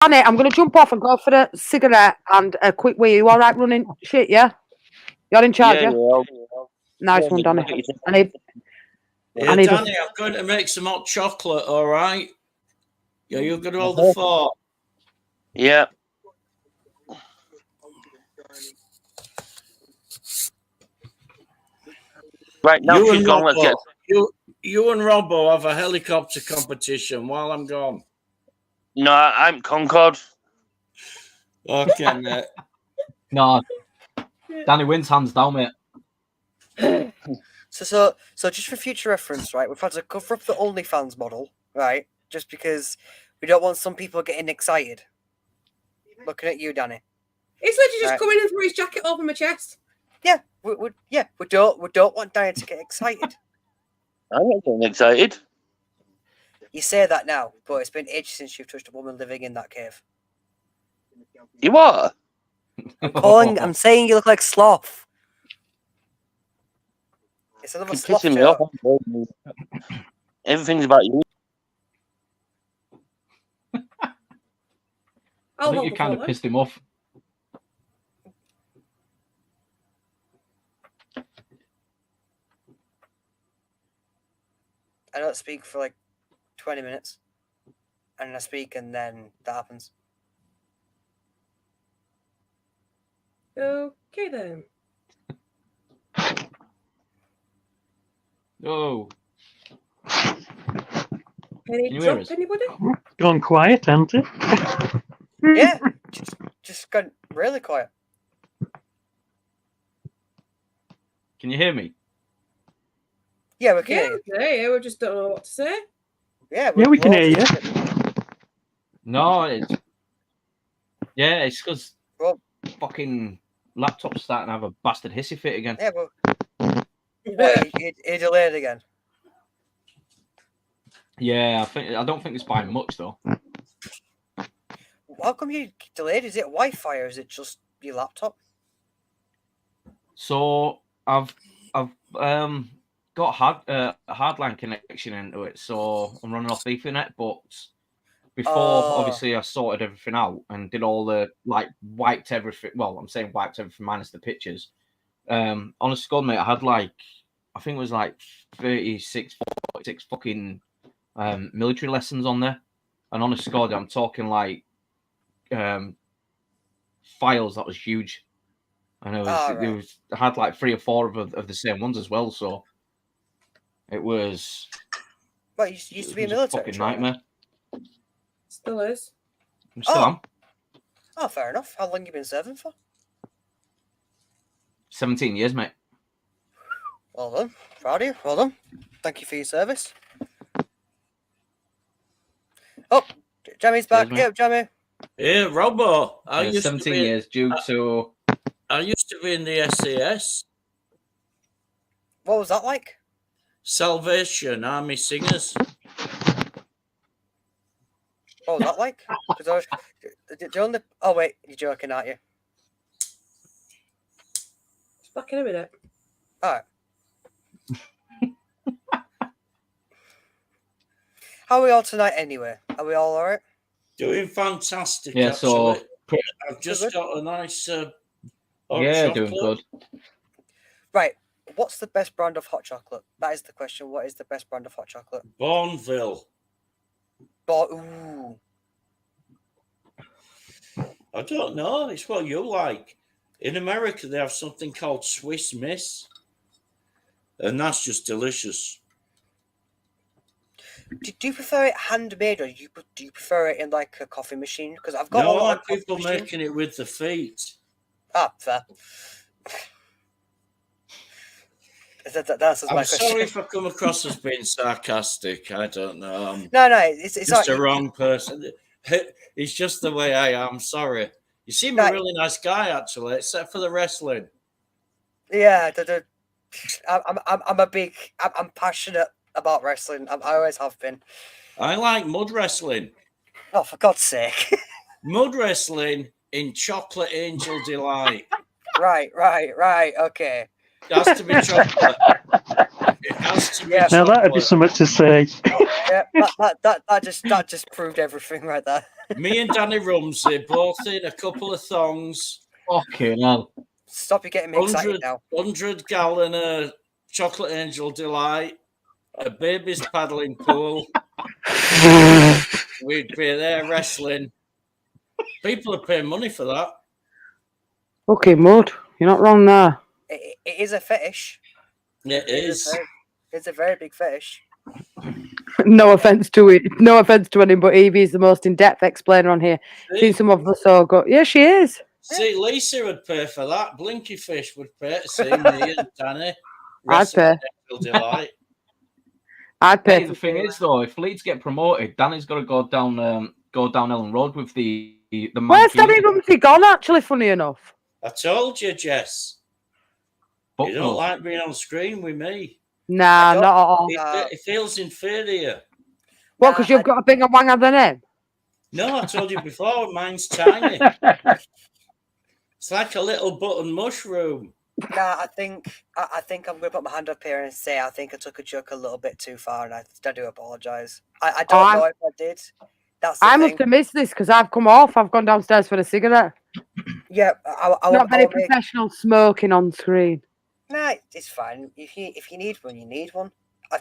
Danny, I'm going to jump off and go for a cigarette and a quick wee. You all right running shit, yeah? You're in charge, yeah? Nice one, Danny. Yeah, Danny, I'm going to make some hot chocolate, all right? Yeah, you're going to hold the fort. Yeah. Right, now she's gone, let's get... You and Robbo have a helicopter competition while I'm gone. No, I'm Concorde. Okay, mate. No, Danny wins hands down, mate. So just for future reference, right? We've had to cover up the OnlyFans model, right? Just because we don't want some people getting excited. Looking at you, Danny. He's literally just coming in through his jacket over my chest. Yeah, we don't want Danny to get excited. I'm not getting excited. You say that now, but it's been ages since you've touched a woman living in that cave. You are? I'm saying you look like Sloth. It's another Sloth pissing me off. Everything's about you. I think you kind of pissed him off. I don't speak for like 20 minutes. And I speak and then that happens. Okay then. Oh. Any drop, anybody? Gone quiet, hasn't it? Yeah, just gone really quiet. Can you hear me? Yeah, we can hear you. Yeah, we just don't know what to say. Yeah, we can hear you. No, it's because fucking laptop's starting to have a bastard hissy fit again. Yeah, but he delayed again. Yeah, I don't think it's by much though. How come you delayed? Is it Wi-Fi or is it just your laptop? So I've got a hardline connection into it, so I'm running off Ethernet. But before, obviously, I sorted everything out and did all the wiped everything. Well, I'm saying wiped everything minus the pictures. On a squad, mate, I had I think it was 36 fucking military lessons on there, and on a squad, I'm talking files that was huge. And I had 3 or 4 of the same ones as well, so it was. Well, you used to be a military. Fucking nightmare. Still is. I'm still am. Oh, fair enough. How long you been serving for? 17 years, mate. Well done. Proud of you. Well done. Thank you for your service. Oh, Jammy's back. Yeah, Jammy. Yeah, Robbo. 17 years due to. I used to be in the SAS. What was that like? Salvation Army Singers. What was that like? Oh wait, you're joking, aren't you? It's back in a minute. All right. How are we all tonight anyway? Are we all right? Doing fantastic. Yeah, actually. so I've just got a nice. chocolate. Doing good. Right. What's the best brand of hot chocolate? That is the question. What is the best brand of hot chocolate? Bourneville. Ooh. I don't know. It's what you like. In America, they have something called Swiss Miss, and that's just delicious. Do you prefer it handmade, or do you prefer it in a coffee machine? Because I've got a lot of people making it with the feet. Ah, fair. That's I'm sorry if I come across as being sarcastic. I don't know. No, it's just a wrong person. It's just the way I am. Sorry. You seem a really nice guy, actually, except for the wrestling. Yeah, I'm passionate about wrestling. I always have been. I like mud wrestling. Oh, for God's sake! Mud wrestling in Chocolate Angel Delight. Right. Okay. It has to be chocolate. It has to be Yeah. Now that'd be chocolate. something to say. Yeah, that just proved everything right there. Me and Danny Rumsey both in a couple of thongs. Fucking hell. Stop you getting me excited 100, now. 100 gallon of Chocolate Angel Delight, a baby's paddling pool. We'd be there wrestling. People are paying money for that. Okay, mud. You're not wrong there. It is a fetish. It is. It's a very big fetish. No offense to it. No offense to anyone, but Evie's the most in-depth explainer on here. Seen some of us so good. Yeah, she is. See, Lisa would pay for that. Blinky Fish would pay to see me and Danny. I'd pay. Angel Delight. I'd pay. Hey, the thing is, though, if Leeds get promoted, Danny's got to go down Ellen Road with the man. Where's Danny Rumsey gone, actually, funny enough? I told you, Jess. You don't Bucknell. like being on screen with me. Nah, don't- not at all. It feels inferior. What, because you've got a bigger wanger than him? No, I told you before, mine's tiny. It's like a little button mushroom. Nah, I think I'm going to put my hand up here and say I think I took a joke a little bit too far, and I do apologise. I don't know if I did. That's the I thing. must have missed this because I've come off. I've gone downstairs for a cigarette. Yeah, I Not very I'll make- professional smoking on screen. Nah, it's fine. If you need one, you need one.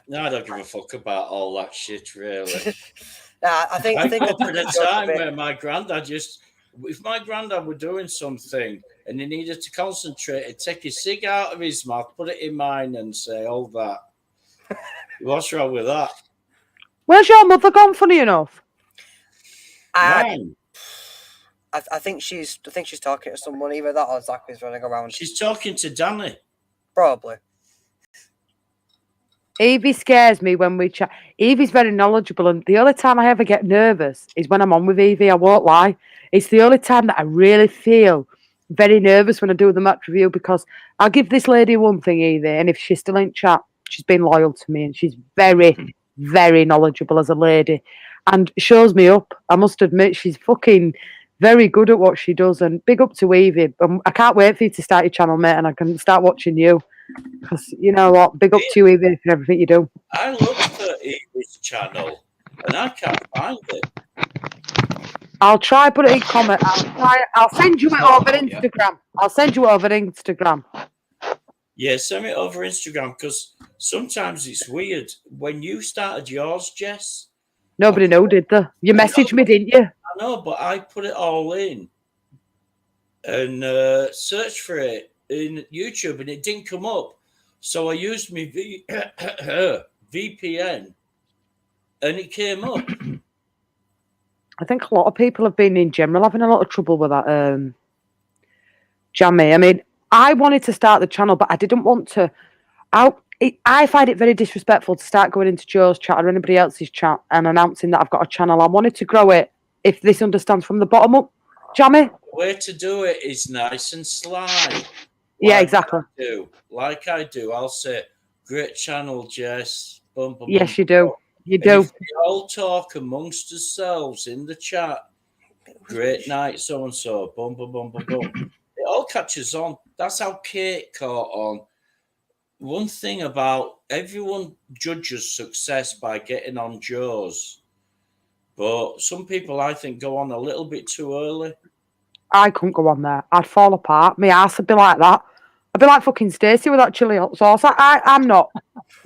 No, I don't give a fuck about all that shit, really. Nah, I think I I grew up took in a a joke a time bit. where my granddad if my granddad were doing something and he needed to concentrate, he'd take his cig out of his mouth, put it in mine, and say, "Hold that." What's wrong with that? Where's your mother gone, funny enough? Man, I think she's talking to someone. Either that or Zach is running around. she's talking to Danny. Probably. Evie scares me when we chat. Evie's very knowledgeable, and the only time I ever get nervous is when I'm on with Evie. I won't lie. It's the only time that I really feel very nervous when I do the match review, because I'll give this lady one thing, Evie, and if she's still in chat, she's been loyal to me, and she's very, very knowledgeable as a lady, and shows me up. I must admit, she's fucking very good at what she does, and big up to Evie. I can't wait for you to start your channel, mate, and I can start watching you. Because you know what, big up to you, Evie, for everything you do. I looked for Evie's channel and I can't find it. I'll try put it in comment. I'll send you it over Instagram. I'll send you over Instagram. Yeah, send me over Instagram because sometimes it's weird. When you started yours, Jess, Nobody knew, did they? You messaged me, didn't you? I know, but I put it all in and searched for it in YouTube and it didn't come up. So I used my VPN and it came up. I think a lot of people have been in general having a lot of trouble with that. Jammy. I mean, I wanted to start the channel, but I didn't want to. I find it very disrespectful to start going into Joe's chat or anybody else's chat and announcing that I've got a channel. I wanted to grow it, if this understands, from the bottom up. Jammy? The way to do it is nice and sly. Yeah, exactly. Like I do. I'll say, great channel, Jess. Bum, bum, Yes, bum, you do. You And do. if we all talk amongst ourselves in the chat, great night, so and so, boom, boom, boom, boom, boom. It all catches on. That's how Kate caught on. One thing about everyone judges success by getting on Joe's, but some people, I think, go on a little bit too early. I couldn't go on there. I'd fall apart. My ass would be like that. I'd be like fucking Stacey with that chili hot sauce. I'm not.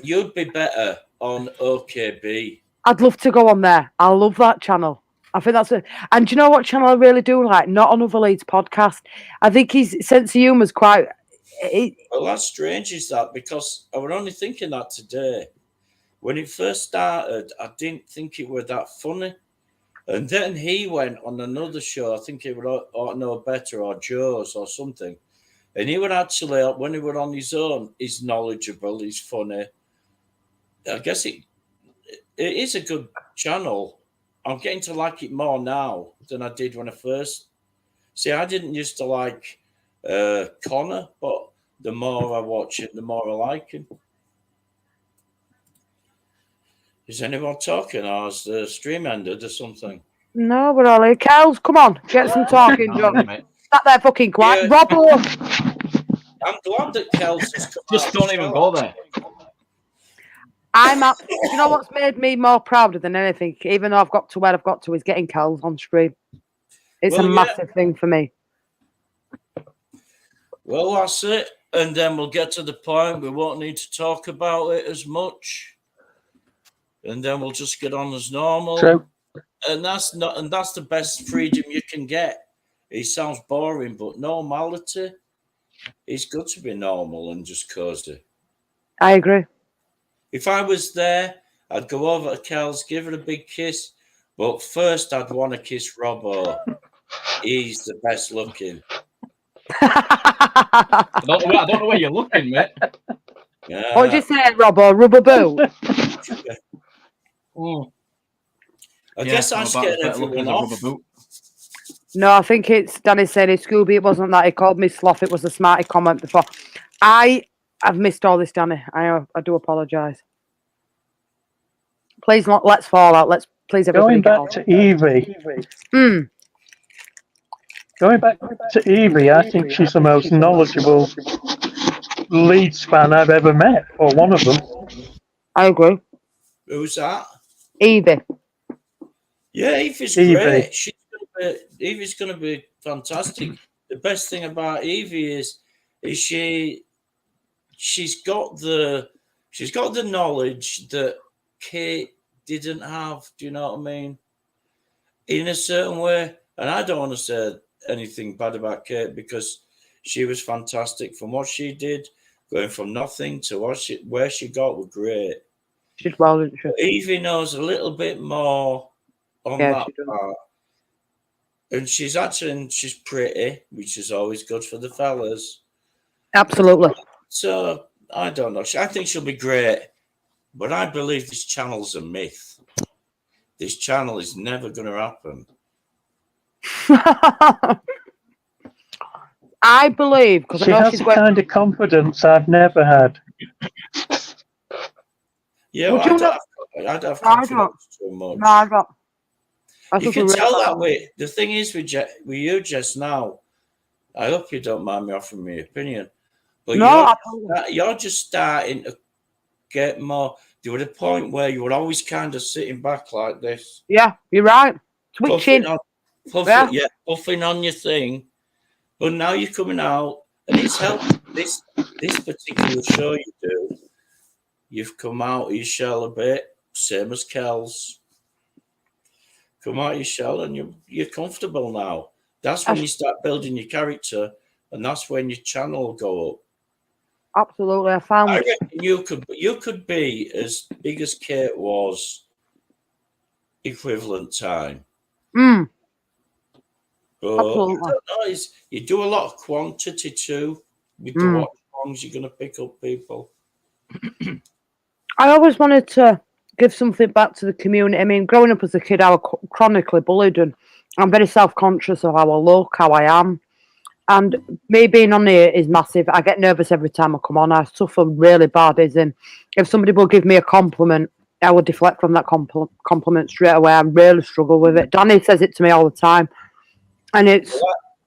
You'd be better on OKB. I'd love to go on there. I love that channel. I think that's it. And do you know what channel I really do like? Not Another Leeds podcast. I think his sense of humour is quite. Well, that's strange, is that? Because I was only thinking that today. When it first started, I didn't think it was that funny. And then he went on another show. I think it would ought to know better, or Joe's or something. And he would actually, when he was on his own, he's knowledgeable, he's funny. I guess it is a good channel. I'm getting to like it more now than I did when I first. See, I didn't used to like Connor, but the more I watch it, the more I like him. Is anyone talking, or has the stream ended or something? No, we're all here. Kels, come on. Get some talking done. Sat there fucking quiet. Yeah. Robbo. I'm glad that Kels has come Just out don't of even show. go there. You know what's made me more prouder than anything, even though I've got to where I've got to, is getting Kells on stream. It's Well, a yeah. massive thing for me. Well, that's it. And then we'll get to the point we won't need to talk about it as much. And then we'll just get on as normal. True. And that's the best freedom you can get. It sounds boring, but normality, it's good to be normal and just cozy. I agree. If I was there, I'd go over to Kel's, give her a big kiss. But first, I'd want to kiss Robbo. He's the best looking. I don't know where you're looking, mate. Yeah. What did you say, Robbo? Rubber boot? I guess I scared everyone off. No, I think it's Danny said it. Scooby, it wasn't that. He called me sloth. It was a smarty comment before. I've missed all this, Danny. I do apologise. Please, let's fall out. Let's please everybody Going back to Evie. Going back to Evie, I think she's the most knowledgeable Leeds fan I've ever met, or one of them. I agree. Who's that? Evie. Yeah, Evie's Evie. great. Evie's going to be fantastic. The best thing about Evie is she's got the knowledge that Kate didn't have. Do you know what I mean? In a certain way, and I don't want to say anything bad about Kate because she was fantastic from what she did, going from nothing to where she got was great. She did well, didn't she? But Evie knows a little bit more on that part. And she's pretty, which is always good for the fellas. Absolutely. So, I don't know. I think she'll be great. But I believe this channel's a myth. This channel is never going to happen. I believe, because I She know has she's the going. kind of confidence I've never had. Yeah, Would well, you I'd have No, I confidence too much. No, I don't. You can tell that way. The thing is with you just now, I hope you don't mind me offering my opinion, but No, you're just starting to get more. There was a point where you were always kind of sitting back like this. Yeah, you're right. Twitching. Puffing on your thing. But now you're coming out, and it's helped. This particular show you do, you've come out of your shell a bit, same as Kel's. Come out of your shell, and you're comfortable now. That's when you start building your character, and that's when your channel will go up. Absolutely, I found. I reckon you could be as big as Kate was, equivalent time. But absolutely. I don't know, you do a lot of quantity too. With the watch songs, you're going to pick up people. I always wanted to give something back to the community. I mean, growing up as a kid, I was chronically bullied, and I'm very self-conscious of how I look, how I am. And me being on here is massive. I get nervous every time I come on. I suffer really bad. As in, if somebody will give me a compliment, I will deflect from that compliment straight away. I really struggle with it. Danny says it to me all the time. And it's...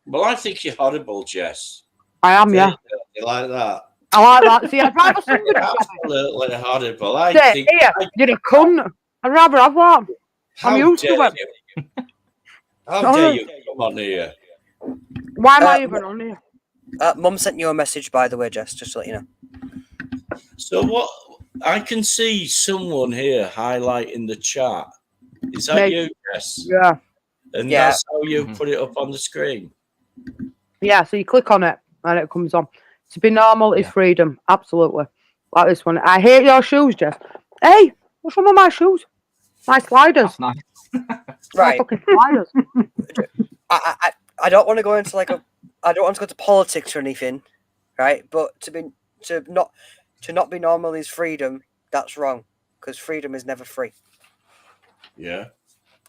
Well, I think you're horrible, Jess. I am, yeah. You like that? I like that. See, I'd rather somebody... Absolutely horrible. You're a cunt. I'd rather have that. I'm used to it. How dare you come on here? Why am I even on here? Mum sent you a message, by the way, Jess, just to let you know. So what? I can see someone here highlighting the chat. Is that you, Jess? Yeah. And that's how you put it up on the screen? Yeah, so you click on it and it comes on. To be normal is freedom. Absolutely. Like this one. I hate your shoes, Jess. Hey, what's wrong with my shoes? My sliders. Nice. Right. My fucking sliders. I don't want to go into I don't want to go to politics or anything, right? But to not be normal is freedom. That's wrong, because freedom is never free. Yeah.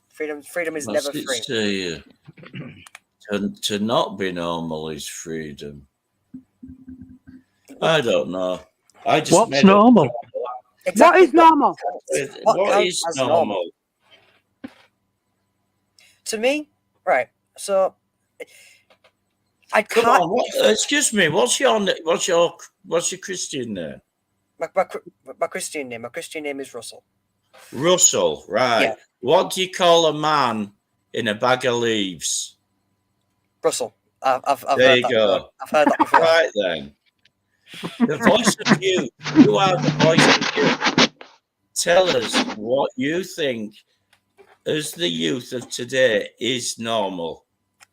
Freedom is never free. To not be normal is freedom. I don't know. What's normal? Exactly. What is normal? What is normal? To me, right? So I can't. Come on, excuse me. What's your Christian name? my Christian name. My Christian name is Russell. Russell, right. Yeah. What do you call a man in a bag of leaves? Russell. I've There heard you that go. before. I've heard that before. Right then. The voice of you. You are the voice of you. Tell us what you think as the youth of today is normal.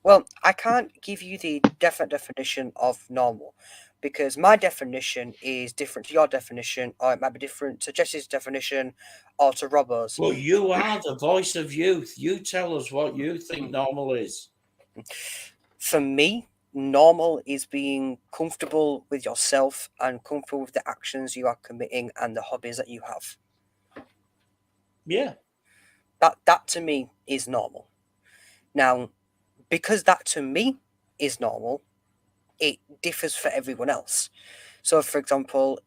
Well, I can't give you the definite definition of normal because my definition is different to your definition, or it might be different to Jesse's definition or to Robbo's. Well, you are the voice of youth. You tell us what you think normal is. For me, normal is being comfortable with yourself and comfortable with the actions you are committing and the hobbies that you have. Yeah. That to me is normal. Now, because that to me is normal, it differs for everyone else. So, for example,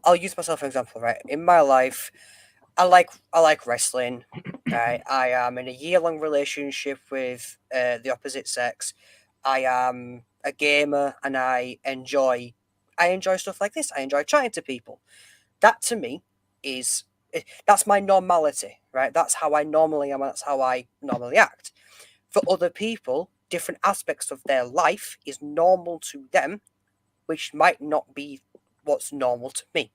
I'll use myself for example, right? In my life, I like wrestling. Right? I am in a year-long relationship with the opposite sex. I am a gamer, and I enjoy stuff like this. I enjoy chatting to people. That to me is that's my normality, right? That's how I normally am. That's how I normally act. For other people, different aspects of their life is normal to them, which might not be what's normal to me.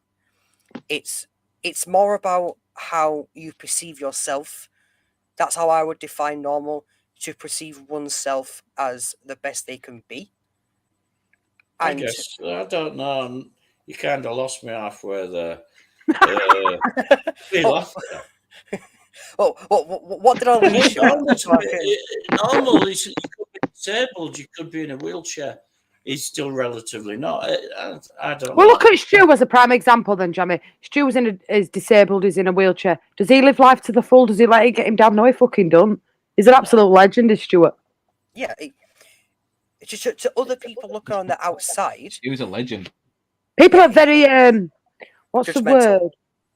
It's more about how you perceive yourself. That's how I would define normal, to perceive oneself as the best they can be. I And guess. I don't know. You kind of lost me halfway there. what did I lose you at? Normal is you could be disabled, you could be in a wheelchair. It's still relatively not. I don't Well, know. look at Stu as a prime example then, Jamie. Stu is disabled, he's in a wheelchair. Does he live life to the full? Does he let it get him down? No, he fucking don't. He's an absolute legend, is Stuart. Yeah. To other people looking on the outside, He was a legend. People are very, what's the Judgmental. word?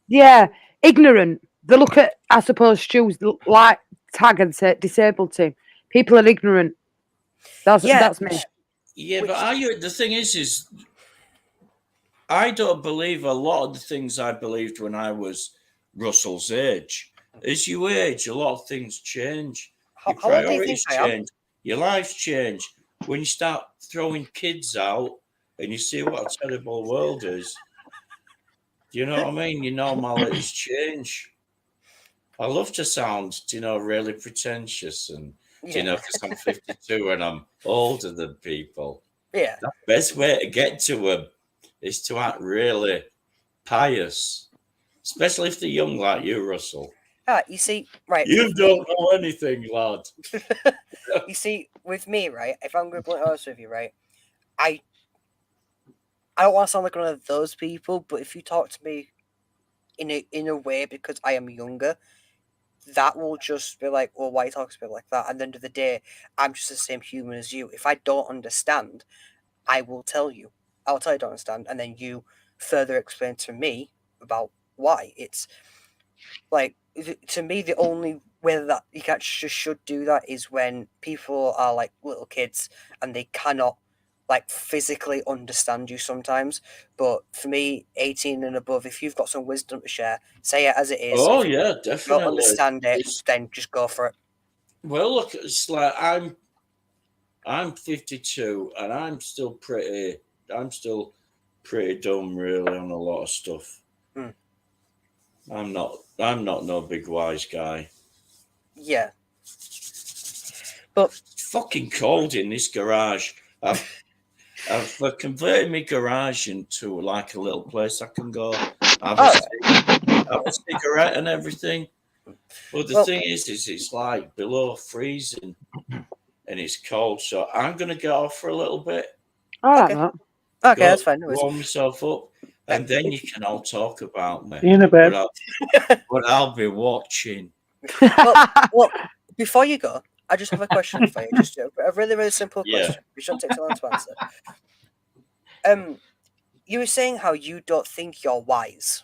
Yeah, ignorant. They look at, I suppose, Stu's like tag and say disabled team. People are ignorant. That's me. Yeah, but the thing is I don't believe a lot of the things I believed when I was Russell's age. As you age, a lot of things change. Your How old do you priorities think I am? change. Your lives change. When you start throwing kids out and you see what a terrible world is, do you know what I mean? Your normalities change. I love to sound, really pretentious and, because I'm 52 and I'm older than people. Yeah. The best way to get to them is to act really pious, especially if they're young like you, Russell. You see, right. You don't know anything, lad. You see, with me, right, if I'm going to be honest with you, right, I don't want to sound like one of those people, but if you talk to me in a way because I am younger, that will just be like, well, why you talk to me like that? At the end of the day, I'm just the same human as you. If I don't understand, I will tell you. I'll tell you I don't understand, and then you further explain to me about why. It's like, to me, the only way that you should do that is when people are like little kids and they cannot like physically understand you sometimes. But for me, 18 and above, if you've got some wisdom to share, say it as it is. Oh, if yeah, you definitely. don't understand it, then just go for it. Well, look, it's like I'm 52 and I'm still pretty dumb really on a lot of stuff. I'm not no big wise guy. Yeah. But it's fucking cold in this garage. I've converted my garage into like a little place I can go have a cigarette and everything. But the thing is it's like below freezing and it's cold, so I'm gonna get off for a little bit. Okay, that's fine. Warm myself up, and then you can all talk about me. In a bed. But I'll be watching. Well, before you go, I just have a question for you. Just a really, really simple question. We shouldn't take so long to answer. You were saying how you don't think you're wise,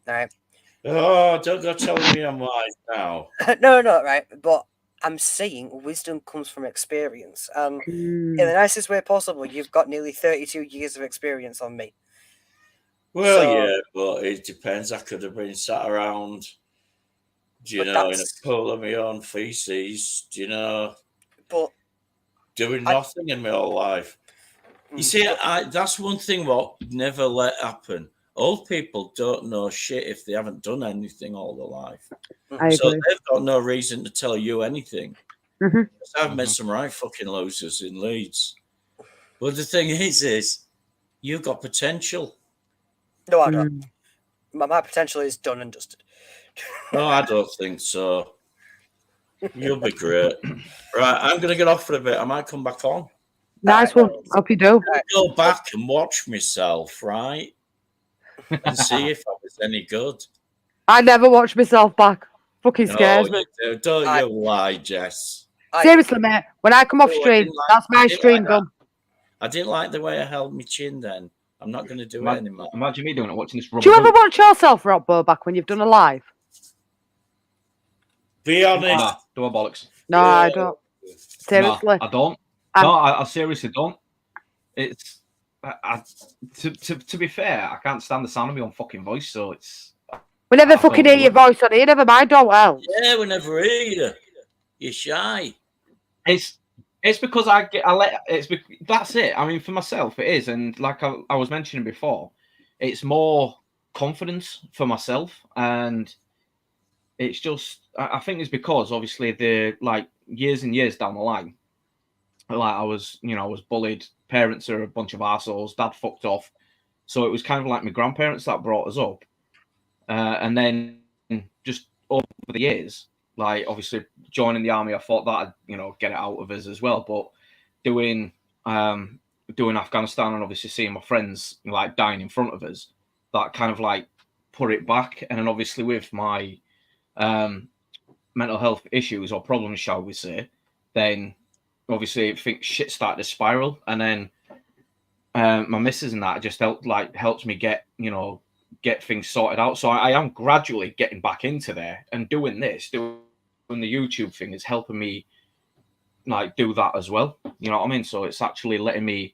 right? Oh, don't go telling me I'm wise now. No, right. But I'm saying wisdom comes from experience. In the nicest way possible, you've got nearly 32 years of experience on me. Well, So- yeah, but it depends. I could have been sat around, But in a that's- pool of my own feces, But doing I- nothing in my whole life. You see, that's one thing what never let happen. Old people don't know shit if they haven't done anything all their life. I So agree. they've got no reason to tell you anything. Mhm. I've met some right fucking losers in Leeds. But the thing is you've got potential. no, I don't. Mm. My potential is done and dusted. No, I don't think so. You'll be great. Right, I'm going to get off for a bit. I might come back on. Nice one. Hope you do. Go back and watch myself, right? And see if I was any good. I never watch myself back. Fucking scares me. you do. Don't you lie, Jess. Seriously, mate. When I come off No, I stream, didn't like- that's my I didn't stream like that. done. I didn't like the way I held my chin then. I'm not going to do it anymore. Imagine me doing it, watching this. Do you ever watch yourself, Robbo, back when you've done a live? Be honest. Nah, do a bollocks. No, I don't. Seriously. Nah, I don't. Um, No, I seriously don't. It's to be fair, I can't stand the sound of my own fucking voice, so it's. We never I fucking don't hear your do it. voice on here. Never mind, don't well. Yeah, we never hear you. You're shy. It's because that's it. I mean, for myself, it is, and like I was mentioning before, it's more confidence for myself, and it's just I think it's because obviously the like years and years down the line, like I was bullied. Parents are a bunch of assholes. Dad fucked off, so it was kind of like my grandparents that brought us up, and then just over the years. Like obviously joining the army, I thought that I'd get it out of us as well. But doing Afghanistan and obviously seeing my friends like dying in front of us, that kind of like put it back. And then obviously with my mental health issues or problems, shall we say, then obviously I think shit started to spiral. And then my missus and that just helps me get things sorted out. So I am gradually getting back into there and doing the YouTube thing is helping me like do that as well. You know what I mean? So it's actually letting me,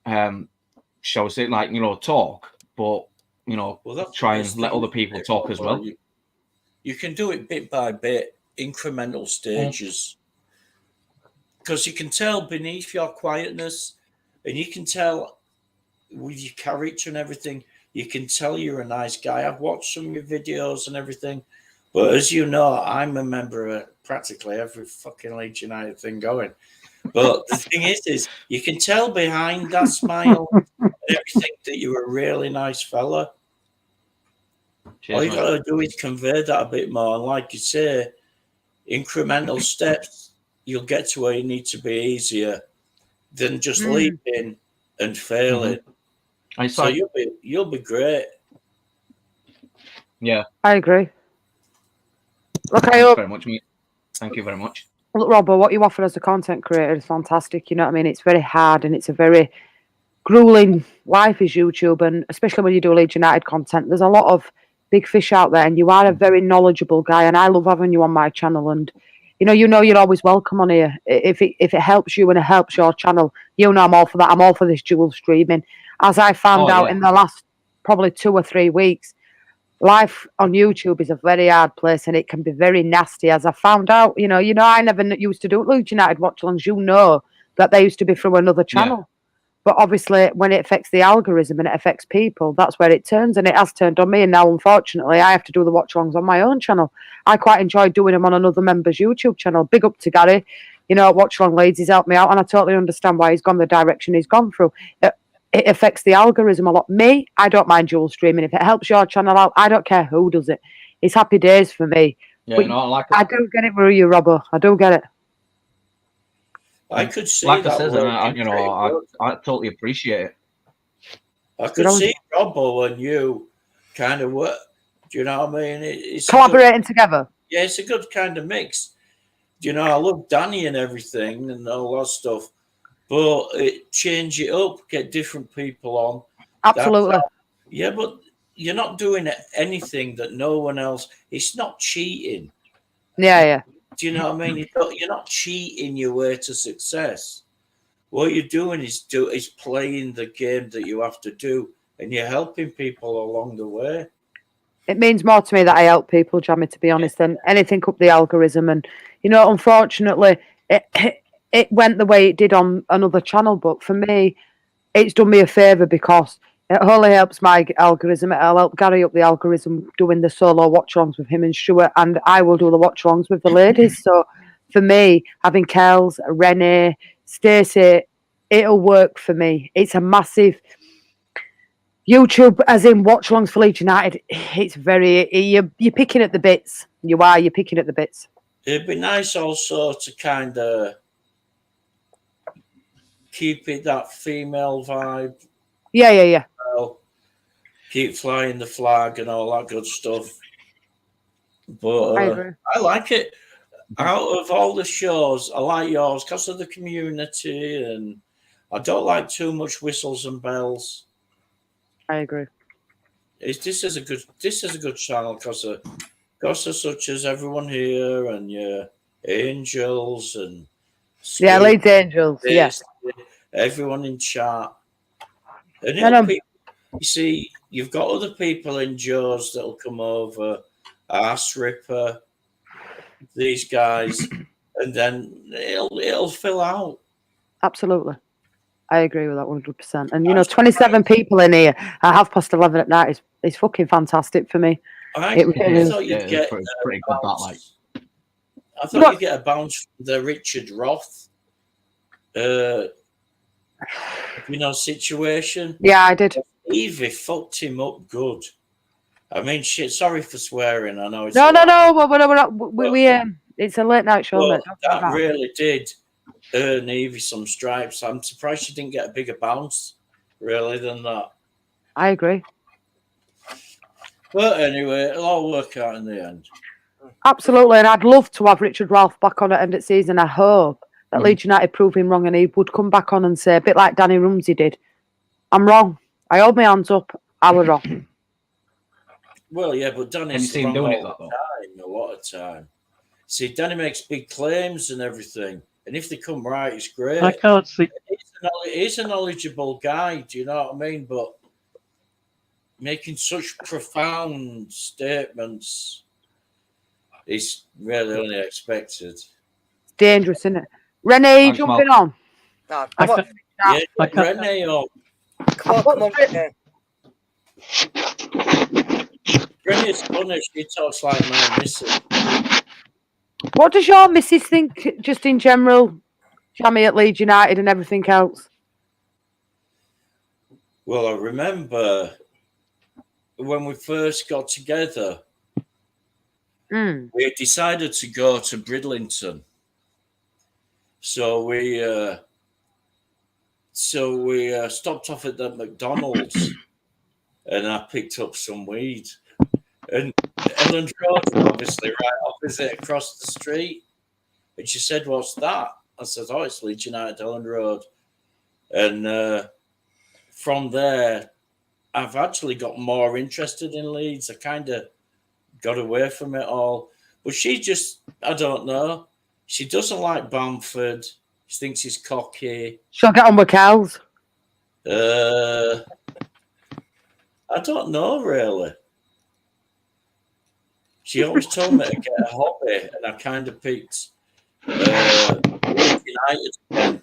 shall we say, like, talk, but, try and let other people talk as well. You can do it bit by bit, incremental stages. Because you can tell beneath your quietness, and you can tell with your character and everything, you can tell you're a nice guy. I've watched some of your videos and everything. But as you know, I'm a member of practically every fucking Leeds United thing going. But the thing is you can tell behind that smile and everything that you're a really nice fella. Cheers, All you mate. got to do is convey that a bit more. And like you say, incremental steps, you'll get to where you need to be easier than just leaping and failing. It's So like, you'll be great. yeah. I agree. Look, I Thanks hope, very much, mate. Thank you very much. look, Robbo, what you offer as a content creator is fantastic. You know what I mean? It's very hard and it's a very grueling life is YouTube, and especially when you do Leeds United content, there's a lot of big fish out there, and you are a very knowledgeable guy, and I love having you on my channel. And you're always welcome on here. If it helps you and it helps your channel, I'm all for that. I'm all for this dual streaming. As I found out in the last probably 2 or 3 weeks, life on YouTube is a very hard place, and it can be very nasty. As I found out, I never used to do Leeds United watch-alongs. That they used to be through another channel. Yeah. But obviously, when it affects the algorithm and it affects people, that's where it turns, and it has turned on me. And now, unfortunately, I have to do the watch-alongs on my own channel. I quite enjoy doing them on another member's YouTube channel. Big up to Gary. Watch-along Leeds, he's helped me out, and I totally understand why he's gone the direction he's gone through. It affects the algorithm a lot. Me, I don't mind dual streaming. If it helps your channel out, I don't care who does it. It's happy days for me. Yeah, but I do get it for you, Robbo. I do get it. I could see like that. I said, I totally appreciate it. I could see Robbo and you kind of work. Do you know what I mean? It's collaborating together. Yeah, it's a good kind of mix. I love Danny and everything and all that stuff, but change it up, get different people on. Absolutely. Yeah, but you're not doing anything that no one else. It's not cheating. Yeah. Do you know what I mean? You're not cheating your way to success. What you're doing is playing the game that you have to do and you're helping people along the way. It means more to me that I help people, Jamie, to be honest, than anything up the algorithm. And, unfortunately, it went the way it did on another channel. But for me, it's done me a favour because it only helps my algorithm. It'll help Gary up the algorithm doing the solo watch-alongs with him and Stuart, and I will do the watch-alongs with the ladies. So for me, having Kels, Renee, Stacey, it'll work for me. It's a massive... YouTube, as in watch-alongs for Leeds United, it's very... You're picking at the bits. You're picking at the bits. It'd be nice also to kind of keep it that female vibe. Yeah. Well, keep flying the flag and all that good stuff. But I like it. Out of all the shows, I like yours because of the community, and I don't like too much whistles and bells. I agree. This is a good channel because of such as everyone here and your angels and Leeds Angels. Yes, everyone in chat. And you see, you've got other people in Joe's that'll come over, Ass Ripper, these guys, and then it'll fill out. Absolutely. I agree with that 100%. And 27 people in here at 11:30 at night is fucking fantastic for me. I thought you'd get pretty good that, like. I thought you'd get a bounce from the Richard Roth, situation. Yeah, I did. Evie fucked him up good. I mean, shit. Sorry for swearing. I know it's no. We're not. It's a late night show. That really did earn Evie some stripes. I'm surprised she didn't get a bigger bounce, really, than that. I agree. But anyway, it'll all work out in the end. Absolutely, and I'd love to have Richard Ralph back on at end of season. I hope that Leeds United prove him wrong and he would come back on and say, a bit like Danny Rumsey did, I'm wrong. I hold my hands up. I was wrong. Well, yeah, but Danny's wrong all the time, a lot of time. See, Danny makes big claims and everything, and if they come right, it's great. I can't see. He's a knowledgeable guy, do you know what I mean? But making such profound statements is really only expected. It's dangerous, isn't it? Renee, jumping on. No, Renee on. Come on, Renee. Renee's funny. She talks like my missus. What does your missus think, just in general, Jamie, at Leeds United and everything else? Well, I remember when we first got together, we decided to go to Bridlington. So we stopped off at the McDonald's, and I picked up some weed. And Ellen Road was obviously right opposite across the street. And she said, "What's that?" I said, "Oh, it's Leeds United Ellen Road." And from there, I've actually got more interested in Leeds. I kind of got away from it all. But she just, I don't know. She doesn't like Bamford. She thinks he's cocky. She'll get on with Kels. I don't know, really. She always told me to get a hobby, and I kind of picked United again.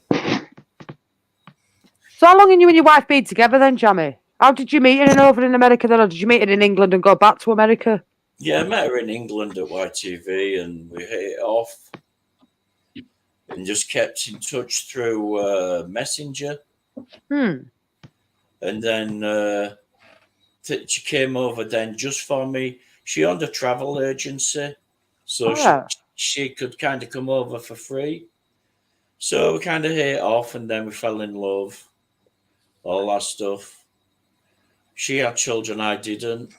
So how long have you and your wife been together then, Jamie? How did you meet her over in America then, or did you meet her in England and go back to America? Yeah, I met her in England at YTV, and we hit it off and just kept in touch through Messenger. And then she came over then just for me. She owned a travel agency, so she could kind of come over for free. So we kind of hit it off, and then we fell in love, all that stuff. She had children, I didn't.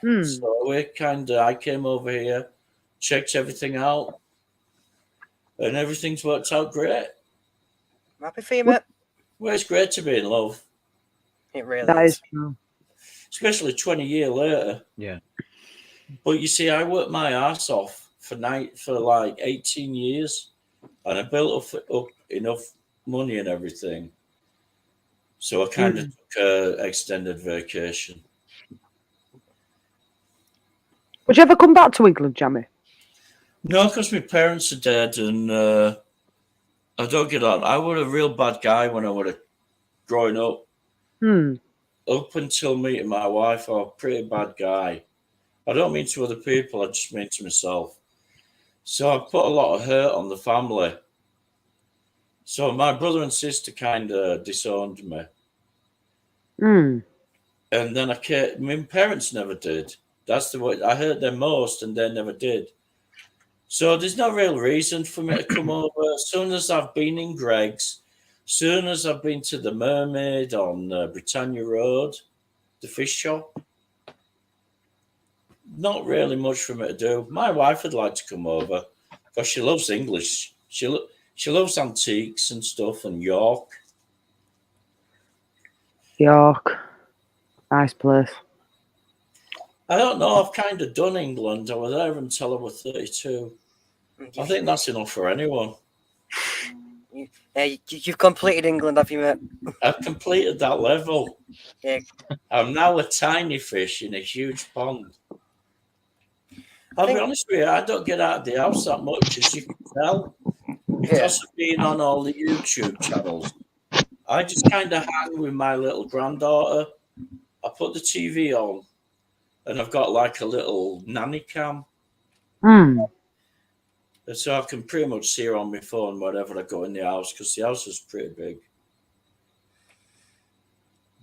So I came over here, checked everything out, and everything's worked out great. I'm happy for you, mate. Well, it's great to be in love. It really That is. is true. Especially 20 years later. Yeah. But you see, I worked my ass off for like 18 years, and I built up enough money and everything So I kind of took an extended vacation. Would you ever come back to England, Jamie? No, because my parents are dead, and I don't get on. I was a real bad guy when I was growing up. Up until meeting my wife, I was a pretty bad guy. I don't mean to other people, I just mean to myself. So I put a lot of hurt on the family. So my brother and sister kind of disowned me. And then my parents never did. That's the way I hurt them most, and they never did. So there's no real reason for me to come over. As soon as I've been in Greg's, soon as I've been to the Mermaid on Britannia Road, the fish shop, not really much for me to do. My wife would like to come over because she loves English. She loves antiques and stuff, and York. York. Nice place. I don't know. I've kind of done England. I was there until I was 32. I think that's enough for anyone. You've completed England, have you, mate? I've completed that level. Yeah. I'm now a tiny fish in a huge pond. I'll be honest with you, I don't get out of the house that much, as you can tell, because of being on all the YouTube channels. I just kind of hang with my little granddaughter. I put the TV on, and I've got like a little nanny cam. And so I can pretty much see her on my phone wherever I go in the house, because the house is pretty big.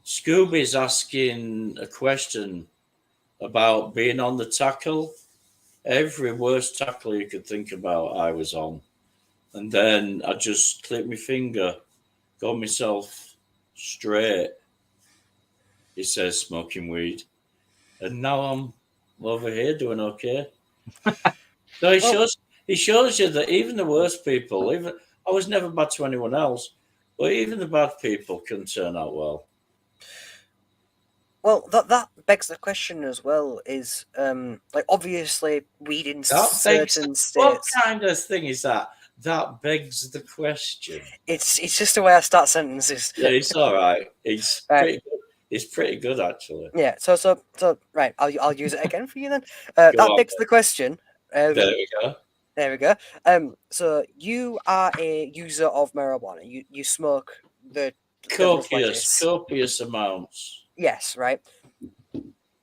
Scooby's asking a question about being on the tackle. Every worst tackle you could think about, I was on. And then I just clipped my finger, got myself straight. He says, smoking weed. And now I'm over here doing okay. So it shows you that even the worst people, I was never bad to anyone else, but even the bad people can turn out well. Well, that begs the question as well. Is like obviously weed in certain states. What kind of thing is that? That begs the question. It's just the way I start sentences. Yeah, it's all right. It's pretty good. It's pretty good actually. Yeah. So right. I'll use it again for you then. That begs the question. There we go. There we go. So you are a user of marijuana. You smoke the copious amounts. Yes, right.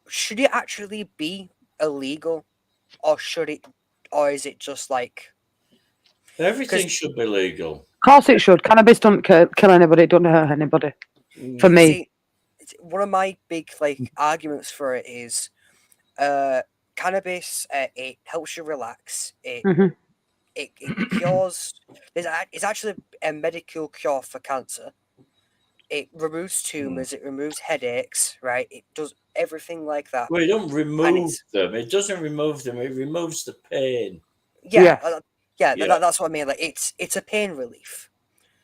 Should it actually be illegal, or is it just like everything should be legal? Of course it should. Cannabis don't kill anybody. It don't hurt anybody. For me, one of my big arguments for it is, cannabis. It helps you relax. It cures. It's actually a medical cure for cancer. It removes tumors. It removes headaches. Right. It does everything like that. Well, it don't remove them. It doesn't remove them. It removes the pain. Yeah. That's what I mean. Like it's a pain relief.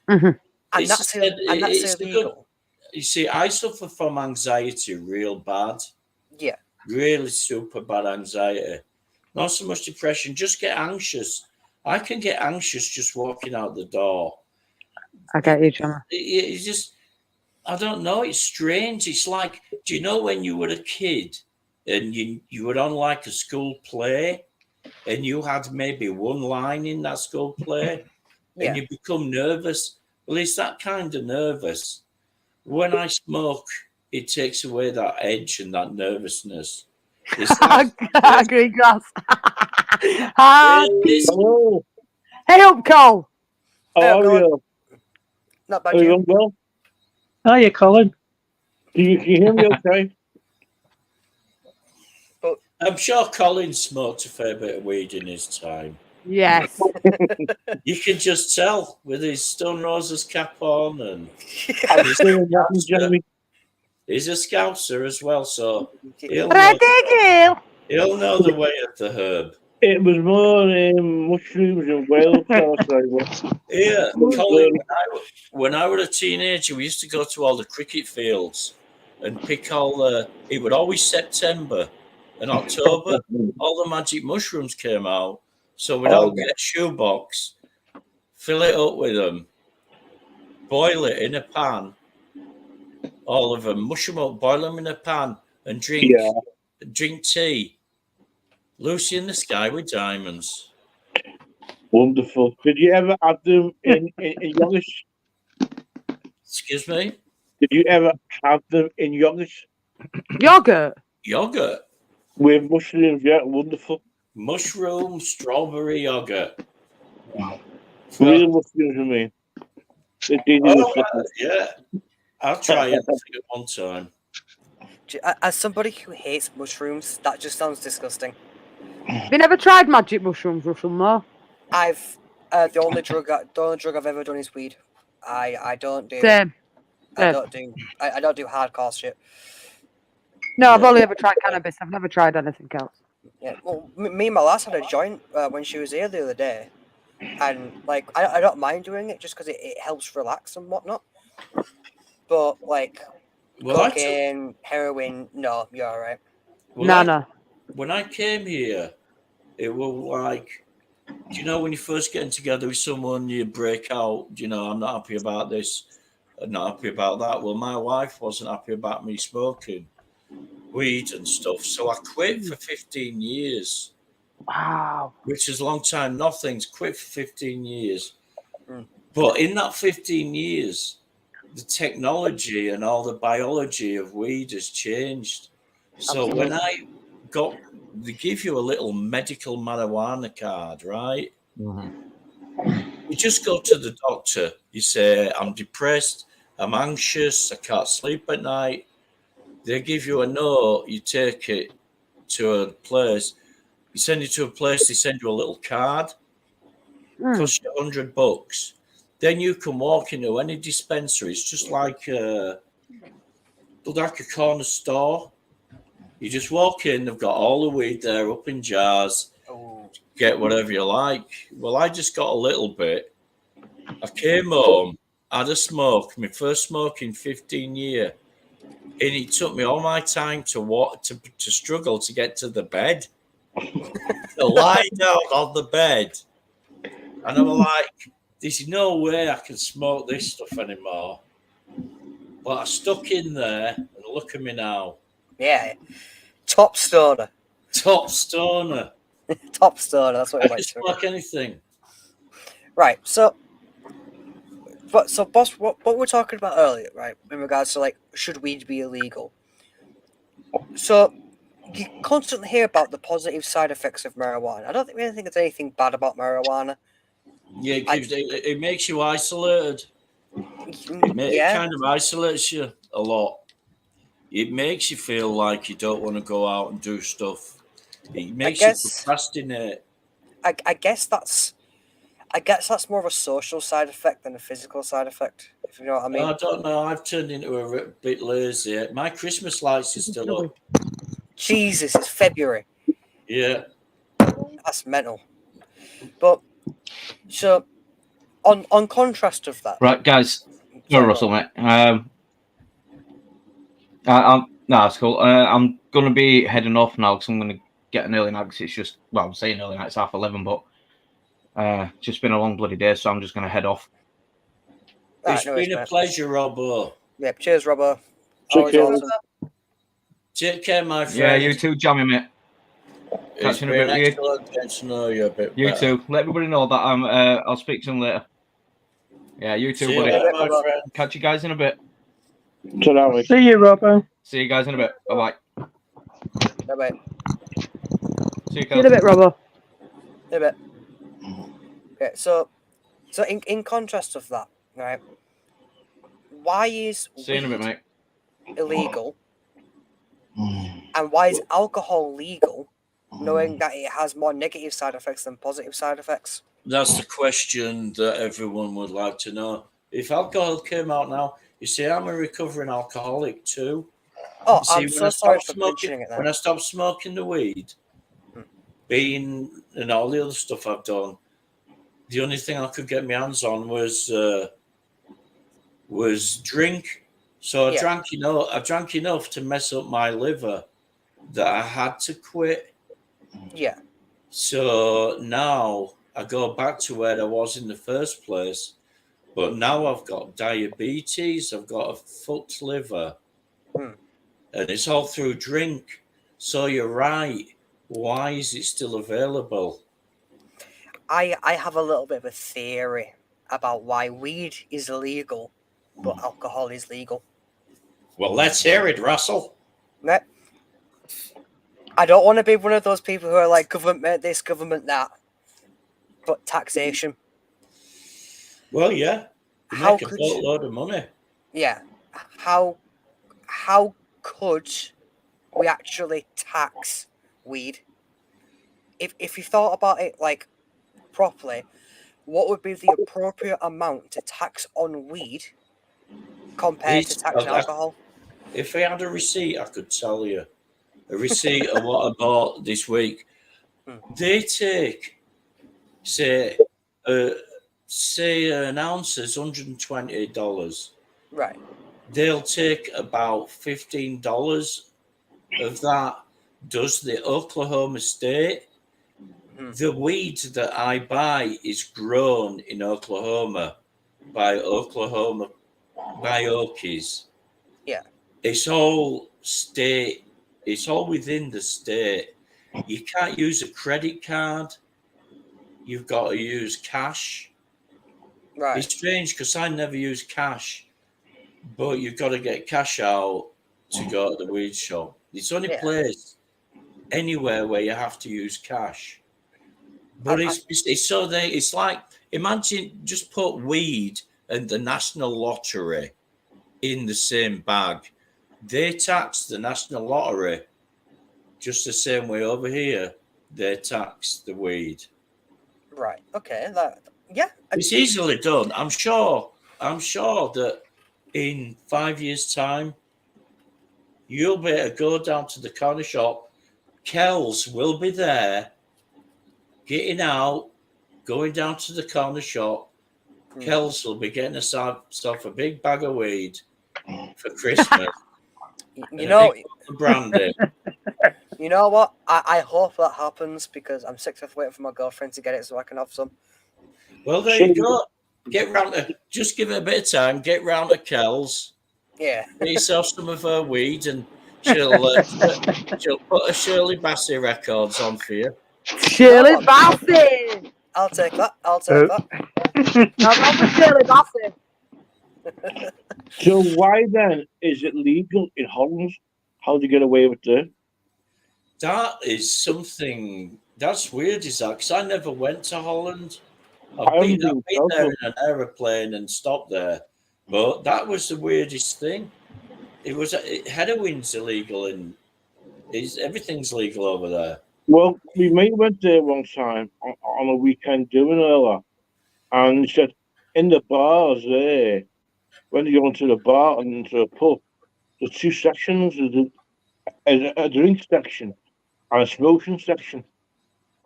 And that's illegal. You see, I suffer from anxiety real bad. Yeah. Really super bad anxiety. Not so much depression, just get anxious. I can get anxious just walking out the door. I get you, Gemma. It's just, I don't know, it's strange. It's like, do you know when you were a kid and you were on like a school play and you had maybe one line in that school play and you become nervous? Well, it's that kind of nervous. When I smoke, it takes away that edge and that nervousness. Green grass. Hello. Hey up, Cole. How are you? Not bad. Are you well? Hiya, Colin. Can you hear me okay? I'm sure Colin smoked a fair bit of weed in his time. Yes. You can just tell with his Stone Roses cap on, and he's a Scouser as well, so he'll know the way of the herb. It was more mushrooms and Wales. Yeah, Colin, when I was a teenager, we used to go to all the cricket fields and pick all the. It would always September and October. All the magic mushrooms came out, so we'd all get a shoebox, fill it up with them, boil it in a pan, all of them, mush them up, boil them in a pan, and drink tea. Lucy in the Sky with Diamonds. Wonderful. Did you ever have them in yogurt? Excuse me? Did you ever have them in yogurt? Yogurt. Yogurt. With mushrooms, yeah, wonderful. Mushroom strawberry yogurt. Real mushrooms, I mean. Yeah. I'll try it at one time. As somebody who hates mushrooms, that just sounds disgusting. Have you never tried magic mushrooms, Russell? No. I've the only drug I've ever done is weed. I don't do. Same. I don't do hardcore shit. No, I've only ever tried cannabis. I've never tried anything else. Yeah, well, me and my lass had a joint when she was here the other day, and like I don't mind doing it just because it helps relax and whatnot. But like cocaine, heroin, no, you're all right. No. When I came here, it was like, do you know when you're first getting together with someone, you break out, you know, I'm not happy about this, I'm not happy about that. Well, my wife wasn't happy about me smoking weed and stuff, so I quit for 15 years. Wow. Which is a long time. Nothing's quit for 15 years. But in that 15 years, the technology and all the biology of weed has changed. So when they give you a little medical marijuana card, right? You just go to the doctor. You say, I'm depressed, I'm anxious, I can't sleep at night. They give you a note, you take it to a place. You send it to a place, they send you a little card. Costs you $100. Then you can walk into any dispensary. It's just like a corner store. You just walk in, they've got all the weed there up in jars. Get whatever you like. Well, I just got a little bit. I came home, had a smoke, my first smoke in 15 years. And it took me all my time to struggle to get to the bed. To lie down on the bed. And I'm like, there's no way I can smoke this stuff anymore. But I stuck in there, and look at me now. Yeah. Top stoner. Top stoner. Top stoner, that's what I I can like. smoke anything. Right, so boss, what we're talking about earlier, right, in regards to like, should weed be illegal? So you constantly hear about the positive side effects of marijuana. I don't really think there's anything bad about marijuana. Yeah, it makes you isolated. It kind of isolates you a lot. It makes you feel like you don't want to go out and do stuff. It makes you procrastinate. I guess that's more of a social side effect than a physical side effect, if you know what I mean. I don't know. I've turned into a bit lazy. My Christmas lights are still up. Jesus, it's February. Yeah. That's mental. But, so, on contrast of that... Right, guys. No, Russell, mate. No, it's cool. I'm going to be heading off now because I'm going to get an early night because it's just, well, I'm saying early night, it's 11:30, but it's just been a long bloody day, so I'm just going to head off. It's been a pleasure, Robbo. Yeah, cheers, Robbo. Take care. Awesome. Take care, my friend. Yeah, you too, Jammy, mate. It's been excellent getting to know you a bit better. You too. Let everybody know that I'll speak to them later. Yeah, you too, See buddy. you later, my friend. Catch you guys in a bit. See you, Robbo. See you guys in a bit. Bye-bye. Bye-bye. See you, See you in a bit, Robbo. In a bit. Okay, so in contrast of that, right, why is See you in a bit, mate. illegal and why is alcohol legal, knowing that it has more negative side effects than positive side effects? That's the question that everyone would like to know. If alcohol came out now, you see, I'm a recovering alcoholic too. Oh, See, I'm so sorry for mentioning it then. When I stopped smoking the weed, being and all the other stuff I've done, the only thing I could get my hands on was drink. So I drank enough to mess up my liver that I had to quit. Yeah. So now I go back to where I was in the first place, But now I've got diabetes, I've got a fucked liver, Hmm. and it's all through drink. So you're right. Why is it still available? I have a little bit of a theory about why weed is illegal, but alcohol is legal. Well, let's hear it, Russell. Right? I don't want to be one of those people who are like government this, government that, but taxation. Well, yeah, you How make a could boatload of money. yeah? How could we actually tax weed? If you thought about it like properly, what would be the appropriate amount to tax on weed compared to tax on alcohol? If I had a receipt, I could tell you. A receipt of what I bought this week. They take, say an ounce is $120. Right. They'll take about $15 of that. Does the Oklahoma State? The weed that I buy is grown in Oklahoma by Okies. Yeah. It's all state. It's all within the state. You can't use a credit card. You've got to use cash. Right. It's strange because I never use cash, but you've got to get cash out to go to the weed shop. It's the only place anywhere where you have to use cash. But it's like, imagine just put weed and the National Lottery in the same bag. They tax the National Lottery just the same way over here they tax the weed. Right. Okay. It's easily done. I'm sure that in 5 years' time, you'll be able to go down to the corner shop. Kells will be there, getting out, going down to the corner shop. Kells will be getting herself a big bag of weed for Christmas. You know, brandy. You know what? I hope that happens because I'm sick of waiting for my girlfriend to get it so I can have some. Well, there you go. Get round to, just give it a bit of time. Get round to Kells. Yeah. Get yourself some of her weed, and she'll put a Shirley Bassey records on for you. Shirley Bassey. I'll take that. I'm not for Shirley Bassey. So why then is it legal in Holland? How do you get away with that? That is something that's weird, is that? Because I never went to Holland. I've been there in an aeroplane and stopped there, but that was the weirdest thing. Heroin's illegal and everything's legal over there. Well, we mate went there one time on a weekend doing all that, and he said in the bars there, when you go into the bar and into a pub, there's two sections: there's a drink section and a smoking section,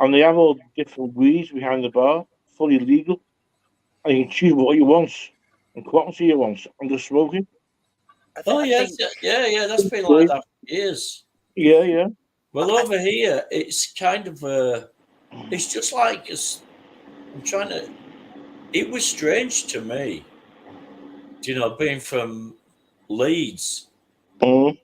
and they have all different weeds behind the bar, fully legal, and you can choose what you want and quantity you want, and just smoking. Yeah, that's been like that for years. Yeah. Well, over here, it's kind of it's just like it was strange to me, being from Leeds.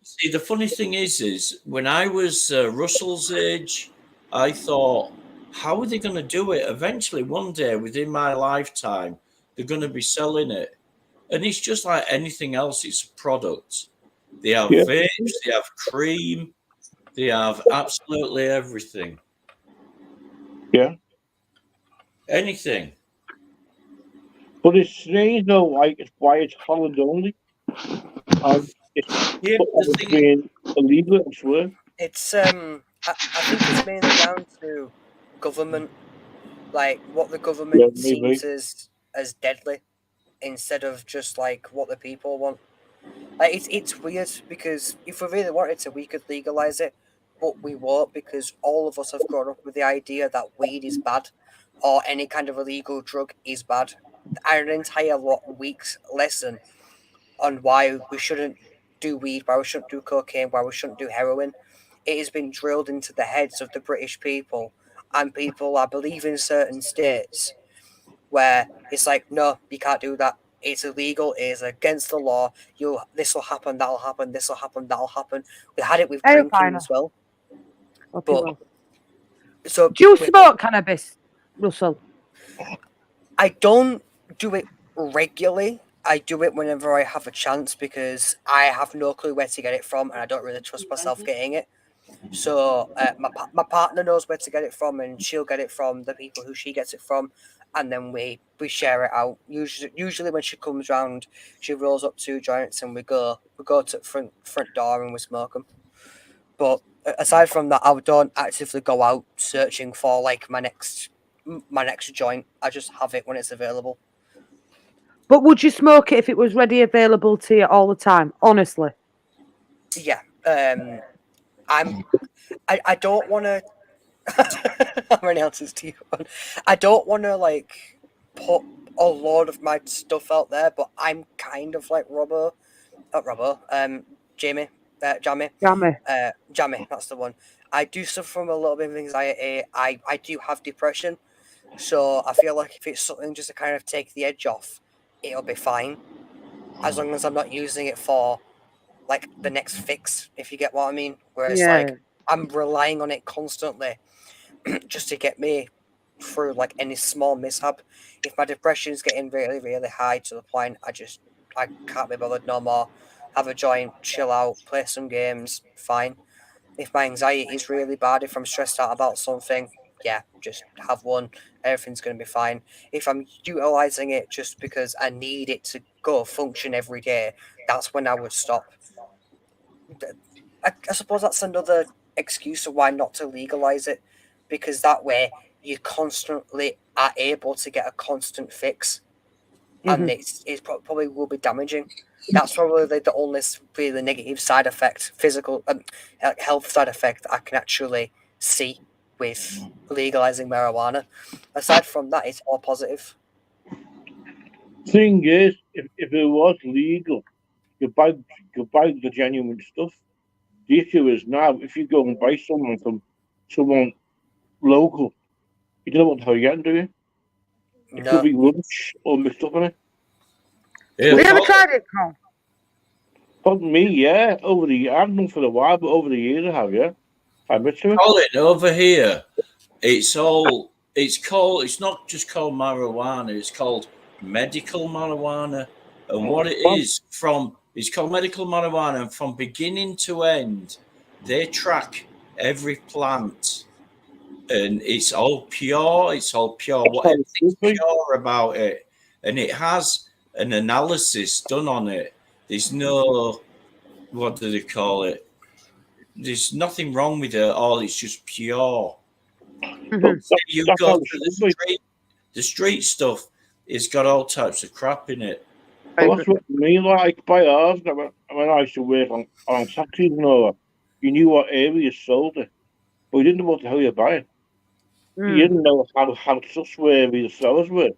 See, the funny thing is when I was Russell's age, I thought, how are they going to do it? Eventually, one day within my lifetime, they're going to be selling it. And it's just like anything else. It's a product. They have vapes, they have cream, they have absolutely everything. Yeah. Anything. But it's strange though, like why it's Holland only. It's being illegal elsewhere. It's I think it's mainly down to government, like what the government sees as deadly, instead of just like what the people want. Like it's weird because if we really wanted to, we could legalize it, but we won't because all of us have grown up with the idea that weed is bad, or any kind of illegal drug is bad. Our entire week's lesson on why we shouldn't do weed, why we shouldn't do cocaine, why we shouldn't do heroin, it has been drilled into the heads of the British people and people, I believe, in certain states where it's like, no, you can't do that. It's illegal. It is against the law. This will happen. That'll happen. This will happen. That'll happen. We had it with Hey, drinking fine. as well. Okay, But well. so Do you smoke cannabis, Russell? I don't do it regularly. I do it whenever I have a chance because I have no clue where to get it from, and I don't really trust myself getting it. So my partner knows where to get it from, and she'll get it from the people who she gets it from, and then we share it out. Usually when she comes round, she rolls up 2 joints, and we go to the front door and we smoke them. But aside from that, I don't actively go out searching for like my next joint. I just have it when it's available. But would you smoke it if it was ready available to you all the time? Honestly. Yeah. I don't want to. How many ounces do you want? I don't want to like put a lot of my stuff out there, but I'm kind of like Jamie. Jamie, that's the one. I do suffer from a little bit of anxiety. I do have depression, so I feel like if it's something just to kind of take the edge off, it'll be fine, as long as I'm not using it for like the next fix, if you get what I mean. Where it's like I'm relying on it constantly just to get me through like any small mishap. If my depression is getting really, really high to the point I can't be bothered no more. Have a joint, chill out, play some games, fine. If my anxiety is really bad, if I'm stressed out about something, yeah, just have one. Everything's going to be fine. If I'm utilizing it just because I need it to go function every day, that's when I would stop. I suppose that's another excuse of why not to legalize it, because that way you constantly are able to get a constant fix, and it's probably will be damaging. That's probably the only really negative side effect, physical health side effect I can actually see with legalizing marijuana. Aside from that, it's all positive. Thing is, if it was legal, you buy the genuine stuff. The issue is now, if you go and buy someone from someone local, you don't know what the hell you're getting, do you? It could be lunch or mixed up in it. Yeah, Have you ever tried it, Carl? Pardon me, yeah. I've known for a while, but over the years I have, yeah. I'm into it. Colin, over here, it's not just called marijuana, it's called medical marijuana. And what it is it's called medical marijuana, and from beginning to end, they track every plant. And it's all pure, whatever's pure about it. And it has an analysis done on it. There's no, what do they call it? There's nothing wrong with it at all. It's just pure. But you go to the street stuff, it's got all types of crap in it. Well, that's what I mean. Like by ours, when I used to work on taxis and all that, you knew what area you sold it, but you didn't know what the hell you're buying. You didn't know how trustworthy the sellers were.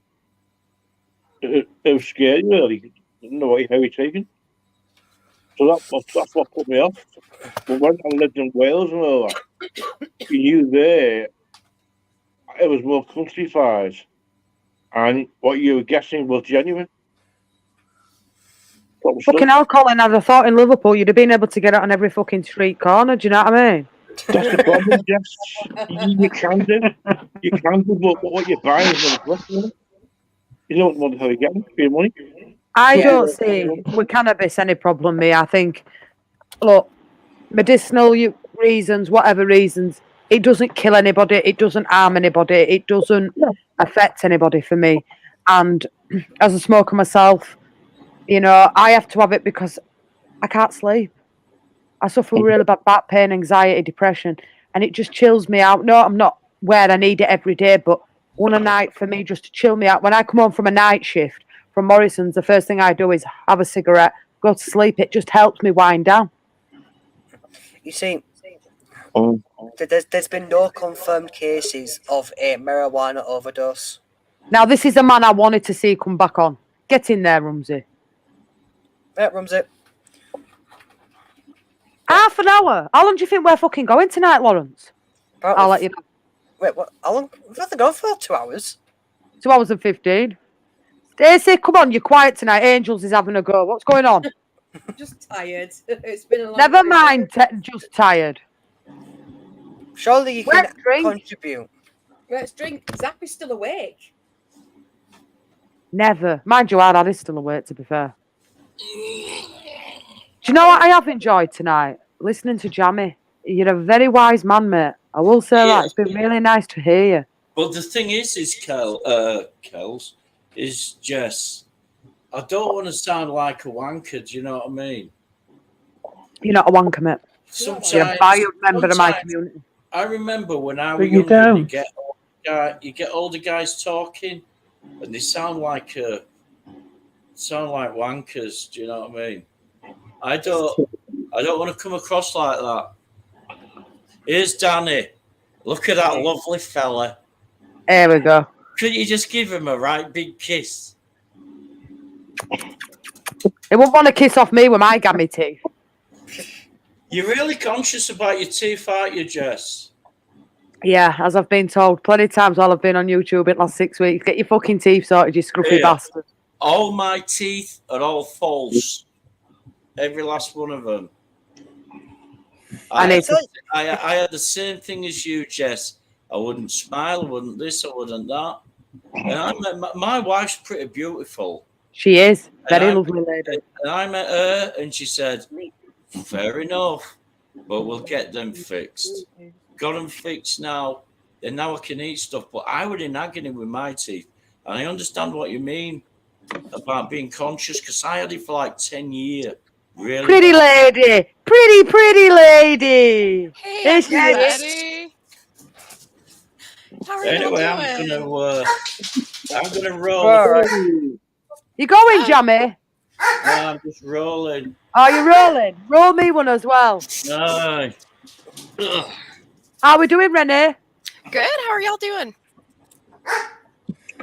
It was scary, really. You didn't know how you're taking. So that's what put me off. But when I lived in Wales and all that, you knew there it was more countrified, and what you were guessing was genuine. Fucking hell, Colin, I'd have thought in Liverpool you'd have been able to get it on every fucking street corner. Do you know what I mean? That's the problem, Jess. You can do. You can do, but what you're buying is not worth. You don't want how you get it for your money. I don't see with cannabis any problem, me. I think, look, medicinal reasons, whatever reasons, it doesn't kill anybody. It doesn't harm anybody. It doesn't affect anybody for me. And as a smoker myself, you know, I have to have it because I can't sleep. I suffer really bad back pain, anxiety, depression, and it just chills me out. No, I'm not where I need it every day, but one a night for me just to chill me out. When I come home from a night shift from Morrison's, the first thing I do is have a cigarette, go to sleep. It just helps me wind down. You see, there's been no confirmed cases of a marijuana overdose. Now, this is a man I wanted to see come back on. Get in there, Rumsey. Yeah, Rumsey. Half an hour. How long do you think we're fucking going tonight, Lawrence? I'll let you know. Wait, what? How long? We've had to go for 2 hours. 2 hours and 15. Stacey, come on, you're quiet tonight. Angels is having a go. What's going on? Just tired. It's been a long Never day. mind, just tired. Surely you can Let's drink. contribute. Let's drink. Zap is still awake. Never. Mind you, our dad is still awake, to be fair. Do you know what I have enjoyed tonight? Listening to Jammy. You're a very wise man, mate. I will say that. It's been really nice to hear you. But the thing is Kels, is Jess, I don't want to sound like a wanker, do you know what I mean? You're not a wanker, mate. Sometimes, You're a valued member of my sometimes- community. I remember when I was But you younger, don't. you get older guys talking, and they sound like wankers. Do you know what I mean? I don't want to come across like that. Here's Danny. Look at that lovely fella. There we go. Couldn't you just give him a right big kiss? He won't want to kiss off me with my gammy teeth. You're really conscious about your teeth, aren't you, Jess? Yeah, as I've been told plenty of times while I've been on YouTube in the last 6 weeks. Get your fucking teeth sorted, you scruffy Yeah. bastard. All my teeth are all false. Every last one of them. I need to- I had the same thing as you, Jess. I wouldn't smile, I wouldn't this, I wouldn't that. And my wife's pretty beautiful. She is. Very And I- lovely lady. And I met her and she said, fair enough, but we'll get them fixed. Got them fixed now, and now I can eat stuff. But I was in agony with my teeth. And I understand what you mean about being conscious, because I had it for like 10 years. Really? Pretty lady. Pretty lady. Hey, There she is. everybody. How are Anyway, you I'm gonna roll. All right. You going, Jammy? No, I'm just rolling. Are you rolling? Roll me one as well. No. Ugh. How are we doing, Renee? Good. How are y'all doing?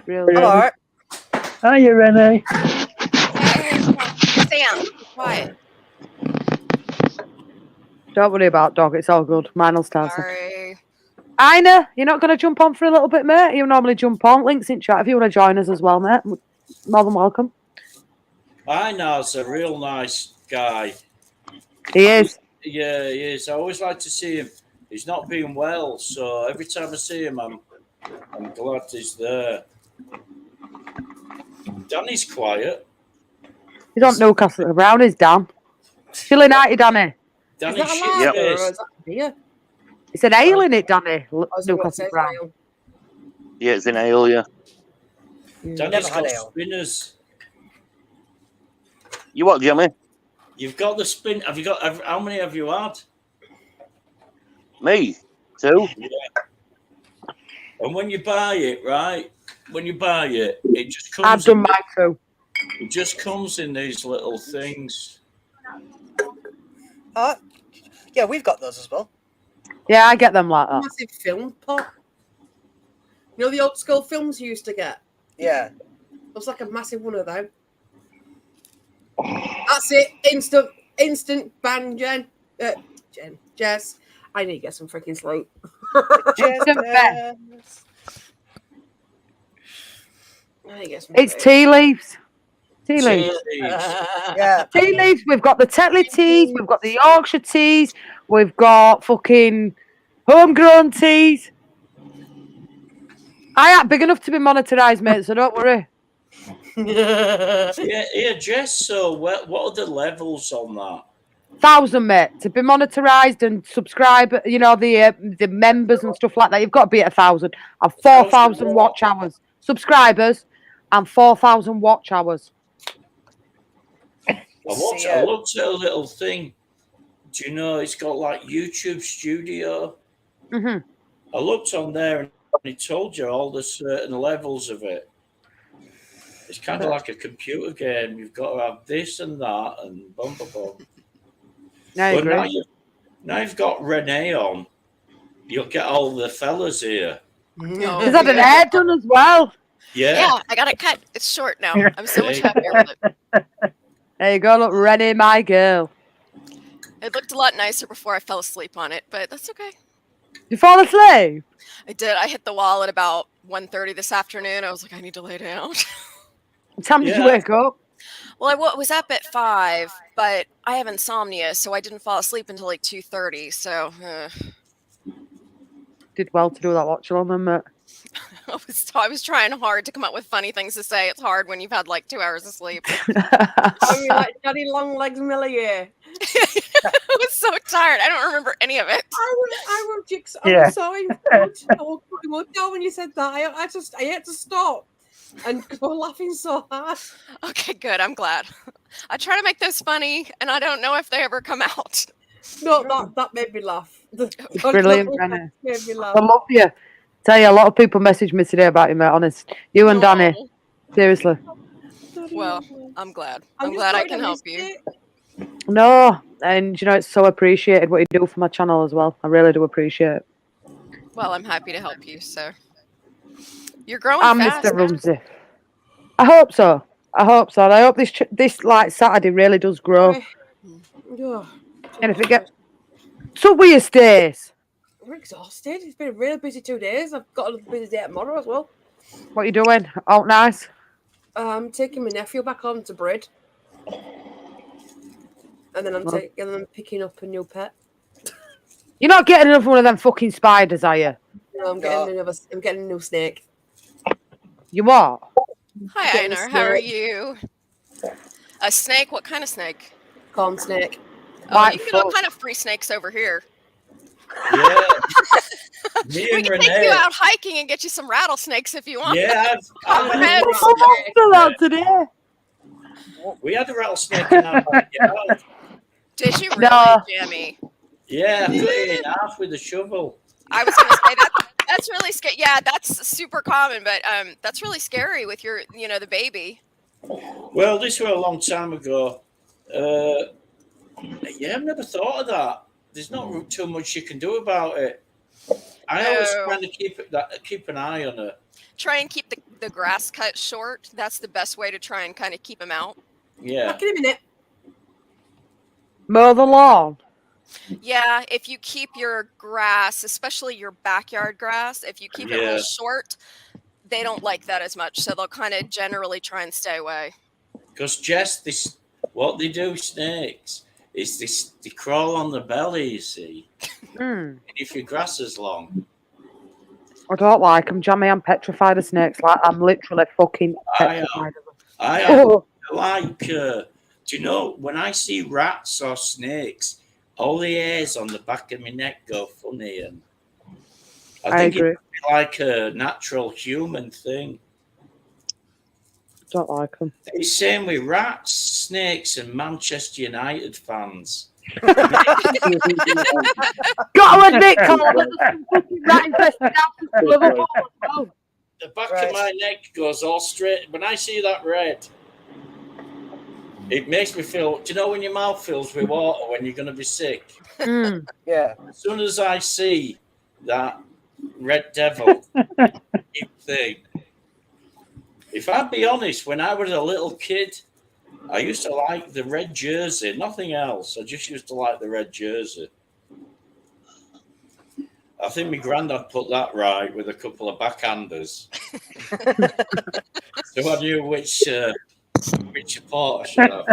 Really? I'm all right. Hiya, Renee. Hey, Sam, quiet. Don't worry about dog. It's all good. Mine will start. Sorry. Ina, you're not going to jump on for a little bit, mate? You normally jump on. Links in chat if you want to join us as well, mate. More than welcome. I know it's a real nice guy. He is. Yeah, he is. I always like to see him. He's not been well, so every time I see him, I'm glad he's there. Danny's quiet. He's on Newcastle. Brown is Dan. Chilling out, Danny. Danny Is that a shit lager or face. is that a beer? It's an ale in it, Danny. I was gonna Newcastle say Brown. ale. Yeah, it's in ale, yeah. Danny's Never had got ale. spinners. You what, Jimmy? You've got the spin. Have you got? How many have you had? Me? 2? And when you buy it, right? When you buy it, it just I've comes. done mine too. It just comes in these little things. Yeah, we've got those as well. Yeah, I get them like that. Massive film pot. You know the old school films you used to get? Yeah. It was like a massive one of them. That's it. Instant ban, Jess. I need to get some freaking sleep. Instant ban. I need to get some It's sleep. tea leaves. Tea leaves. Yeah. Tea leaves. We've got the Tetley teas. We've got the Yorkshire teas. We've got fucking homegrown teas. I ain't big enough to be monetarised, mate, so don't worry. Yeah, Jess. So, what are the levels on that? 1,000, mate, to be monetarised and subscribe. You know the members and stuff like that. You've got to be at 1,000 and 4,000 watch hours, subscribers, and 4,000 watch hours. I looked at a little thing. Do you know it's got like YouTube Studio? Mhm. I looked on there and it told you all the certain levels of it. It's kind of like a computer game. You've got to have this and that and bum bum bum. I But now, agree. now you've got Renee on. You'll get all the fellas here. No. He's had an hair done as well. Yeah. I got it cut. It's short now. I'm so much happier with it. There you go, look, Rennie, my girl. It looked a lot nicer before I fell asleep on it, but that's okay. You fall asleep? I did. I hit the wall at about 1:30 this afternoon. I was like, I need to lay down. What time did you Yeah. wake up? Well, I was up at 5, but I have insomnia, so I didn't fall asleep until like 2:30. So Did well to do that watch along then, mate. I was trying hard to come up with funny things to say. It's hard when you've had like 2 hours of sleep. Are you like Daddy Long Legs Millier? I was so tired. I don't remember any of it. I was just, Yeah. I was so emotional when you said that. I had to stop and go laughing so hard. Okay, good. I'm glad. I try to make those funny, and I don't know if they ever come out. No, that made me laugh. Brilliant, Rennie. Made me laugh. I love you. Tell you, a lot of people messaged me today about you, mate. Honest, you and Danny. Oh, Seriously. well, I'm glad. I'm just glad I sorry can help missed you. it. No, and you know it's so appreciated what you do for my channel as well. I really do appreciate it. Well, I'm happy to help you. So you're growing I'm fast. Mr. Rumsey. I hope so. I hope so. And I hope this like Saturday really does grow. Oh, And if it gets so weird stays. we're exhausted. It's been a really busy 2 days. I've got a busy day tomorrow as well. What you doing? Out nice. I'm taking my nephew back home to Brid. And then I'm picking up a new pet. You're not getting another one of them fucking spiders, are you? No, I'm getting a new snake. You what? Hi, Getting a Einar. How are snake. you? A snake? What kind of snake? Corn snake. Oh, White you can get all foot. kind of free snakes over here. Yeah. Me We and can take you Renee. out hiking and get you some rattlesnakes if you want. Yeah, I've had a Red rattlesnake. For that today. We had a rattlesnake in our backyard. Did you really, No. Jamie? Yeah, I cut it in half with a shovel. I was going to say that's really scary. Yeah, that's super common, but that's really scary with your, the baby. Well, this was a long time ago. Yeah, I've never thought of that. There's not too much you can do about it. I always No. try to keep an eye on it. Try and keep the grass cut short. That's the best way to try and kind of keep them out. Yeah. Back in a minute. Mow the lawn. Yeah, if you keep your grass, especially your backyard grass, if you keep it real Yeah. short, they don't like that as much. So they'll kind of generally try and stay away. Because Jess, what they do, snakes, is they crawl on the belly, you see. Hmm. If your grass is long. I don't like them, Jamie. I'm petrified of snakes. Like I'm literally fucking I am. petrified of them. I am Oh, like, do you know, when I see rats or snakes, all the hairs on the back of my neck go funny. And I I think agree. it's like a natural human thing. Don't like them. It's same with rats, snakes, and Manchester United fans. Got to admit, Colin, that there's some fucking rat infested houses in Liverpool as well. The back Right. of my neck goes all straight. When I see that red, it makes me feel. Do you know when your mouth fills with water when you're going to be sick? Mm. Yeah. As soon as I see that red devil thing, if I'd be honest, when I was a little kid, I used to like the red jersey, nothing else. I just used to like the red jersey. I think my granddad put that right with a couple of backhanders. So I knew which support I should have.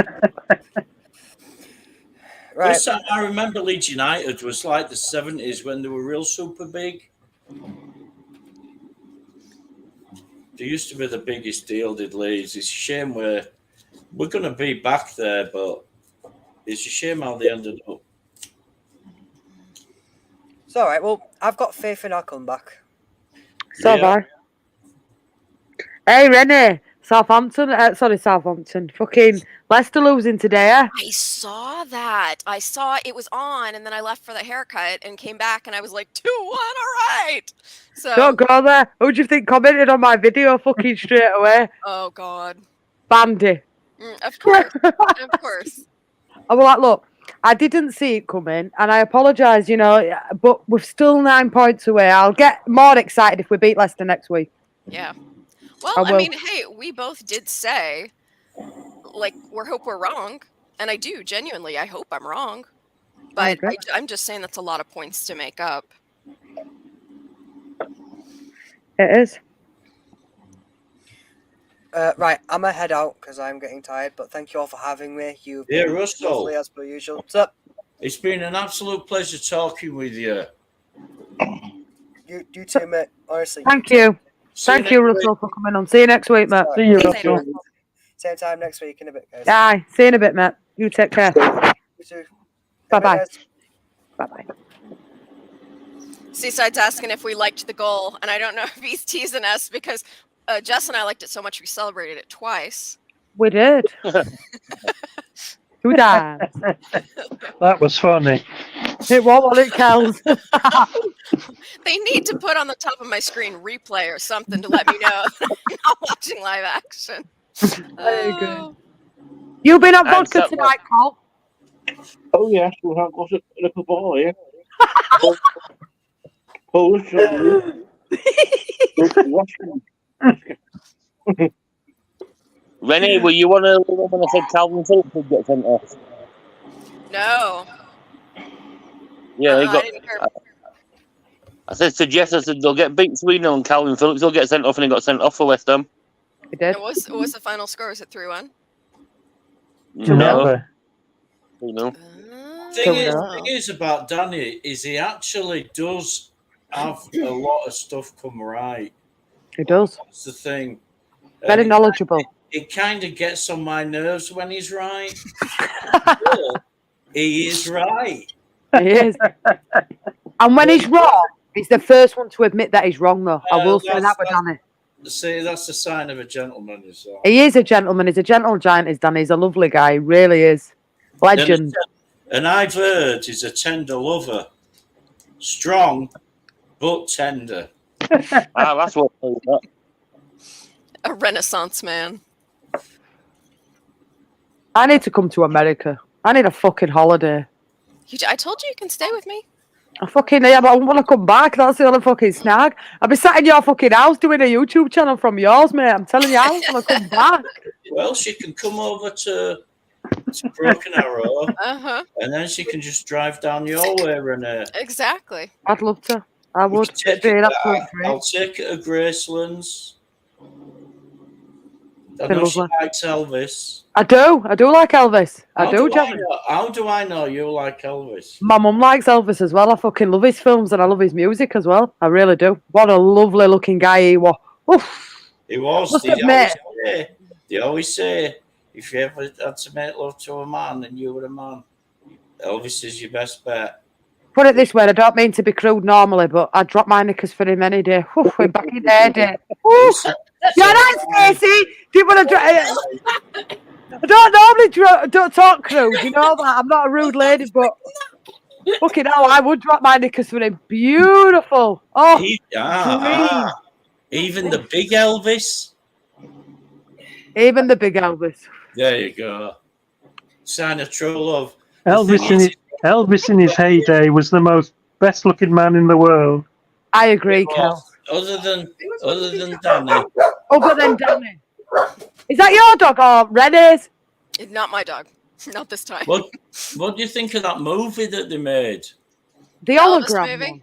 Right. First time I remember Leeds United was like the 70s when they were real super big. They used to be the biggest deal, did Leeds. It's a shame we're going to be back there, but it's a shame how they ended up. It's all right. Well, I've got faith in our comeback. So Yeah. bad. Hey, Rennie. Southampton. Southampton. Fucking Leicester losing today. Eh? I saw that. I saw it was on, and then I left for the haircut and came back, and I was like, 2-1, all right. So, Don't go there. Who do you think commented on my video fucking straight away? oh God. Bandy. Of course. Of course. I was like, look, I didn't see it coming, and I apologise, but we're still 9 points away. I'll get more excited if we beat Leicester next week. Yeah. Well, I I will. mean, hey, we both did say, like, hope we're wrong. And I do, genuinely, I hope I'm wrong. But agree. I'm just saying that's a lot of points to make up. It is. Right, I'm gonna head out because I'm getting tired. But thank you all for having me. You've Yeah, been Russell. lovely as per usual. What's up? It's been an absolute pleasure talking with you. You too, mate. Honestly. Thank you. See Thank next you, week. Russell, for coming on. See you next week, mate. See you, Same. Russell. Same time next week in a bit, guys. Aye. See you in a bit, mate. You take care. You too. Bye-bye. guys. Bye-bye. Seaside's asking if we liked the goal, and I don't know if he's teasing us because Jess and I liked it so much we celebrated it twice. We did. Who died? That was funny. It was it, Kels. They need to put on the top of my screen replay or something to let me know I'm not watching live action. Very good. Oh. You been at And vodka so- tonight, Cole? Oh yes, we have got a little boy. Polish. Rennie, were you one of the when I said Calvin Phillips would get sent off? No. Yeah, he I got. didn't hear. I said to Jess, I said they'll get beat Sweden and Calvin Phillips will get sent off, and he got sent off for West Ham. We did. What was the final score? Was it 3-1? No, Never. no. Thing is about Danny is he actually does have a lot of stuff come right. He does. That's the thing. Very knowledgeable. It kind of gets on my nerves when he's right. But he is right. He is. And when he's wrong, he's the first one to admit that he's wrong, though. I will say that with Danny. See, that's the sign of a gentleman. Is that. He is a gentleman. He's a gentle giant, is Danny. He's a lovely guy. He really is. Legend. And I've heard he's a tender lover. Strong, but tender. That's what. A Renaissance man. I need to come to America. I need a fucking holiday. I told you can stay with me. I fucking yeah, but I want to come back. That's the other fucking snag. I'll be sat in your fucking house doing a YouTube channel from yours, mate. I'm telling you, I want to come back. Well, she can come over to Broken Arrow, and then she can just drive down your way, Renee. Exactly. I'd love to. I would. It'd be an absolute dream. I'll take her to Gracelands. I Be know she lovely. likes Elvis. I do like Elvis. I do, Jamie. How do I know you like Elvis? My mum likes Elvis as well. I fucking love his films and I love his music as well. I really do. What a lovely looking guy he was. Oof. He was. Must admit. They always say, if you ever had to make love to a man and you were a man, Elvis is your best bet. Put it this way, I don't mean to be crude normally, but I'd drop my knickers for him any day. Oof, we're back in there, day. Yeah, that's Stacey. Do you want to I don't normally don't talk crude, you know that. I'm not a rude lady, but fucking hell, I would drop my knickers for him. Beautiful. Oh, Even the big Elvis. Even the big Elvis. There you go. Sign of true love. Elvis in his heyday was the most best looking man in the world. I agree, Kel. Other than Danny. Other than Danny. Is that your dog or Renee's? Not my dog. Not this time. What do you think of that movie that they made? The Elvis hologram movie? one.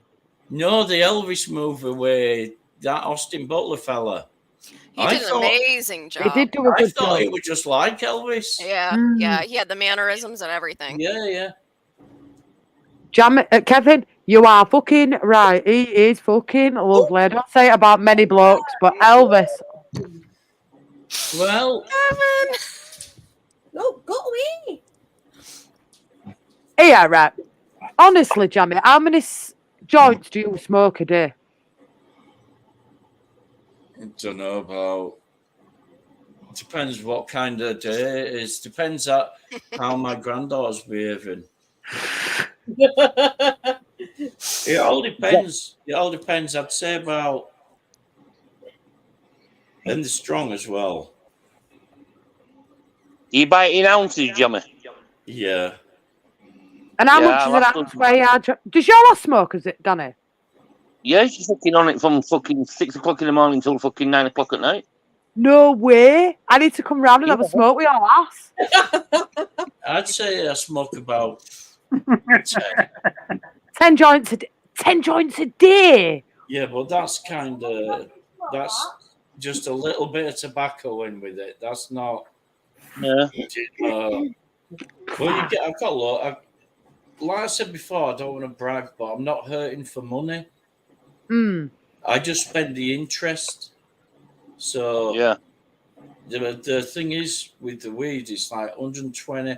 No, the Elvis movie where that Austin Butler fella. He did an amazing job. He did do a I good thought job. he was just like Elvis. Yeah, yeah. He had the mannerisms and everything. Yeah. Kevin, you are fucking right. He is fucking lovely. I don't say it about many blokes, but Elvis. Well, Kevin. No, go away. Yeah, right. Honestly, Jamie, how many joints do you smoke a day? I don't know about. Depends what kind of day it is. Depends on how my granddaughter's behaving. It all depends. It all depends. I'd say about, and they're strong as well. You buy it in ounces, Jimmy? Yeah. And how Yeah, much is I'll an have ounce to- where you are? Does your last smoke, is it, Danny? Yeah, she's fucking on it from fucking 6 o'clock in the morning till fucking 9 o'clock at night. No way. I need to come round and have a smoke with your ass. I'd say I smoke about 10. 10 joints a day. 10 joints a day. Yeah, but that's kind of just a little bit of tobacco in with it. That's not. Yeah. Well, I've got a lot. Like I said before, I don't want to brag, but I'm not hurting for money. Mm. I just spend the interest. So Yeah. the thing is with the weed, it's like 120.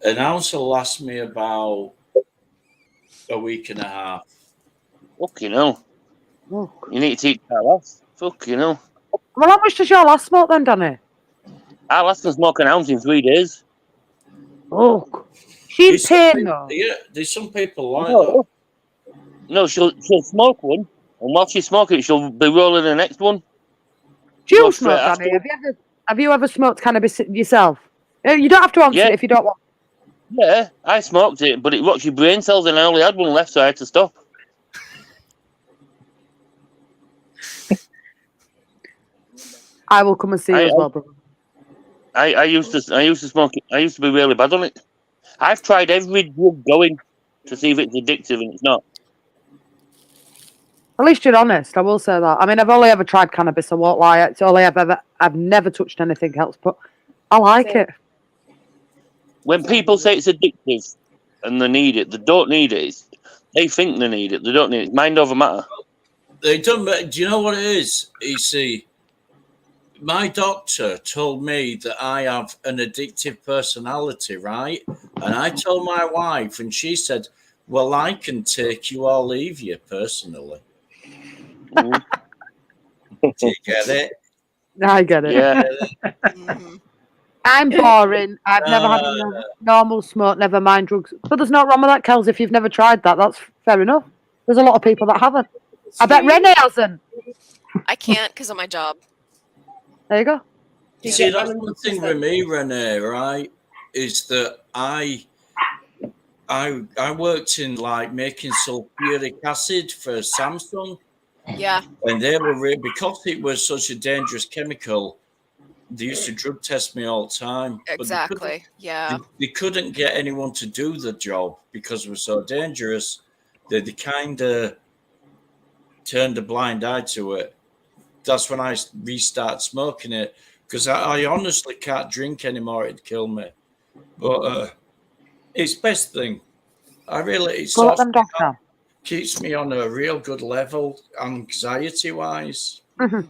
An ounce will last me about a week and a half. Fucking hell. Oh. You need to eat that off. Fucking hell. Well, how much does your last smoke then, Danny? I'll last to smoke an ounce in 3 days. Oh, she in There's some pain people- though. Yeah, there's some people like that. No. No, she'll smoke one, and while she's smoking it, she'll be rolling the next one. Do you Go smoke, straight Danny? after. Have you ever smoked cannabis yourself? You don't have to answer Yeah. it if you don't want. Yeah, I smoked it, but it rots your brain cells, and I only had one left, so I had to stop. I will come and see you as well, brother. I used to smoke it. I used to be really bad on it. I've tried every drug going to see if it's addictive, and it's not. At least you're honest. I will say that. I mean, I've only ever tried cannabis. I won't lie. It's all I've never touched anything else, but I like it. When people say it's addictive and they need it, they don't need it. They think they need it. They don't need it. It's mind over matter. They don't. Do you know what it is? You see, my doctor told me that I have an addictive personality, right? And I told my wife, and she said, "Well, I can take you or leave you personally." Mm. Do you get it? I get it. Yeah. Mhm. I'm boring. I've never had a normal smoke, never mind drugs. But there's not wrong with that, Kels. If you've never tried that, that's fair enough. There's a lot of people that haven't. I bet Renee hasn't. I can't because of my job. There you go. You see, that's one thing with me, Renee, right? Is that I worked in like making sulfuric acid for Samsung, Yeah. and they were because it was such a dangerous chemical. They used to drug test me all the time. but Exactly. Yeah. they couldn't get anyone to do the job because it was so dangerous that they kind of turned a blind eye to it. That's when I restart smoking it because I honestly can't drink anymore. It'd kill me. But it's best thing. I really it Go let sorts them dogs down. keeps me on a real good level, anxiety wise. Mhm.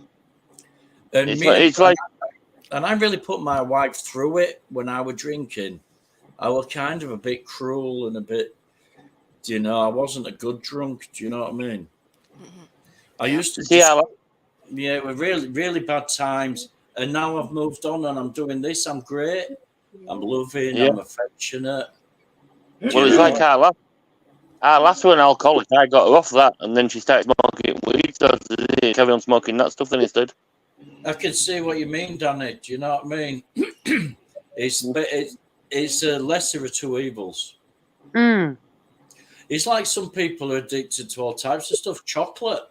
And It's like and I really put my wife through it when I was drinking. I was kind of a bit cruel and a bit, I wasn't a good drunk. Do you know what I mean? Mhm. I used to see how yeah, it were really, really bad times. And now I've moved on and I'm doing this. I'm great. I'm loving. Yeah. I'm affectionate. well, it's like our last one alcoholic. I got her off that, and then she started smoking weed. So I didn't carry on smoking that stuff then instead. I can see what you mean, Danny. Do you know what I mean? It's a lesser of two evils. Mm. It's like some people are addicted to all types of stuff. Chocolate.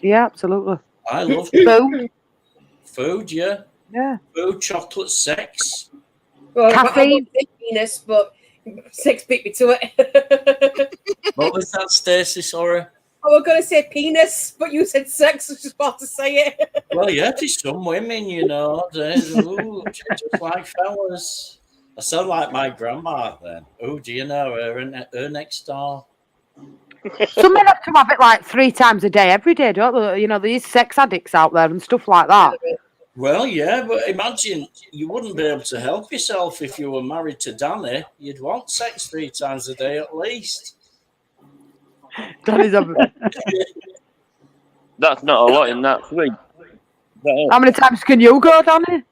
Yeah, absolutely. I love Food. food. Yeah, Yeah. food, chocolate, sex. Well, Caffeine. I won't say penis, but sex beat me to it. What was that, Stacey? Sorry. I was going to say penis, but you said sex. I was just about to say it. Well, yeah, there's some women, just like fellas. I sound like my grandma then. Oh, do you know her next door? Some men have to have it like 3 times a day, every day, don't they? There's sex addicts out there and stuff like that. Well, yeah, but imagine you wouldn't be able to help yourself if you were married to Danny. You'd want sex 3 times a day at least. Danny's a... That's not a lot in that three. How many times can you go, Danny?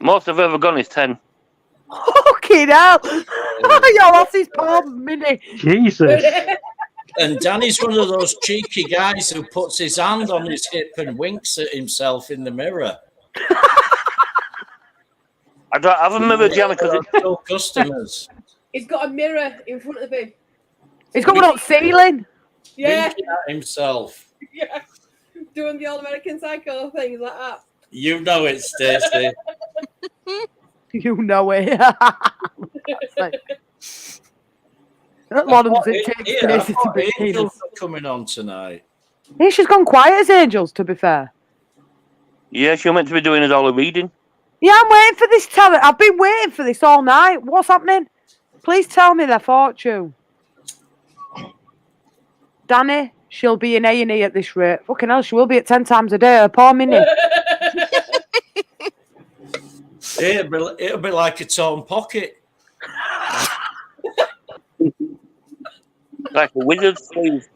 Most I've ever gone is 10. Fucking hell! Yo, that's his poor mini. Jesus. And Danny's one of those cheeky guys who puts his hand on his hip and winks at himself in the mirror. I don't have a mirror, Jamie, because No customers. He's got a mirror in front of him. He's got one on ceiling. Yeah, Winking at himself. yeah. Doing the old American Psycho things like that. You know it, Stacey. You know it. Lauren's it takes Yeah, I Stacey to thought be Angels penis. are coming on tonight. Yeah, she's gone quiet as Angels, to be fair. Yeah, she was meant to be doing us all a reading. Yeah, I'm waiting for this talent. I've been waiting for this all night. What's happening? Please tell me their fortune. Danny, she'll be in A&E at this rate. Fucking hell, she will be at 10 times a day. Her poor Minnie. It'll be like a torn pocket. Like a wizard's sleeve.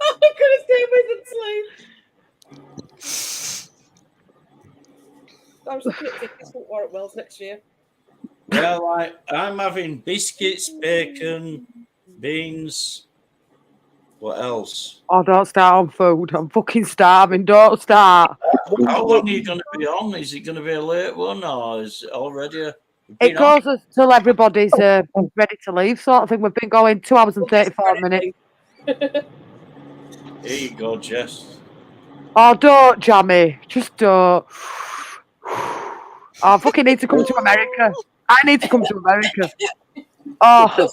I'm gonna say wizard sleeve. I was looking at tickets for Warwick Wells next year. Well, I'm having biscuits, bacon, beans. What else? Oh, don't start on food. I'm fucking starving. Don't start. How long are you going to be on? Is it going to be a late one, or is it already? It goes until everybody's ready to leave, sort of thing. We've been going 2 hours and 34 minutes. Here you go, Jess. Oh, don't, Jammy. Just don't. Oh, I fucking need to come to America. I need to come to America. Oh.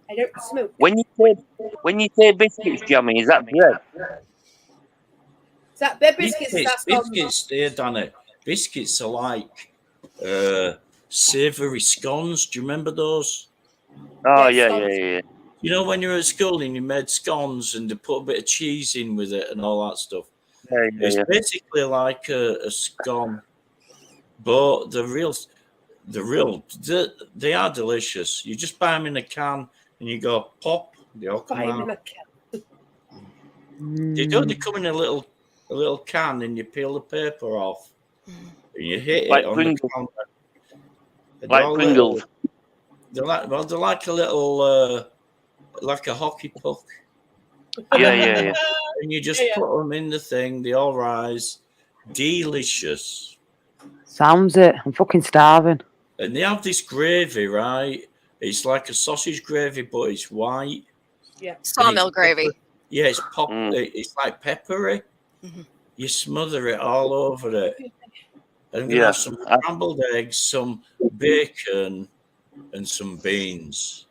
I don't smoke. When you say biscuits, Jammy, is that bread? Is that bed biscuits? Biscuits, dear Danny. Biscuits are like savoury scones. Do you remember those? Oh, yeah. You know when you were at school and you made scones and they put a bit of cheese in with it and all that stuff? Yeah. It's basically like a scone. But they are delicious. You just buy them in a can and you go pop, they all come out. They come in a little can and you peel the paper off and you hit like it on Pringles. the counter. Like Pringles. They're like a little like a hockey puck. Yeah. And you just put them in the thing, they all rise. Delicious. Sounds it. I'm fucking starving. And they have this gravy, right? It's like a sausage gravy, but it's white. Yeah. Sawmill gravy. Yeah, it's It's like peppery. Mhm. You smother it all over it. And I'm gonna have some scrambled eggs, some bacon, and some beans.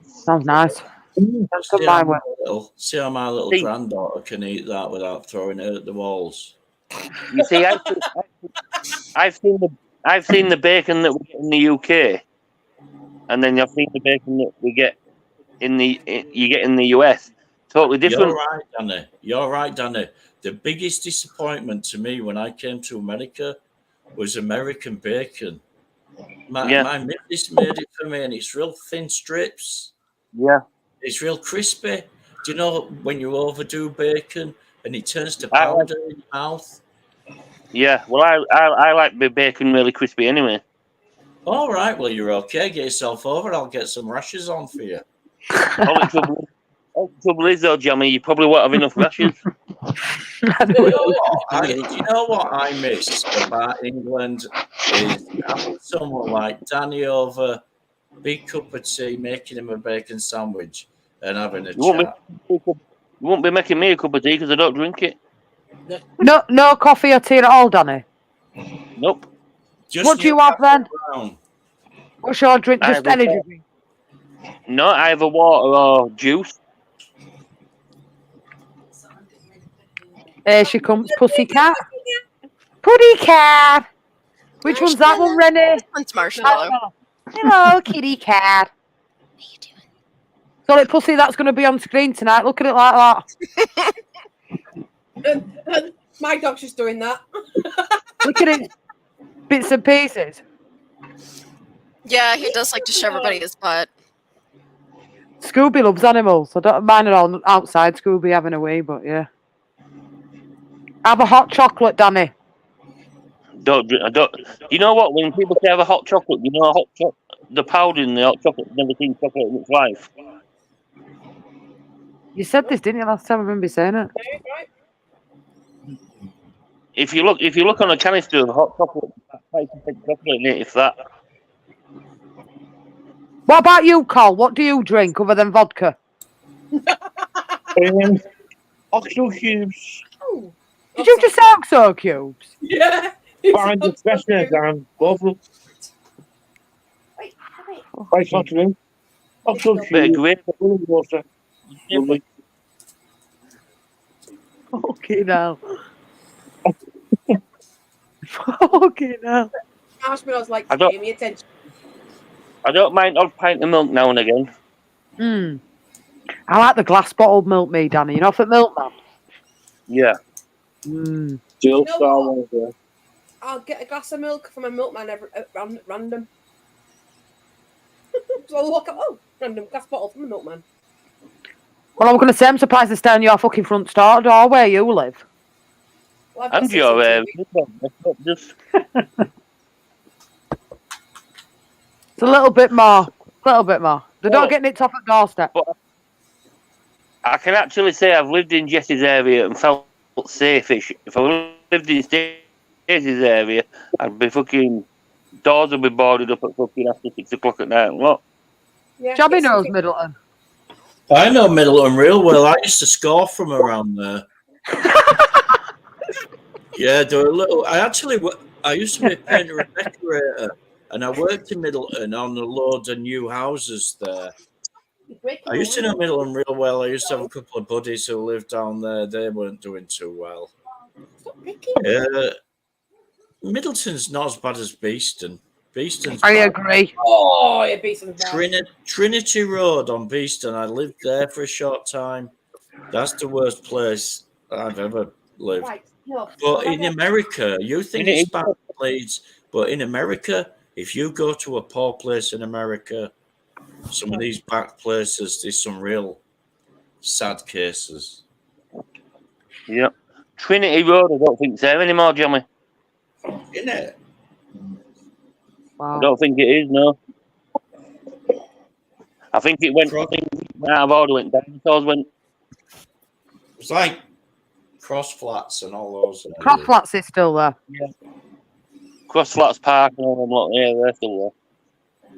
Sounds nice. That's See goodbye. how my little granddaughter can eat that without throwing it at the walls. You see, I've seen the bacon that we get in the UK, and then I've seen the bacon that we get you get in the US. Totally different. You're right, Danny. The biggest disappointment to me when I came to America was American bacon. My missus made it for me, and it's real thin strips. Yeah. It's real crispy. Do you know when you overdo bacon and it turns to powder in your mouth? Yeah, well, I like the bacon really crispy anyway. All right, well, you're okay. Get yourself over. I'll get some rashes on for you. All the trouble is, though, Jammy, you probably won't have enough rashes. You know what I miss about England is having someone like Danny over, big cup of tea, making him a bacon sandwich, and having a chat. You won't be making me a cup of tea because I don't drink it. No coffee or tea at all, Danny? Nope. What do you have then? What's your drink? Just energy drink? No, either water or juice. Here she comes, Pussycat. Puddy-cat. Which one's that one, Rennie? It's Marshmallow. Hello, kitty cat. What are you doing? Sorry, Pussy, that's going to be on screen tonight. Look at it like that. My dog's just doing that. Look at it. Bits and pieces. Yeah, he does like to show everybody his butt. Scooby loves animals. I don't mind it all outside, Scooby having a wee, but yeah. Have a hot chocolate, Danny. I don't. You know what? When people say have a hot chocolate, you know, hot chocolate, the powder in the hot chocolate. I've never seen chocolate in its life. You said this, didn't you? Last time I remember you saying it. Right. If you look on a canister of hot chocolate, 5% chocolate in it, if that. What about you, Cole? What do you drink other than vodka? Oxo cubes. Oh. Did you just say Oxo cubes? Yeah. Find the freshness and bubble. Right, something. Oxo Bit of cubes. grape. Water. Lovely. Fucking hell. Fucking hell. Marshmallows like I to don't- pay me attention. I don't mind odd pint of milk now and again. Mm. I like the glass bottled milk, me, Danny. You know, for Milkman. Yeah. Mm. Jill You know Star what? one there. I'll get a glass of milk from a milkman every random. So I'll look up, oh, random glass bottle from a milkman. Well, I'm going to say I'm surprised they stay on your fucking front door where you live. Well, I've got And your CCTV. just It's a little bit more. They don't Well- get nicked off at doorstep. I can actually say I've lived in Jesse's area and felt safe-ish. If I lived in Stacey's area, I'd be fucking doors would be boarded up at fucking after 6 o'clock at night. What? Yeah, Jobby get knows something- Middleton. I know Middleton real well. I used to score from around there. Yeah, there were little. I used to be a painter and decorator, and I worked in Middleton on a load of new houses there. You're breaking I used to my know Middleton real well. I used to have a couple of buddies who lived down there. They weren't doing too well. Stop breaking. Middleton's not as bad as Beeston. Beeston's I bad. agree. Oh, you're beating bad. Trinity Road on Beeston. I lived there for a short time. That's the worst place I've ever lived. Right, no. But in America, you think it's bad Leeds, but in America, if you go to a poor place in America, some of these back places, there's some real sad cases. Yeah. Trinity Road, I don't think it's there anymore, Johnny. Isn't it? I Wow. don't think it is, no. I think it went out of order, went dinosaurs went. It's like Cross Flats and all those. Cross Flats is still there. Cross Flats Park and all them lot, yeah, they're still there.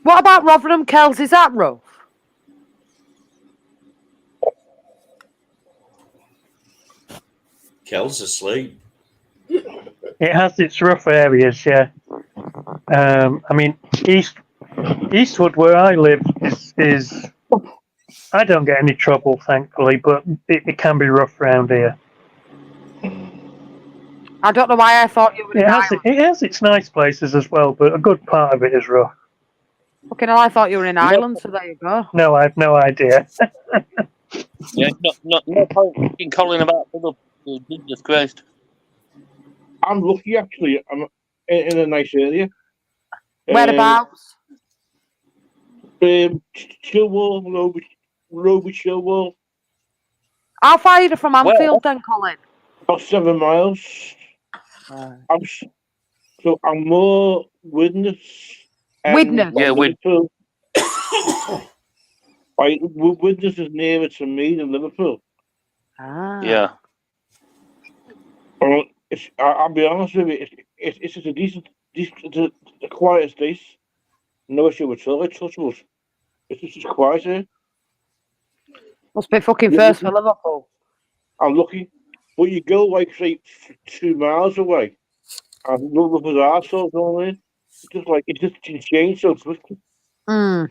What about Rotherham Kells? Is that rough? Kel's asleep. It has its rough areas, yeah. I mean, Eastwood, where I live, is I don't get any trouble, thankfully, but it can be rough around here. I don't know why I thought you were in Ireland. It has its nice places as well, but a good part of it is rough. Fucking hell, I thought you were in Ireland, so there you go. No, I have no idea. Yeah, no point in calling about other Jesus Christ. I'm lucky, actually. I'm in a nice area. Whereabouts? Chilwell, Roby Chilwell. How far are you from Anfield then, Colin? About 7 miles. I'm more Widnes. Widnes? Yeah, Liverpool. Right, Widnes is nearer to me than Liverpool. Ah. Yeah. I'll be honest with you, it's just a decent, the quiet place. No issue at all. It's touchable. It's just quiet here. Must be fucking first for Liverpool. I'm lucky. But you go like say 2 miles away, and Liverpool's arseholes on there. It just changed so quickly. Mm.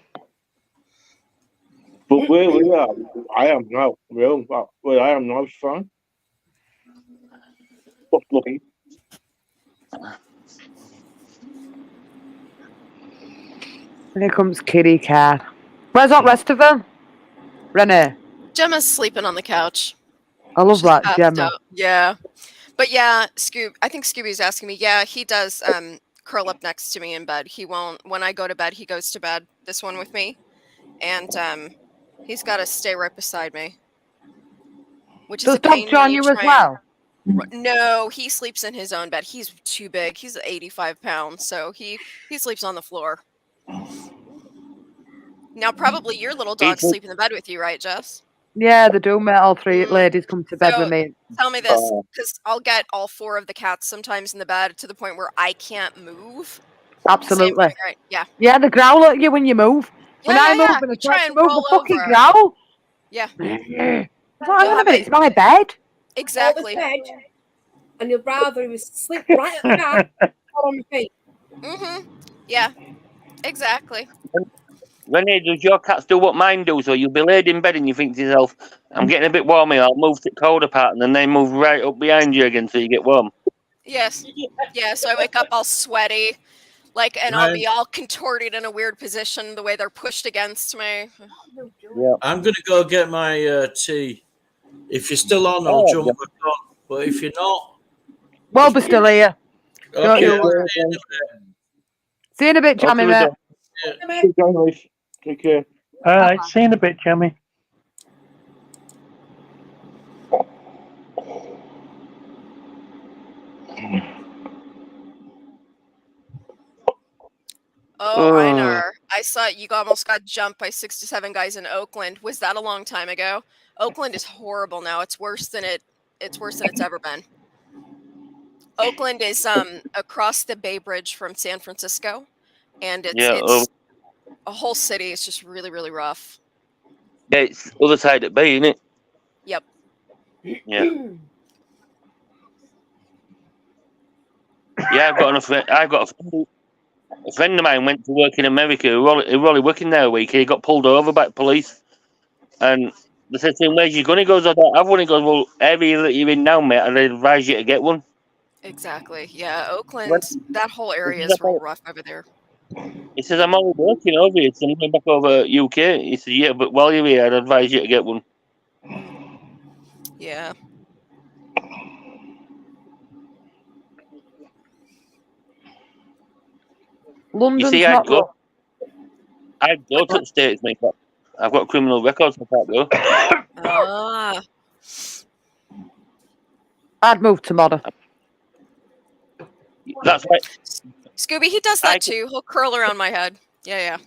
But where we are, I am now. Where I am now is fine. But lucky. Here comes Kitty Cat. Where's that rest of them? Renee. Gemma's sleeping on the couch. I love She's that, passed Gemma. out. Yeah. But yeah, I think Scooby's asking me. Yeah, he does curl up next to me in bed. He won't, when I go to bed, he goes to bed, this one with me. And he's got to stay right beside me. Which is Does a pain Doc join when you as try well? No, he sleeps in his own bed. He's too big. He's 85 pounds, so he sleeps on the floor. Now, probably your little dogs sleep in the bed with you, right, Jess? Yeah, they do, mate. All three ladies come to bed So- with me. Tell me this, because I'll get all 4 of the cats sometimes in the bed to the point where I can't move. Absolutely. Same, right? Yeah. Yeah, they growl at you when you move. When I move and I try try to and move, roll they fucking over. growl. Yeah. It's like, hang on a minute, it's my bed. Exactly. Bed, and you'd rather he was sleep right at the back or on the feet. Mm-hmm. Yeah. Exactly. Renee, does your cats do what mine do? So you'll be laid in bed and you think to yourself, I'm getting a bit warm here, I'll move the colder part, and then they move right up behind you again so you get warm. Yes. Yeah. So I wake up all sweaty, like, and I'll be all contorted in a weird position the way they're pushed against me. Yeah. I'm going to go get my tea. If you're still on, I'll jump back on. But if you're not, We'll be still here. Don't okay. you worry. See you in a bit, Jammy, mate. Take care. All right, see you in a bit, Jamie. Oh, Einar, I saw you almost got jumped by 67 guys in Oakland. Was that a long time ago? Oakland is horrible now. It's worse than it's ever been. Oakland is across the Bay Bridge from San Francisco, and it's a whole city. It's just really, really rough. Yeah, it's the other side of the bay, isn't it? Yep. Yeah. Yeah, I've got a friend of mine went to work in America. He was only working there a week. He got pulled over by police, and they said to him, "Where's you going?" He goes, "I don't have one." He goes, "Well, area that you're in now, mate, I'd advise you to get one." Exactly. Yeah, Oakland. That whole area is real rough over there. He says, "I'm only working over here, so I'm going back over UK." He said, "Yeah, but while you're here, I'd advise you to get one." Yeah. London's You see, not I'd go to the States, mate, but I've got criminal records, so I can't go. Ah. I'd move to Modder. That's right. Scooby, he does that too. He'll curl around my head. Yeah.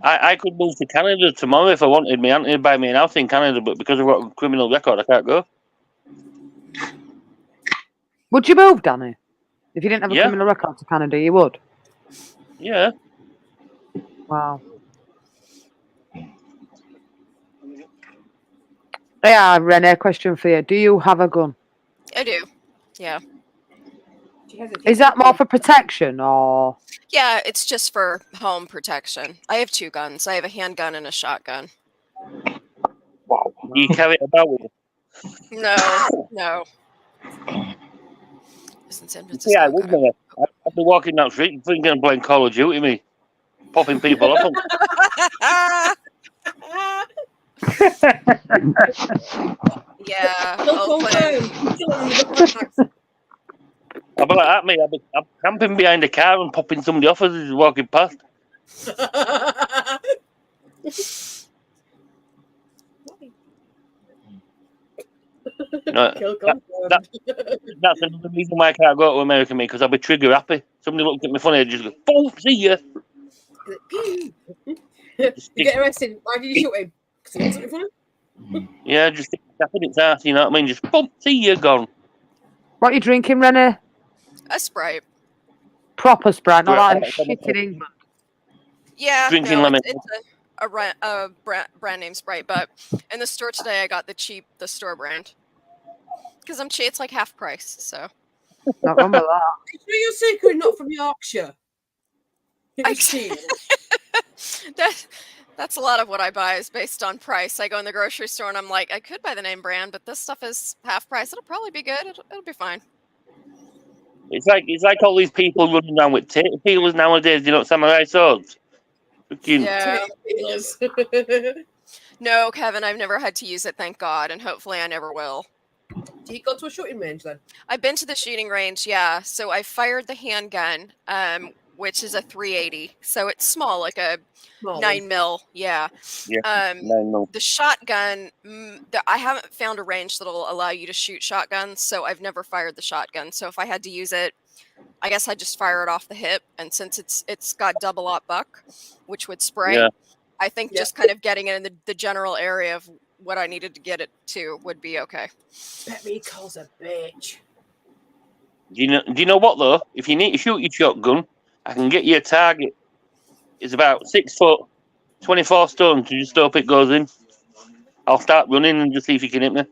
I could move to Canada tomorrow if I wanted. My auntie would buy me an house in Canada, but because I've got a criminal record, I can't go. Would you move, Danny? If you didn't have a Yeah. criminal record to Canada, you would? Yeah. Wow. Yeah, Renee, question for you. Do you have a gun? I do. Yeah. Is that more for protection or? Yeah, it's just for home protection. I have 2 guns. I have a handgun and a shotgun. Do you carry it about with you? No. It's in San Francisco. Yeah, I would, mate. I'd be walking down the street thinking I'm playing Call of Duty, me. Popping people off. Yeah. Don't Oakland. confirm. I'd be like that, mate. I'm camping behind a car and popping somebody off as he's walking past. That's another reason why I can't go to America, mate, because I'll be trigger happy. Somebody looks at me funny, I just go, boom, see ya. You get arrested. Why did you shoot him? Because he did something funny? Yeah, just tapping its ass, you know what I mean? Just boom, see ya, gone. What are you drinking, Renee? A Sprite. Proper Sprite, not like Sprite. shit in England. Yeah. Drinking no, lemon. It's a brand name Sprite, but in the store today I got the store brand. Because I'm cheap, it's like half price, so. Not wrong with that. Are you secret not from Yorkshire? I- That's a lot of what I buy is based on price. I go in the grocery store and I'm like, I could buy the name brand, but this stuff is half price. It'll probably be good. It'll be fine. It's like all these people running around with tape peelers nowadays, you know, samurai swords. Fucking Yeah. No, Kevin, I've never had to use it, thank God, and hopefully I never will. Do you go to a shooting range then? I've been to the shooting range, yeah. So I fired the handgun, which is a 380. So it's small, like a 9 mil. Yeah. Yeah, 9 mil. The shotgun, I haven't found a range that'll allow you to shoot shotguns, so I've never fired the shotgun. So if I had to use it, I guess I'd just fire it off the hip. And since it's got double aught buck, which would spray, Yeah. I think just kind of getting it in the general area of what I needed to get it to would be okay. Bet me he calls a bitch. Do you know what though? If you need to shoot your shotgun, I can get you a target. It's about 6 foot, 24 stone. To just hope it goes in. I'll start running and just see if you can hit me.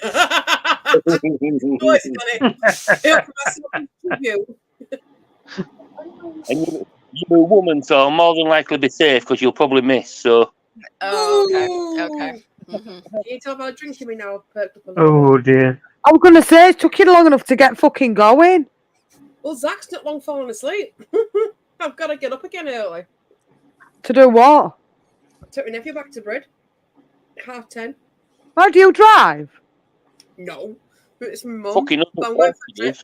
Oh, it's funny. He'll mess up you. You're a woman, so I'll more than likely be safe because you'll probably miss. So Oh, okay. Hmm. Can you tell about drinking me now? I've perked up a little bit. Oh dear. I was gonna say it took you long enough to get fucking going. Well, Zach's not long falling asleep. I've got to get up again early. To do what? Took my nephew back to bed. 10:30. How do you drive? No. But it's my mum. fucking But I'm going for a trip.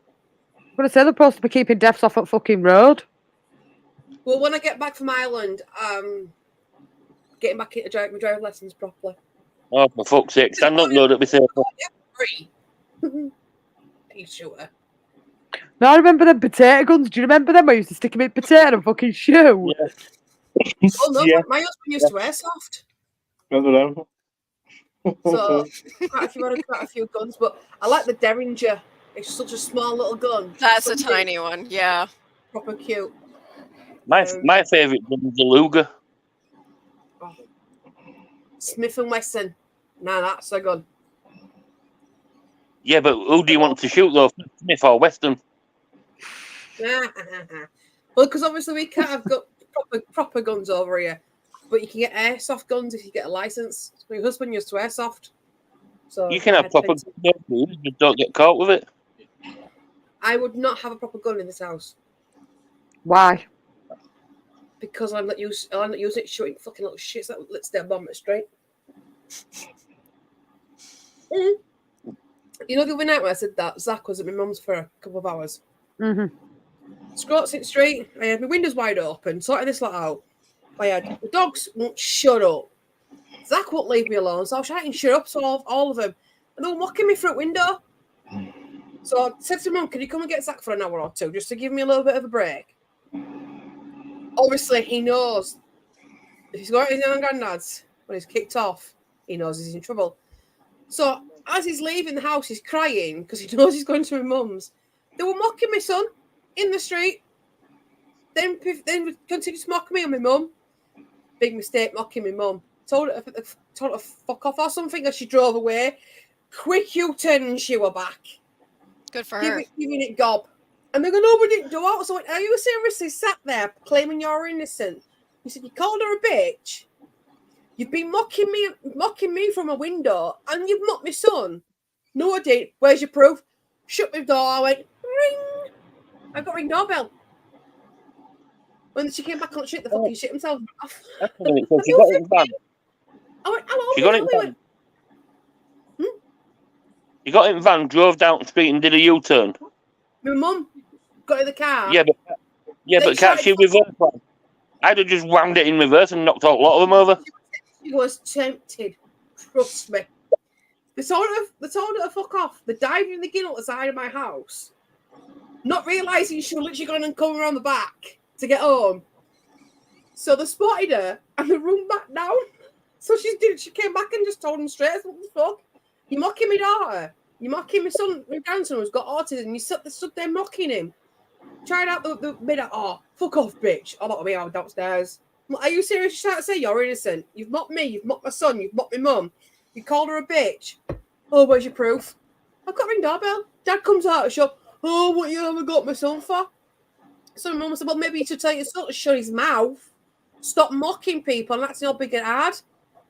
I'm gonna say they're supposed to be keeping deaths off at fucking road. Well, when I get back from Ireland, getting back into driving lessons properly. Oh, for fuck's sake! Stand up, no, that'll be safe. Free. Are you sure? No, I remember them potato guns. Do you remember them? I used to stick them in potato and fucking shoe. Yeah. Oh no, Yeah. my husband used to airsoft. Remember them? So quite a few guns, but I like the Derringer. It's such a small little gun. That's a Something tiny one. Yeah. proper cute. My favourite gun is the Luger. Oh. Smith and Wesson. Nah, that's a gun. Yeah, but who do you want to shoot though? Smith or Weston? Well, because obviously we can't have got proper guns over here, but you can get airsoft guns if you get a license. My husband used to airsoft, so You can I have had proper plenty. guns, you just don't get caught with it. I would not have a proper gun in this house Why? because I'm not using it shooting fucking little shits that let's their bomb it straight. Mm. You know the other night when I said that Zach was at my mum's for a couple of hours. Mm-hmm. Squats it straight. I had my windows wide open, sorting this lot out. I had the dogs won't shut up. Zach won't leave me alone, so I was shouting, shut up, so all of them. And they were mocking me front window. So I said to Mum, can you come and get Zach for an hour or two, just to give me a little bit of a break? Obviously, he knows if he's got his own granddad's when he's kicked off, he knows he's in trouble. So as he's leaving the house, he's crying because he knows he's going to my mum's. They were mocking my son in the street. Then continued to mock me and my mum. Big mistake mocking my mum. Told her to fuck off or something as she drove away. Quick U-turn and she were back. Good for her. Giving it gob. And they're going, no, we didn't do it. So I went, are you seriously sat there claiming you're innocent? He said, you called her a bitch. You've been mocking me from a window and you've mocked my son. No, I didn't. Where's your proof? Shut my door. I went, ring. I got ring doorbell. When she came back on shit, the fucking shit themselves off. So she got it in van. I went, hello. She got it in van. You got it in van, drove down the street and did a U-turn. My mum got in the car. Yeah, but can't she reverse one? I'd have just wound it in reverse and knocked out a lot of them over. She was tempted. Trust me. They told her to fuck off. They dived in the gill at the side of my house, not realising she was literally going and come around the back to get home. So they spotted her and they run back down. So she came back and just told them straight, what the fuck? You're mocking my daughter. You're mocking my son, my grandson who's got autism. You stood there mocking him. Tried out the minute. Oh, fuck off, bitch. I'm not going to be out downstairs. Are you serious? You're trying to say you're innocent? You've mocked me. You've mocked my son. You've mocked my mum. You called her a bitch. Oh, where's your proof? I've got ring doorbell. Dad comes out of the shop. Oh, what you haven't got my son for? So my mum said, well, maybe you should tell your son to shut his mouth. Stop mocking people. And that's not big and hard.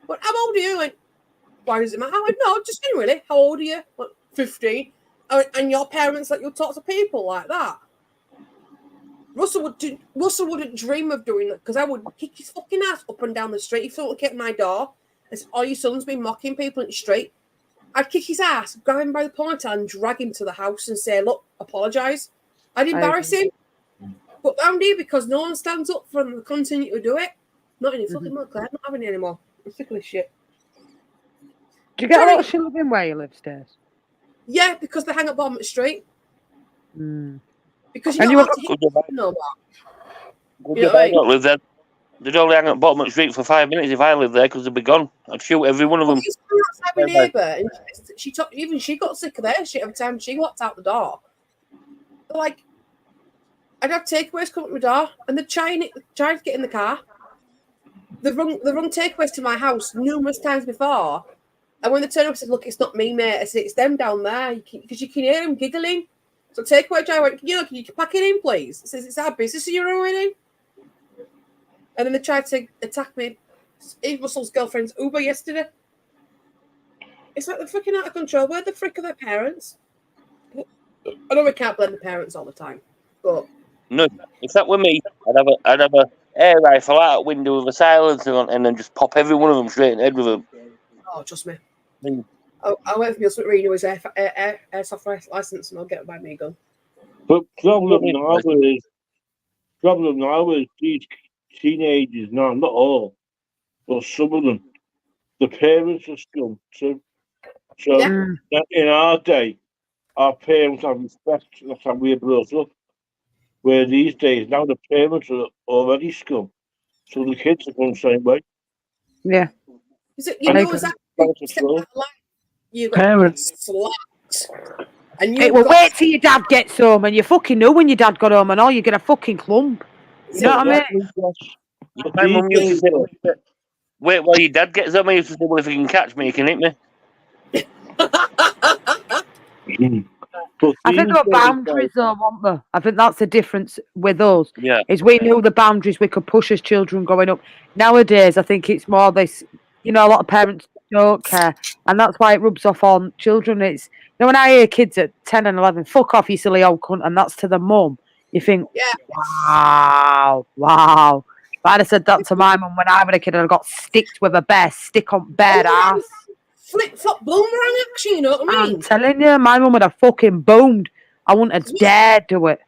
But how old are you? Like, why does it matter? I went, no, just genuinely. How old are you? Like, 15. I went, and your parents let you talk to people like that? Russell wouldn't dream of doing that because I would kick his fucking ass up and down the street. If he look at my door and said, oh, your son's been mocking people in the street, I'd kick his ass, grab him by the ponytail and drag him to the house and say, look, apologise. I'd embarrass him. But round here, because no one stands up for them to continue to do it, not any fucking month, I'm not having it anymore. I'm sick of this shit. Do you get a lot of shit living where you live, Stairs? Yeah, because they hang up Bottom Street. Mm. Because And you're you not allowed to hit no more. I don't live there. They'd only hang at bottom of the street for 5 minutes if I lived there because they'd be gone. I'd shoot every one of them. I used to be outside my neighbour, and she got sick of their shit every time she walked out the door. Like, I'd have takeaways come up my door, and they'd try to get in the car. They've rung takeaways to my house numerous times before, and when they turn up, I said, "Look, it's not me, mate. I said, it's them down there, because you can hear them giggling." So takeaway driver went, can you pack it in, please? He says, it's our business you're ruining. And then they tried to attack me. Eve Russell's girlfriend's Uber yesterday. It's like they're freaking out of control. Where the frick are their parents? I know we can't blame the parents all the time, but No, if that were me, I'd have a air rifle out a window with a silencer on, and then just pop every one of them straight in the head with them. oh, trust me. Mm. I'll wait for me to renew his airsoft license, and I'll get buy me a gun. But problem now is these teenagers now, not all, but some of them, the parents are scum too. So Yeah. in our day, our parents have respect. That's how we were brought up. Where these days now the parents are already scum, so the kids are going the same way. Yeah. Is it, you I know, agree. is that Parents are slow. you got Parents. slapped, and Hey, you well, got wait till your dad gets home, and you fucking know when your dad got home and all, you get a fucking clump. You know what I mean? But My mum these used days, to say, wait while your dad gets home. I used to say, well, if he can catch me, he can hit me. but I think these there are days, boundaries, though, weren't there? I think that's the difference with us. Yeah. Is we knew the boundaries we could push as children growing up. Nowadays, I think it's more this. You know, a lot of parents don't care, and that's why it rubs off on children. It's when I hear kids at 10 and 11, "Fuck off, you silly old cunt," and that's to the mum. You think, Yeah. wow. If I'd have said that to my mum when I was a kid, I'd have got sticked with a bare stick on bare ass. flip flop boomerang action. You know what I mean? I'm telling you, my mum would have fucking boomed. I wouldn't have dared do it.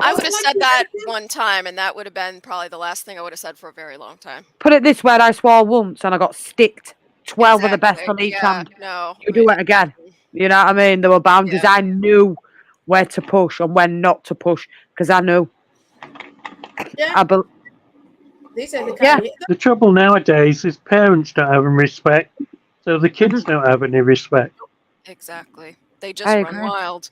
I would have said that one time, and that would have been probably the last thing I would have said for a very long time. Put it this way, I swore once and I got sticked 12 of the best on Exactly. each Yeah, hand. no. You do it again. You know what I mean? There were boundaries. Yeah. I knew where to push and when not to push because I knew. Yeah. These days they Yeah. can't hit them. The trouble nowadays is parents don't have any respect, so the kids don't have any respect. Exactly. They just I run agree. wild.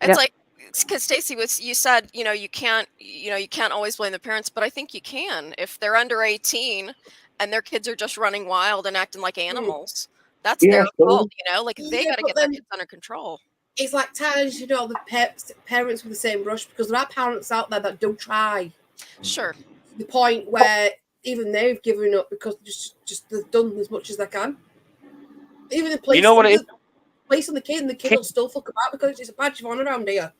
It's Yep. like because Stacey you said, you can't always blame the parents, but I think you can. If they're under 18 and their kids are just running wild and acting like animals, that's Yeah, their so- fault, like they Yeah, got to but get their then- kids under control. It's like tying all the parents with the same brush because there are parents out there that do try. Sure. The point where even they've given up because just they've done as much as they can. Even the place, You know what it is? Place on the kid, and the kid will still fuck about because it's a badge of honour around here.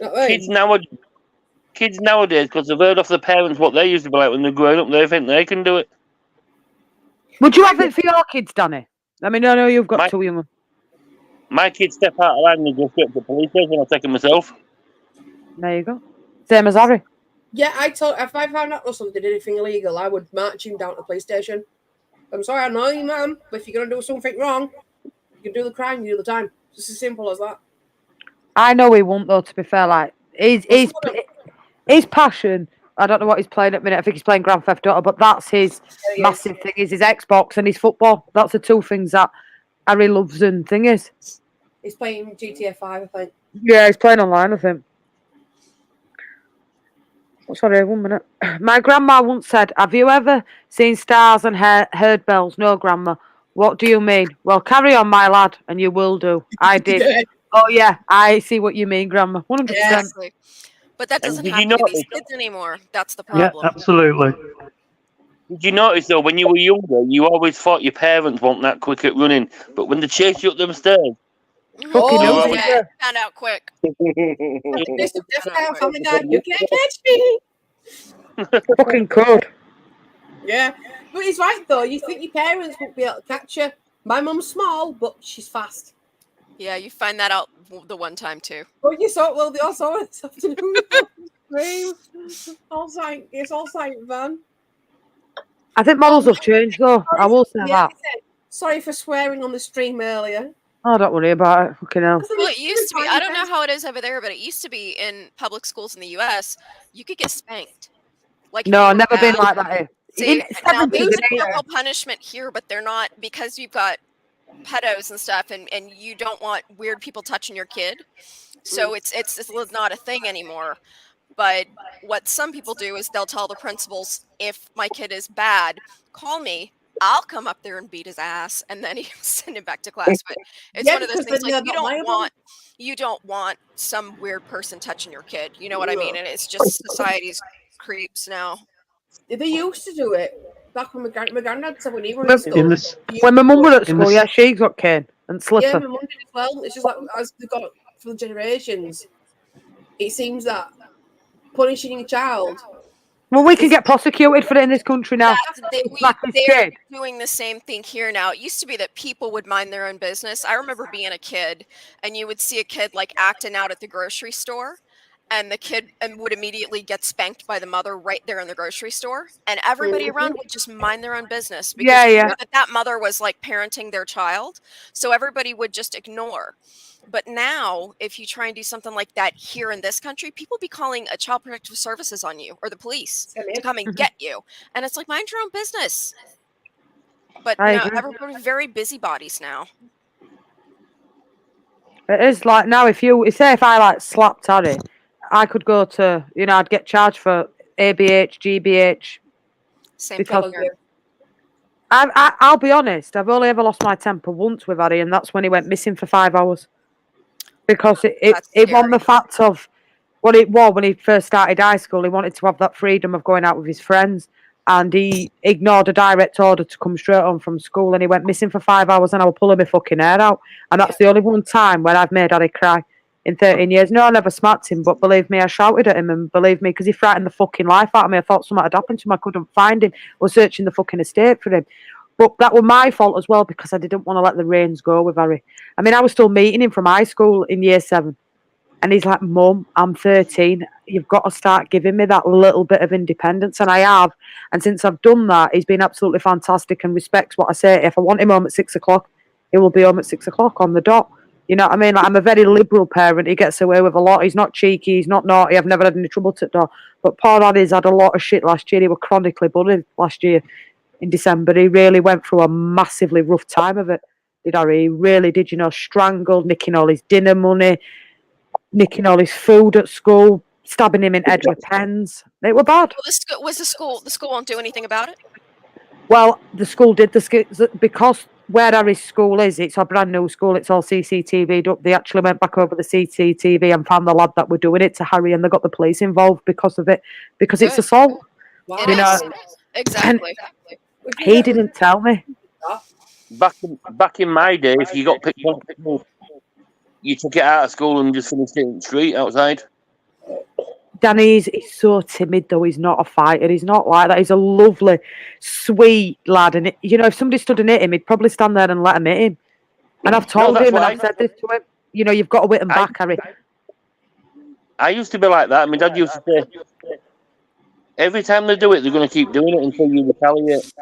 You know what I mean? Kids nowadays, because they've heard off the parents what they used to be like when they're growing up, they think they can do it. Would you have it for your kids, Danny? I mean, I know you've got My- two young ones. My kids step out of line and go straight to the police station. I'll take them myself. There you go. Same as Harry. Yeah, if I found out Russell did anything illegal, I would march him down to the police station. I'm sorry, I know you, ma'am, but if you're gonna do something wrong, you can do the crime, you do the time. Just as simple as that. I know he won't, though, to be fair. Like, his passion, I don't know what he's playing at the minute. I think he's playing Grand Theft Auto, but that's his massive thing, is his Xbox and his football. That's the two things that Harry loves and thing is. He's playing GTA 5, I think. Yeah, he's playing online, I think. Oh, sorry, 1 minute. My grandma once said, "Have you ever seen stars and heard bells?" No, grandma. What do you mean? Well, carry on, my lad, and you will do. I did. Yeah. Oh, yeah, I see what you mean, grandma. 100%. Exactly. But that doesn't did happen you to these notice- kids anymore. That's the Yeah, problem. absolutely. Did you notice though, when you were younger, you always thought your parents weren't that quick at running, but when they chased you up them stairs, Fucking Oh, knows. yeah, found out quick. Mr. Death Guy, Family Guy, you can't catch me. Fucking could. Yeah, but he's right though. You think your parents won't be able to catch you? My mum's small, but she's fast. Yeah, you find that out the one time too. Well, you saw it. Well, they all saw it this afternoon. It's all sight, Van. I think models have changed, though. I will say Yeah, that. sorry for swearing on the stream earlier. Oh, don't worry about it. Fucking hell. Well, it used to be. I don't know how it is over there, but it used to be in public schools in the U.S. You could get spanked. Like if No, you I've were never been bad. like that here. See, In now 70s there's and a 80s. corporal punishment here, but they're not because you've got pedos and stuff, and you don't want weird people touching your kid. So it's not a thing anymore. But what some people do is they'll tell the principals, if my kid is bad, call me. I'll come up there and beat his ass, and then he'll send him back to class. But it's Yeah, one of those because things then like they're not liable. you don't want some weird person touching your kid. You know what I mean? And it's just society's creeps now. They used to do it back when my granddad said when he was When- at school. In this, When my mum was at In the school, yeah, she got cane and Yeah, slipper. my mum did as well. It's just like as they've got for the generations, it seems that punishing a child. Well, we can get prosecuted for it in this country now. They're doing the same thing here now. It used to be that people would mind their own business. I remember being a kid, and you would see a kid like acting out at the grocery store, and the kid would immediately get spanked by the mother right there in the grocery store, and everybody around would just mind their own business because Yeah, you yeah. knew that mother was like parenting their child, so everybody would just ignore. But now, if you try and do something like that here in this country, people be calling a child protective services on you or the police to come and get you, and it's like mind your own business. But I no, agree. everybody's very busybodies now. It is like now, if I like slapped Harry, I could go to, I'd get charged for ABH, GBH. Same Because thing here. I'll be honest, I've only ever lost my temper once with Harry, and that's when he went missing for 5 hours. Because it That's won the scary. fact of what it was when he first started high school. He wanted to have that freedom of going out with his friends, and he ignored a direct order to come straight home from school, and he went missing for 5 hours, and I was pulling my fucking hair out. And that's the only one time when I've made Harry cry in 13 years. No, I never smacked him, but believe me, I shouted at him, and believe me, because he frightened the fucking life out of me. I thought something had happened to him. I couldn't find him. I was searching the fucking estate for him. But that was my fault as well, because I didn't want to let the reins go with Harry. I mean, I was still meeting him from high school in year 7. And he's like, Mum, I'm 13. You've got to start giving me that little bit of independence. And I have. And since I've done that, he's been absolutely fantastic and respects what I say. If I want him home at 6 o'clock, he will be home at 6 o'clock on the dot. You know what I mean? Like, I'm a very liberal parent. He gets away with a lot. He's not cheeky. He's not naughty. I've never had any trouble to the door. But poor Harry's had a lot of shit last year. He was chronically bullied last year in December. He really went through a massively rough time of it. Did Harry? He really did, strangled, nicking all his dinner money, nicking all his food at school, stabbing him in the head with pens. It were bad. Well, the school won't do anything about it. Well, the school did because where Harry's school is, it's a brand new school. It's all CCTV'd up. They actually went back over the CCTV and found the lad that were doing it to Harry, and they got the police involved because of it, because it's Good. assault. Wow. It You know, is. Exactly. he didn't tell me. Back in my day, if you got picked up, you took it out of school and just finished it in the street outside. Danny's he's so timid though. He's not a fighter. He's not like that. He's a lovely, sweet lad. And if somebody stood and hit him, he'd probably stand there and let him hit him. And I've told that's him, and why- I've said this to him. You've got to hit him back, Harry. I used to be like that. My dad used to say, every time they do it, they're going to keep doing it until you retaliate.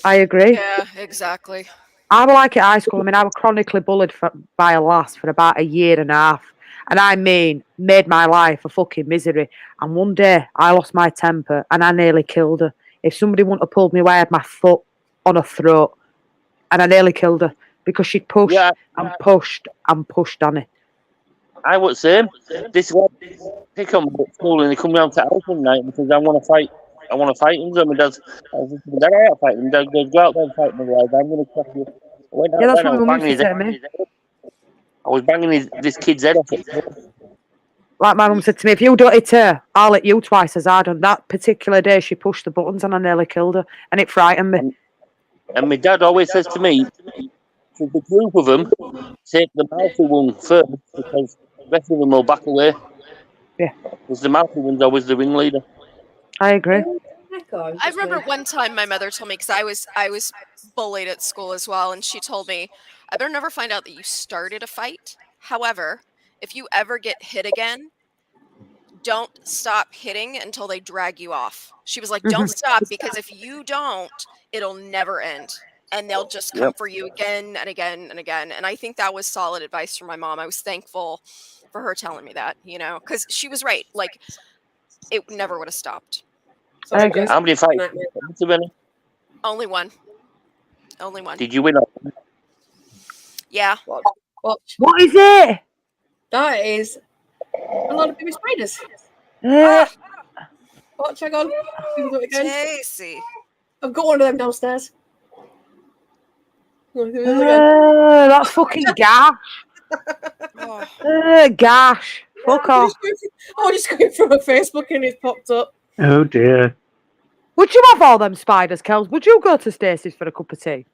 I agree. Yeah, exactly. I was like at high school. I mean, I was chronically bullied by a lass for about a year and a half. And I mean, made my life a fucking misery. And one day, I lost my temper and I nearly killed her. If somebody wouldn't have pulled me away, I had my foot on her throat. And I nearly killed her because she'd pushed and pushed and pushed on it. I was the same. This one pick on me at school and they come round to the house one night because I want to fight. I want to fight him. So my dad's, I was like, Dad, I ain't fighting him. Dad goes, go out there and fight me. I'm going to crack you. I went out Yeah, that's there and what my I was mum used banging to his say head. to me. I was banging this kid's head off. Like my mum said to me, if you don't hit her, I'll hit you twice as hard. And that particular day, she pushed the buttons and I nearly killed her. And it frightened me. And my dad always says to me, to the group of them, take the mouthy one first because the rest of them will back away. Yeah. Because the mouthy one's always the ringleader. I agree. I remember one time my mother told me, because I was bullied at school as well, and she told me, I better never find out that you started a fight. However, if you ever get hit again, don't stop hitting until they drag you off. She was like, don't stop, because if you don't, it'll never end. And they'll just come for you again and again and again. And I think that was solid advice from my mom. I was thankful for her telling me that, because she was right. Like, it never would have stopped. I agree. How many fights? Only one. Only one. Did you win? Yeah. Watch. What is it? That is a lot of baby spiders. Watch, hang on. Do it again. Casey. I've got one of them downstairs. Do it again. That's fucking gash. Gash. Fuck off. I was just going through my Facebook and it popped up. Oh dear. Would you have all them spiders, Kels? Would you go to Stacey's for a cup of tea?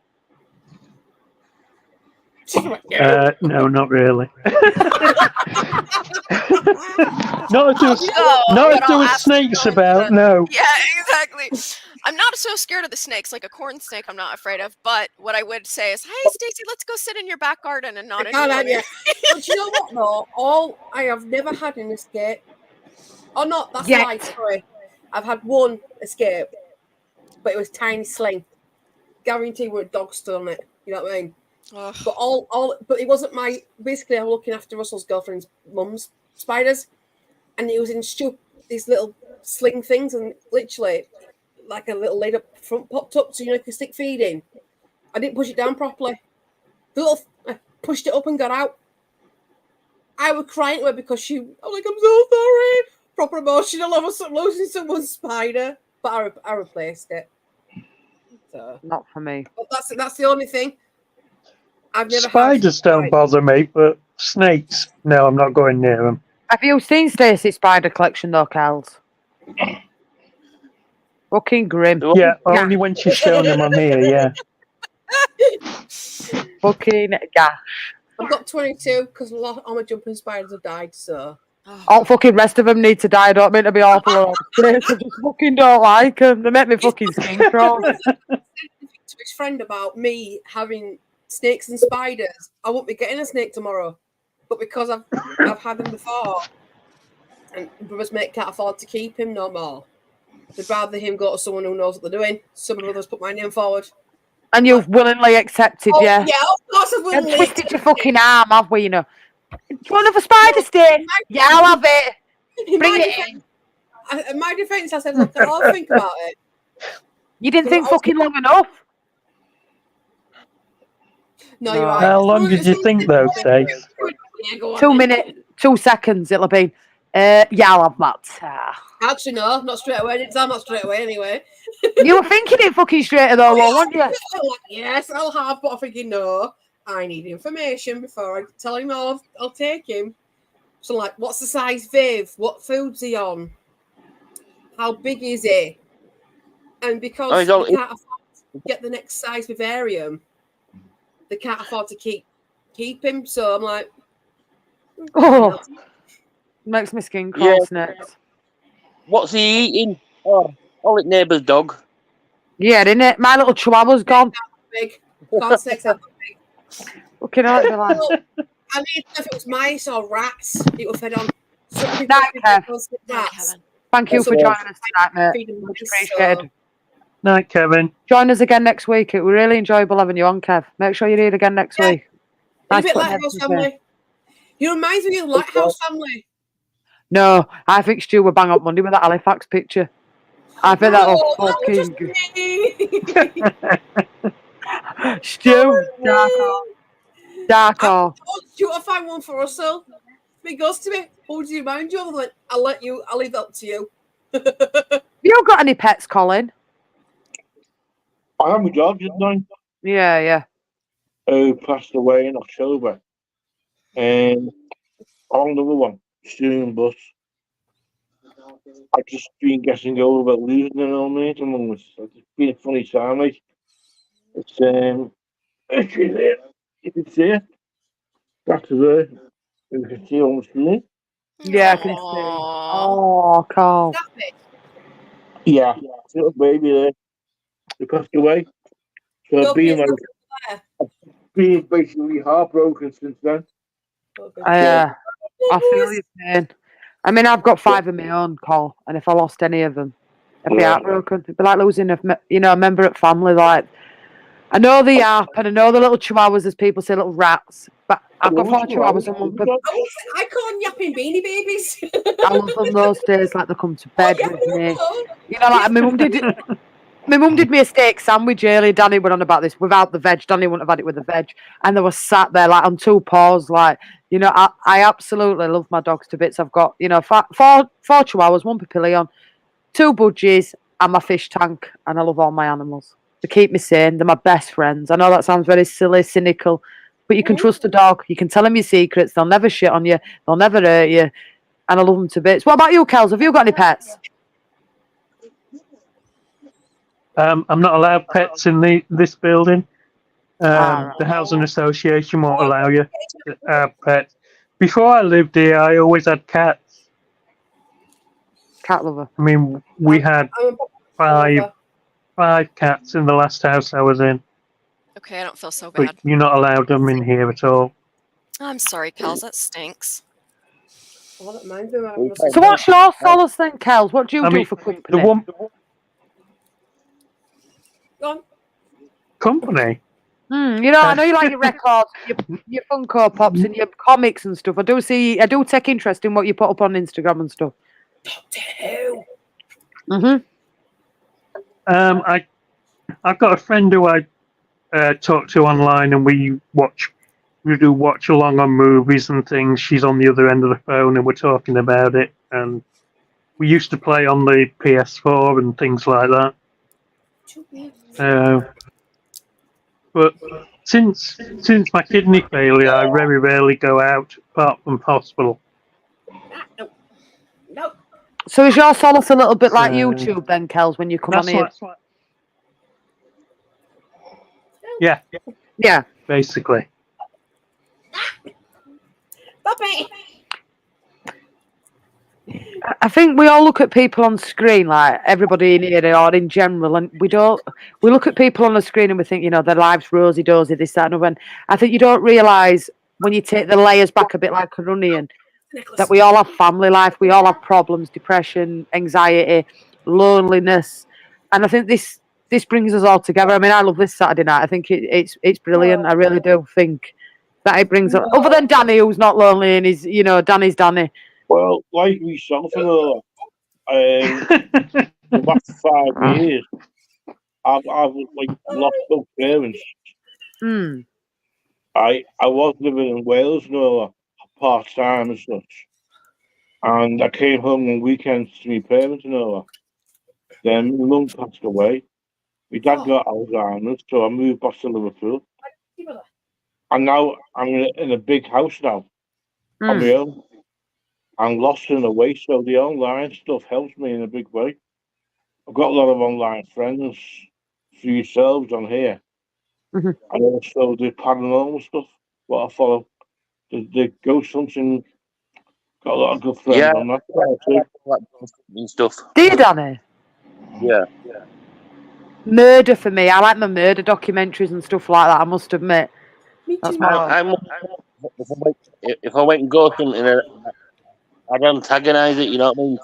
No, not really. Not if there was, No, not but if there I'll was ask snakes you about. to- No. Yeah, exactly. I'm not so scared of the snakes, like a corn snake I'm not afraid of. But what I would say is, hey, Stacey, let's go sit in your back garden and not in Can't the have you. corner. But you know what, though? All I have never had an escape. Oh, not that's Yet. a lie. Sorry, I've had one escape, but it was tiny sling. Guarantee with a dog stood on it. You know what I mean? Ugh. But but it wasn't my. Basically, I was looking after Russell's girlfriend's mum's spiders, and it was in these little sling things, and literally, like a little lid up front popped up, so you could stick feed in. I didn't push it down properly. I pushed it up and got out. I was crying to her because I was like, I'm so sorry. Proper emotional over losing someone's spider, but I replaced it. So, Not for me. but that's the only thing. I've never Spiders don't bother me, but snakes, no, I'm not going near them. Have you seen Stacey's spider collection though, Kels? Fucking grim. Yeah, only when she's shown them on here, yeah. Fucking gash. I've got 22 because all my jumping spiders have died. So All fucking rest of them need to die. I don't mean to be awful. Or I just fucking don't like them. They make me fucking skin crawl. to his friend about me having snakes and spiders. I won't be getting a snake tomorrow, but because I've had them before, and brother's mate can't afford to keep him no more. They'd rather him go to someone who knows what they're doing. Some brothers put my name forward. And you've willingly accepted, yeah. Yeah, of course I've And willingly twisted your fucking arm, have we, you know? Do you want another spider stick? Yeah, I'll have it. In Bring my it defense, in my defense, I said, look, I'll think about it. You didn't think fucking long enough. No, you're right. How long did you think, though, Stace? Yeah, go on 2 then. minutes, 2 seconds, it'll be. Yeah, I'll have that. Actually, no, not straight away. Didn't sound not straight away anyway. You were thinking it fucking straight though, weren't you? Yes, I'll have, but I'm thinking, no, I need information before I tell him I'll take him. So, like, what's the size Viv? What food's he on? How big is he? And because Oh, he's all- they can't afford to get the next size vivarium, they can't afford to keep him. So I'm like, Oh, makes my skin crawl, Yeah. snakes. What's he eating? Oh, all it neighbour's dog. Yeah, didn't it? My little chihuahua's gone. big. Can't say it's that big. Fucking hell, it'd be like. Well, I mean, if it was mice or rats, it was fed on. Some people Night, feed Kev. those with Night, rats. Kevin. Thank you for So- joining us tonight, mate. Feed them Much mice, appreciated. Night, Kevin. Join us again next week. It was really enjoyable having you on, Kev. Make sure you read again next Yeah. week. A Nice bit putting Lighthouse everything there. Family. You remind me of Lighthouse Family. No, I think Stu would bang up Monday with that Halifax picture. I think that Oh, was that was just fucking me. Stu. Dark horse. Dark horse. Oh, shoot, I find one for Russell. He goes to me, who do you mind you? I'm like, I'll leave that up to you. Have you got any pets, Colin? I have a dog, didn't I? Yeah, yeah. Who passed away in October. And on another one, student bus. I've just been getting over about losing an old mate among us. It's been a funny time, like. It's actually there. You can see it. That's her. You can see on the screen. Yeah, I can see. Aw. Oh, Carl. That's it. Yeah, little baby there. They passed away. So Your I've been kids like being basically heartbroken since then. I feel your pain. I mean, I've got 5 of my own, Cole, and if I lost any of them, I'd be Yeah. heartbroken. It'd be like losing a member of family. Like, I know the app, and I know the little chihuahuas, as people say, little rats, but I've got 4 chihuahuas and one. I call them yapping beanie babies. I love them those days. Like they come to bed Yeah, with me. no. You know, like my mum did. My mum did me a steak sandwich earlier. Danny went on about this without the veg. Danny wouldn't have had it with the veg. And they were sat there like on 2 paws. Like, you know, I absolutely love my dogs to bits. I've got, you know, four chihuahuas, 1 papillon, 2 budgies, and my fish tank. And I love all my animals. They keep me sane. They're my best friends. I know that sounds very silly, cynical, but you can trust a dog. You can tell them your secrets. They'll never shit on you. They'll never hurt you. And I love them to bits. What about you, Kels? Have you got any pets? I'm not allowed pets in this building. Right. The housing association won't allow you to have pets. Before I lived here, I always had cats. Cat lover. I mean, we had I'm a five cats in the last house I was in, Okay, I don't feel so but bad. you're not allowed them in here at all. I'm sorry, Kels. That stinks. I don't mind them having a So what's your solace then, Kels? What do you I do mean, for the company? one Go on. company. You know, I know you like your records, your Funko Pops, and your comics and stuff. I do take interest in what you put up on Instagram and stuff. Doctor Who. I've got a friend who I talk to online, and we do watch along on movies and things. She's on the other end of the phone, and we're talking about it. And we used to play on the PS4 and things like that. But since my kidney failure, I very rarely go out apart from hospital. No. So is your solace a little bit like YouTube then, Kels, when you come on here? Yeah, Yeah. basically. Stop it. I think we all look at people on screen, like everybody in here or in general, and we look at people on the screen and we think, you know, their life's rosy dozy, this, that, and other. And I think you don't realise when you take the layers back a bit like an onion, that we all have family life, we all have problems, depression, anxiety, loneliness, and I think this brings us all together. I mean, I love this Saturday night. I think it's brilliant. I really do think that it brings us, other than Danny, who's not lonely and is, you know, Danny's Danny. Well, like myself, the last 5 years, I've like lost both parents. I was living in Wales, part time and such, and I came home on weekends to my parents, Then my mum passed away. My dad got Alzheimer's, so I moved back to Liverpool, and now I'm in a big house now on my own. I'm lost in a way, so the online stuff helps me in a big way. I've got a lot of online friends for yourselves on here, and also the paranormal stuff. What I follow, the ghost hunting. Got a lot of good friends on that and stuff. Do you, Danny? Yeah. Murder for me. I like my murder documentaries and stuff like that. I must admit. That's my. If I went and go something, I'd antagonise it. You know what I mean?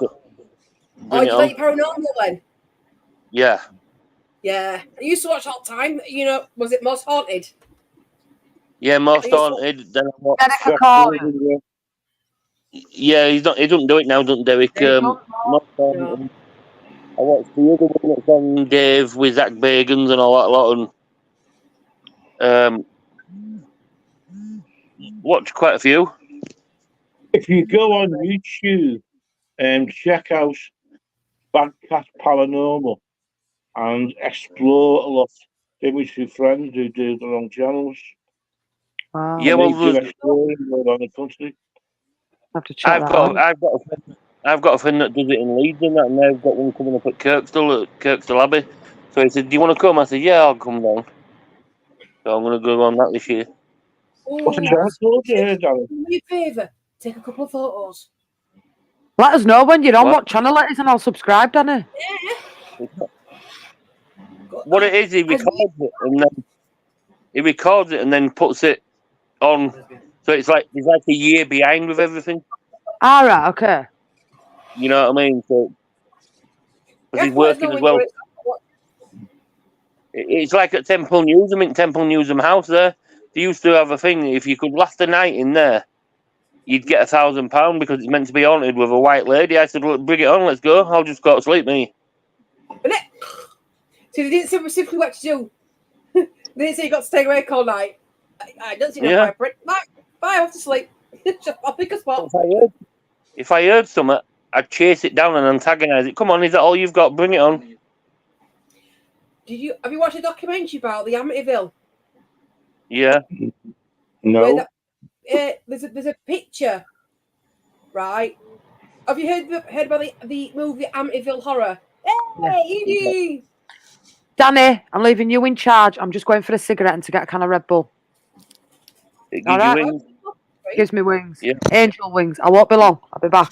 Oh, you like paranormal then? Yeah. Yeah. I used to watch all the time. You know, was it Most Haunted? Yeah, Most Haunted. Then I watched. Yeah, he doesn't do it now, doesn't Derek? Most Haunted. I watched the other one that's on Dave with Zach Bagans and all that lot, and watched quite a few. If you go on YouTube and check out Bad Cat Paranormal and explore a lot, they're my two friends who do their own channels. Wow. Yeah, well, they do exploring around the country. I've got a friend that does it in Leeds and that, and they've got one coming up at Kirkstall Abbey. So he said, "Do you want to come?" I said, "Yeah, I'll come down." So I'm going to go on that this year. What's the chance? Do me a favour. Take a couple of photos. Let us know when you're on what channel it is, and I'll subscribe, Danny. Yeah. What it is, he records it and then puts it on. So it's like he's like a year behind with everything. All right, okay. You know what I mean? So he's working as well. It's like at Temple Newsam, in Temple Newsam House there. They used to have a thing, if you could last a night in there, you'd get £1,000 because it's meant to be haunted with a white lady. I said, "Look, bring it on, let's go. I'll just go to sleep, me." So they didn't say specifically what to do. They didn't say you got to stay awake all night. I don't see no point. Bye, I have to sleep. I'll pick a spot. If I heard something, I'd chase it down and antagonise it. Come on, is that all you've got? Bring it on. Have you watched a documentary about the Amityville? Yeah. No. There's a picture, right? Have you heard about the movie Amityville Horror? Hey, Edie! Danny, I'm leaving you in charge. I'm just going for a cigarette and to get a can of Red Bull. It All gives you right. wings. Gives me wings. Yeah. Angel wings. I won't be long. I'll be back.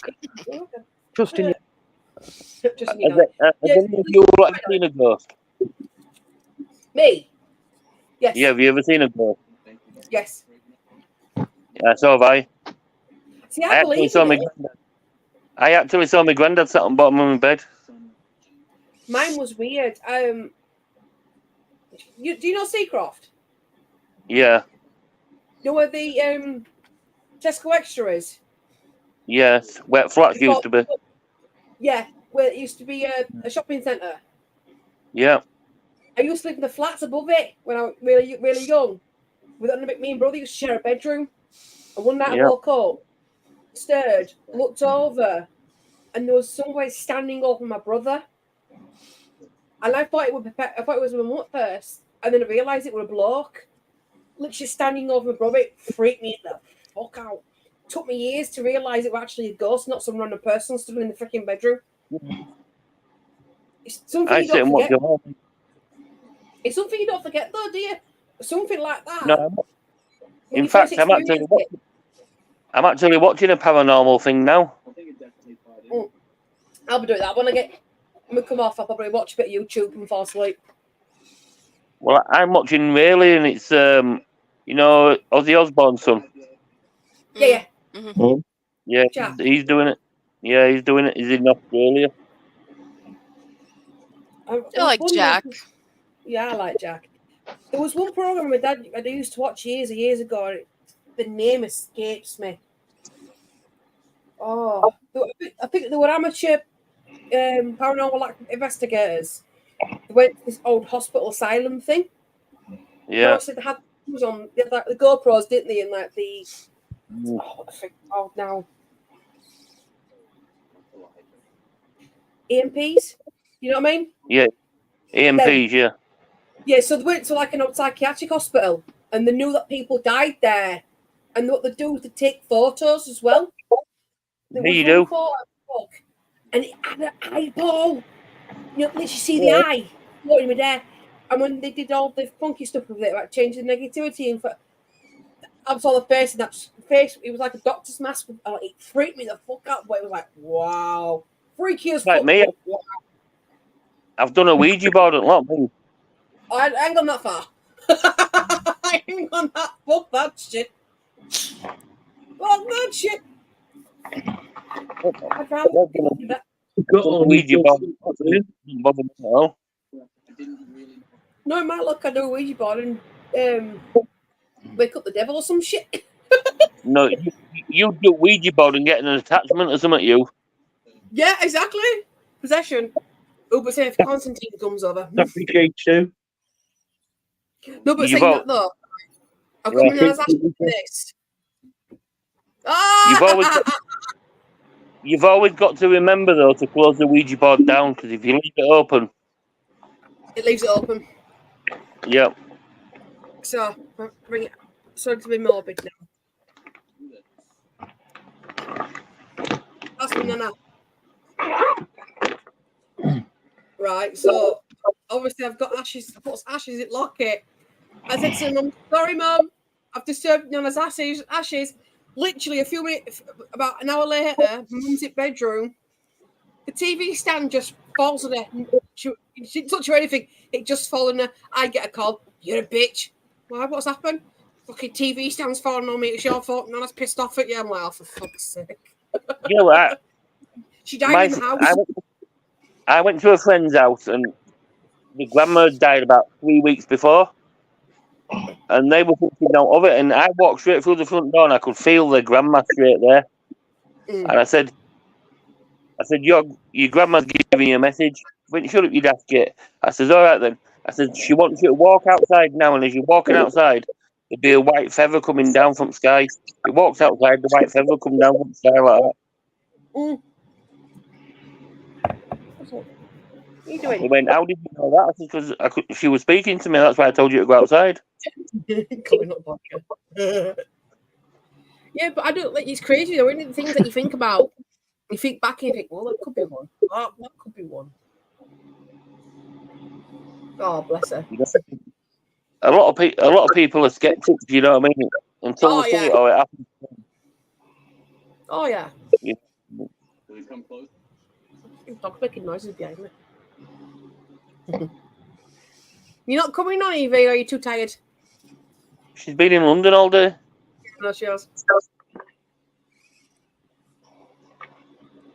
Trusting you. Just, you know. Has Yes, any of you ever seen a ghost? Me? Yes. Yeah, have you ever seen a ghost? Yes. Yeah, so have I. See, I believe in it. I actually saw my granddad sat on the bottom of my bed. Mine was weird. Do you know Seacroft? Yeah, You know where the Tesco Extra is? yes. Wet flats used to be. Yeah, where it used to be a shopping centre. Yeah. I used to live in the flats above it when I was really young. Me and brother used to share a bedroom. And one night I Yeah. woke up, stirred, looked over, and there was somebody standing over my brother. And I thought it was my mum at first, and then I realised it was a bloke. Literally standing over my brother. It freaked me the fuck out. Took me years to realise it was actually a ghost, not some random person stood in the freaking bedroom. It's something I you sit don't and watch forget. your home. It's something you don't forget, though, do you? Something like that. No, when in you first fact, I'm experience it. actually watching a paranormal thing now. I'll be doing that when we come off. I'll probably watch a bit of YouTube and fall asleep. Well, I'm watching really, and it's you know, Ozzy Osbourne's son. Yeah. Mm. Yeah, Jack. he's doing it. Yeah, he's doing it. He's in Australia. I like Jack. Yeah, I like Jack. There was one program my dad I used to watch years and years ago. The name escapes me. Oh, I think they were amateur paranormal investigators. They went to this old hospital asylum thing. Yeah. So they had the GoPros, didn't they? And like the now EMPs. You know what I mean? Yeah. EMPs, yeah. Yeah, so they went to like an old psychiatric hospital and they knew that people died there. And what they do is they take photos as well. There was You one do. photo book, and it had an eyeball. You know, literally see the eye floating with there. And when they did all the funky stuff with it, like changing the negativity, and I saw the face, and that face, it was like a doctor's mask. It freaked me the fuck out, but it was like, wow. Freaky as Like fuck. me. Wow. I've done a Ouija board a lot. I ain't gone that far. I ain't gone that. Fuck that shit. Fuck that shit. I'd rather do that. Ouija board. Doesn't bother me at all. No, it might look I do a Ouija board and wake up the devil or some shit. No, you do Ouija board and get an attachment or something. You. Yeah, exactly. Possession. Oh, but say if Constantine comes over. That'd be J too. No, but You saying vote. that though, I've got my nose after this. You've always got to remember though to close the Ouija board down, because if you leave it open, It leaves it open. yeah. So bring it. Sorry to be morbid now. That's me, Nana. Right, so obviously I've got ashes. Put ashes in locket. I said to Mum, "Sorry, Mum, I've disturbed Nana's ashes." Literally a few minutes, about an hour later, Mum's in bedroom. The TV stand just falls on her. She didn't touch her or anything. It just fell on her. I get a call. You're a bitch. Why? What's happened? Fucking TV stand's falling on me. It's your fault. Nana's pissed off at you. I'm like, oh, for fuck's sake. You know what? She died in the house. I went to a friend's house and the grandma died about 3 weeks before. And they were thinking out of it. And I walked straight through the front door and I could feel the grandma straight there. And I said, your grandma's giving you a message. Went, shut up, you daft git. I said, all right then. I said, she wants you to walk outside now. And as you're walking outside, there'd be a white feather coming down from the sky. He walks outside, the white feather come down from the sky like that. What are you doing? He went, how did you know that? I said, because she was speaking to me. That's why I told you to go outside. Coming up vodka. Yeah, but I don't like it's crazy though. Any of the things that you think about, you think back and you think, well, that could be one. Oh, that could be one. Oh, bless her. A lot of people are skeptics. You know what I mean? Until Oh, they see yeah. it or it happens. Oh, yeah. Yeah. Dog's making noises behind me. You're not coming on, Evie, or are you too tired? She's been in London all day. No, she has.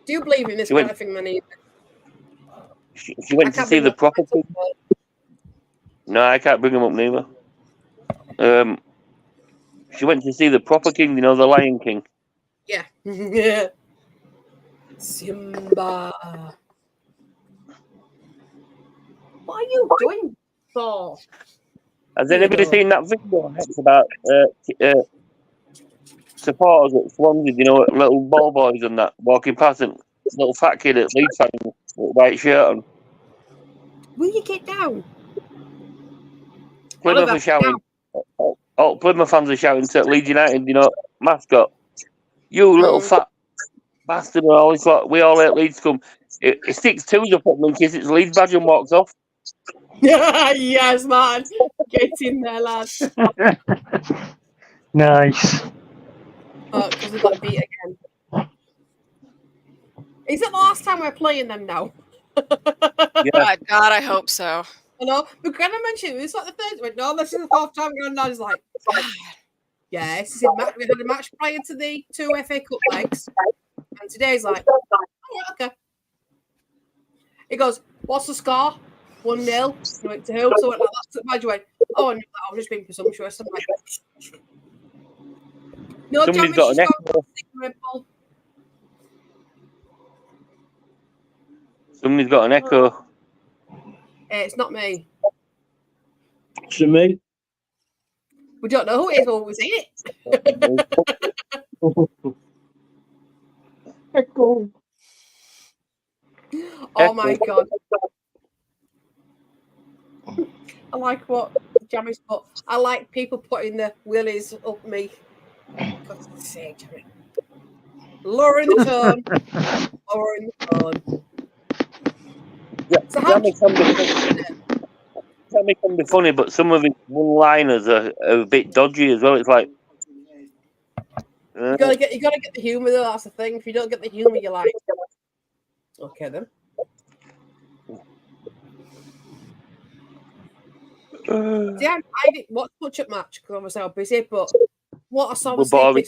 Do you believe in this She kind went- of thing, then, Evie? She went I to can't see bring the up proper king. No, I can't bring him up neither. She went to see the proper king, you know, the Lion King. Yeah. Yeah. Simba. What are you doing, Thor? Has anybody seen that video next about supporters at Swansea, you know, little ball boys and that walking past and little fat kid at Leeds fan with a white shirt on? Will you get down? Plymouth Oliver, are shouting. All Plymouth fans are shouting to Leeds United, you know, mascot. You little fat bastard and all this lot. We all hate Leeds come. It sticks twos up at them and kisses its Leeds badge and walks off. Yes, man. Get in there, lad. Nice. Because we got beat again. Is it the last time we're playing them now? Yeah. God, I hope so. I know. But can I mention it's like the third? Went, no, this is the fourth time going on. It's like, God. Yeah, this is a match. We had a match prior to the 2 FA Cup legs, and today's like, oh, okay. He goes, what's the score? 1-0. I went to who? So I went like that. So I went, oh, I knew that. I was just being presumptuous. I'm like, no, Somebody's got an echo. Somebody's got an echo. It's not me. It's me. We don't know who it is or we've seen it. Echo. Oh my God. I like what Jammy's put. I like people putting the willies up me. God's sake, Jammy. Lowering the tone. Lowering the tone. Yeah, So how Jamie can be funny, but some of his one-liners are a bit dodgy as well. It's like you gotta get the humour though, that's the thing. If you don't get the humour, you're like, okay then. Yeah, I didn't watch much at match because obviously I was busy, but what I saw was boring.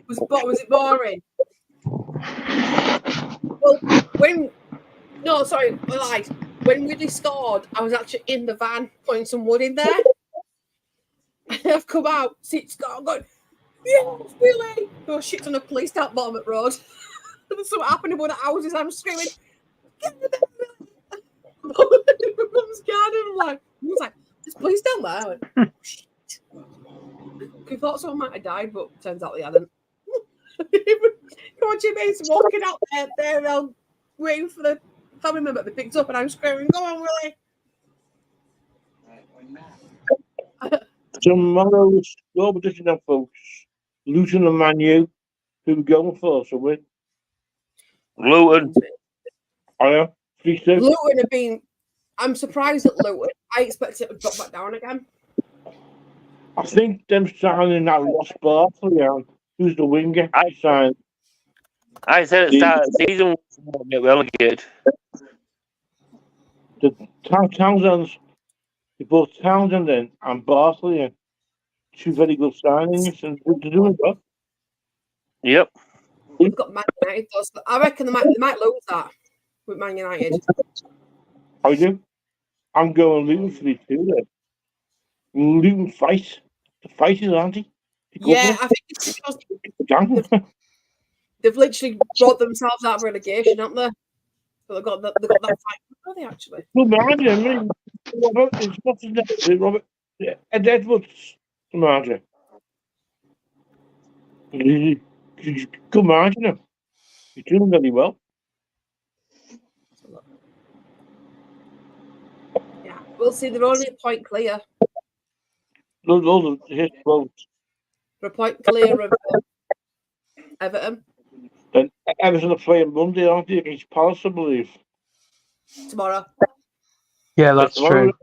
was it boring? Well, I lied. When Willie scored, I was actually in the van putting some wood in there. And I've come out, see it score, I'm going, yes, Willie! Oh shit, on a police down bottom at road. There's something happening in one of the houses, I'm screaming, get in there, Willie! Mum's garden, I'm like, there's police down there. I went, oh, shit. We thought someone might have died, but turns out they hadn't. Come on, Jimmy's walking out there, they're waiting for the family member to be picked up, and I'm screaming, go on, Willie! Tomorrow's competition now, folks. Luton and Man U. Who we going for? So we Luton. I am 3-2. Luton have been. I'm surprised at Luton. I expected it to drop back down again. I think them signing that Ross Barkley and who's the winger? I signed. I said at the start of the season we'll get relegated. The Townsend's. They both Townsend in and Barkley in. Two very good signings and they're doing well. Yep. We've got Man United. I reckon they might lose that with Man United. How do? I'm going Luton 3-2 then. Luton fight. The fighters, aren't they? Yeah, I think it's because they've literally brought themselves out of relegation, haven't they? So they've got that fight. Are they actually? Good manager, I mean, Robert Ed Edwards, the manager. Good manager. He's doing really well. Yeah, we'll see. They're only a point clear. Those his votes. They're a point clear of Everton And Everton are playing Monday, aren't they, against Palace, I believe. tomorrow. Yeah, that's tomorrow. true.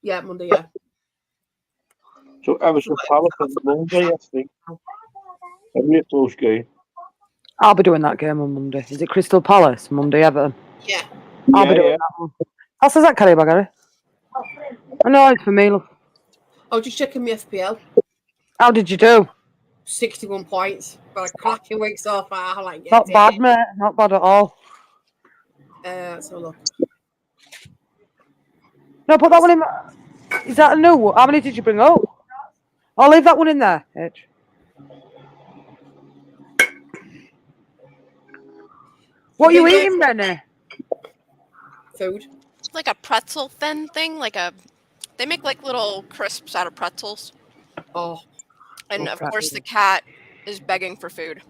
Yeah, Monday. Yeah. So Everton Palace on Monday, I think. Every close game. I'll be doing that game on Monday. Is it Crystal Palace? Monday, Everton. Yeah. I'll be Yeah, doing yeah. that one. How says that, Kelly Baggery? I know it's for me, love. I was just checking my FPL. How did you do? 61 points. Got a cracking week so far. I like it. Not bad, mate. Not bad at all. Let's have a look. No, put that one in. Is that a new one? How many did you bring up? I'll leave that one in there, H. What are you eating, Rennie? Food. It's like a pretzel thin thing, they make like little crisps out of pretzels. Oh. And of course the cat is begging for food.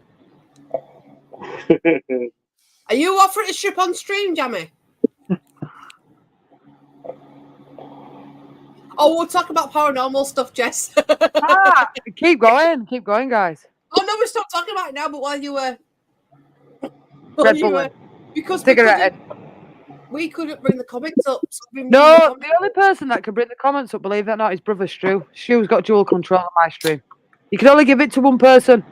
Are you offering to ship on stream, Jamie? Oh, we'll talk about paranormal stuff, Jess. Keep going, guys. Oh no, we're still talking about it now. But while you were, because we couldn't bring the comics up. So No, the only person that can bring the comments up, believe it or not, is brother Stu. Stu's got dual control on my stream. You can only give it to one person.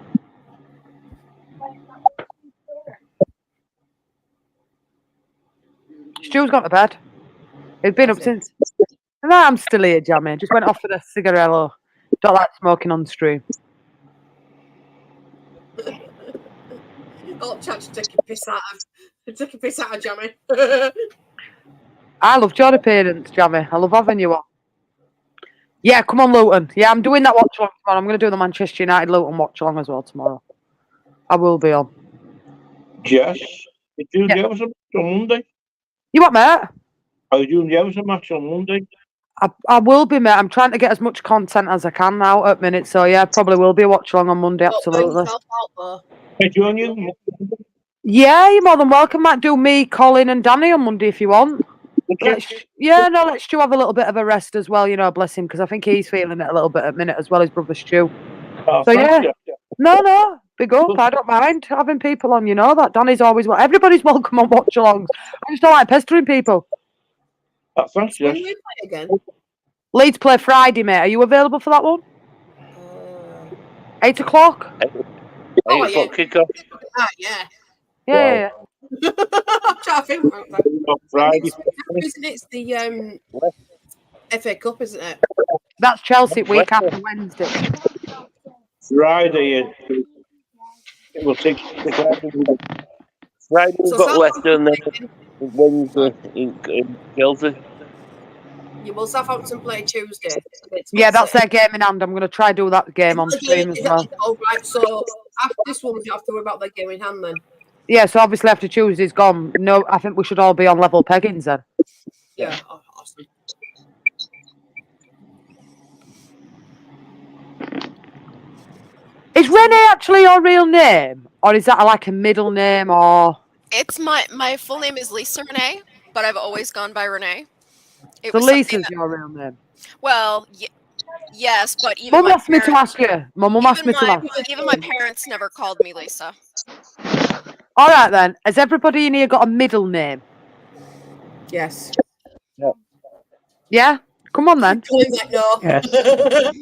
Stu's gone to bed. He's been up since. No, I'm still here, Jamie. Just went off for the cigarello. Don't like smoking on stream. Oh, chance to take a piss out of Jamie. I love your appearance, Jamie. I love having you on. Yeah, come on, Luton. Yeah, I'm doing that watch along tomorrow. I'm going to do the Manchester United Luton watch along as well tomorrow. I will be on. Jess, did you give us a match on Monday? You what, mate? Are you doing give us a match on Monday? I will be, mate. I'm trying to get as much content as I can now at minute. So, yeah, probably will be a watch along on Monday. Absolutely. Hey, join you? Yeah, you're more than welcome. Might do me, Colin, and Danny on Monday if you want. Let Stu have a little bit of a rest as well, bless him, because I think he's feeling it a little bit at minute as well as brother Stu. Oh, so, yeah. No, big up. I don't mind having people on, that. Danny's always everybody's welcome on watch alongs. I just don't like pestering people. Thanks, When do we play again? Leeds play Friday, mate. Are you available for that one? 8 o'clock? 8 o'clock kickoff. Yeah. I'm trying to think. Friday. Isn't it? It's the FA Cup, isn't it? That's Chelsea week after Wednesday. Friday. It will take Friday we've got Leicester and then Wednesday in Chelsea. You will Southampton play Tuesday. Yeah, that's their game in hand. I'm going to try do that game on stream as well. Oh, right. So after this one, you have to worry about their game in hand then. Yeah, so obviously after Tuesday's gone, no, I think we should all be on level peggings then. Yeah, awesome. Is Renee actually your real name? Or is that like a middle name or... It's my full name is Lisa Renee, but I've always gone by Renee. So Lisa's your real name? Well, yes, but even Mum asked me to ask you. My mum asked me to ask. Even my parents never called me Lisa. All right then. Has everybody in here got a middle name? Yes. Yeah? Come on then. Yes.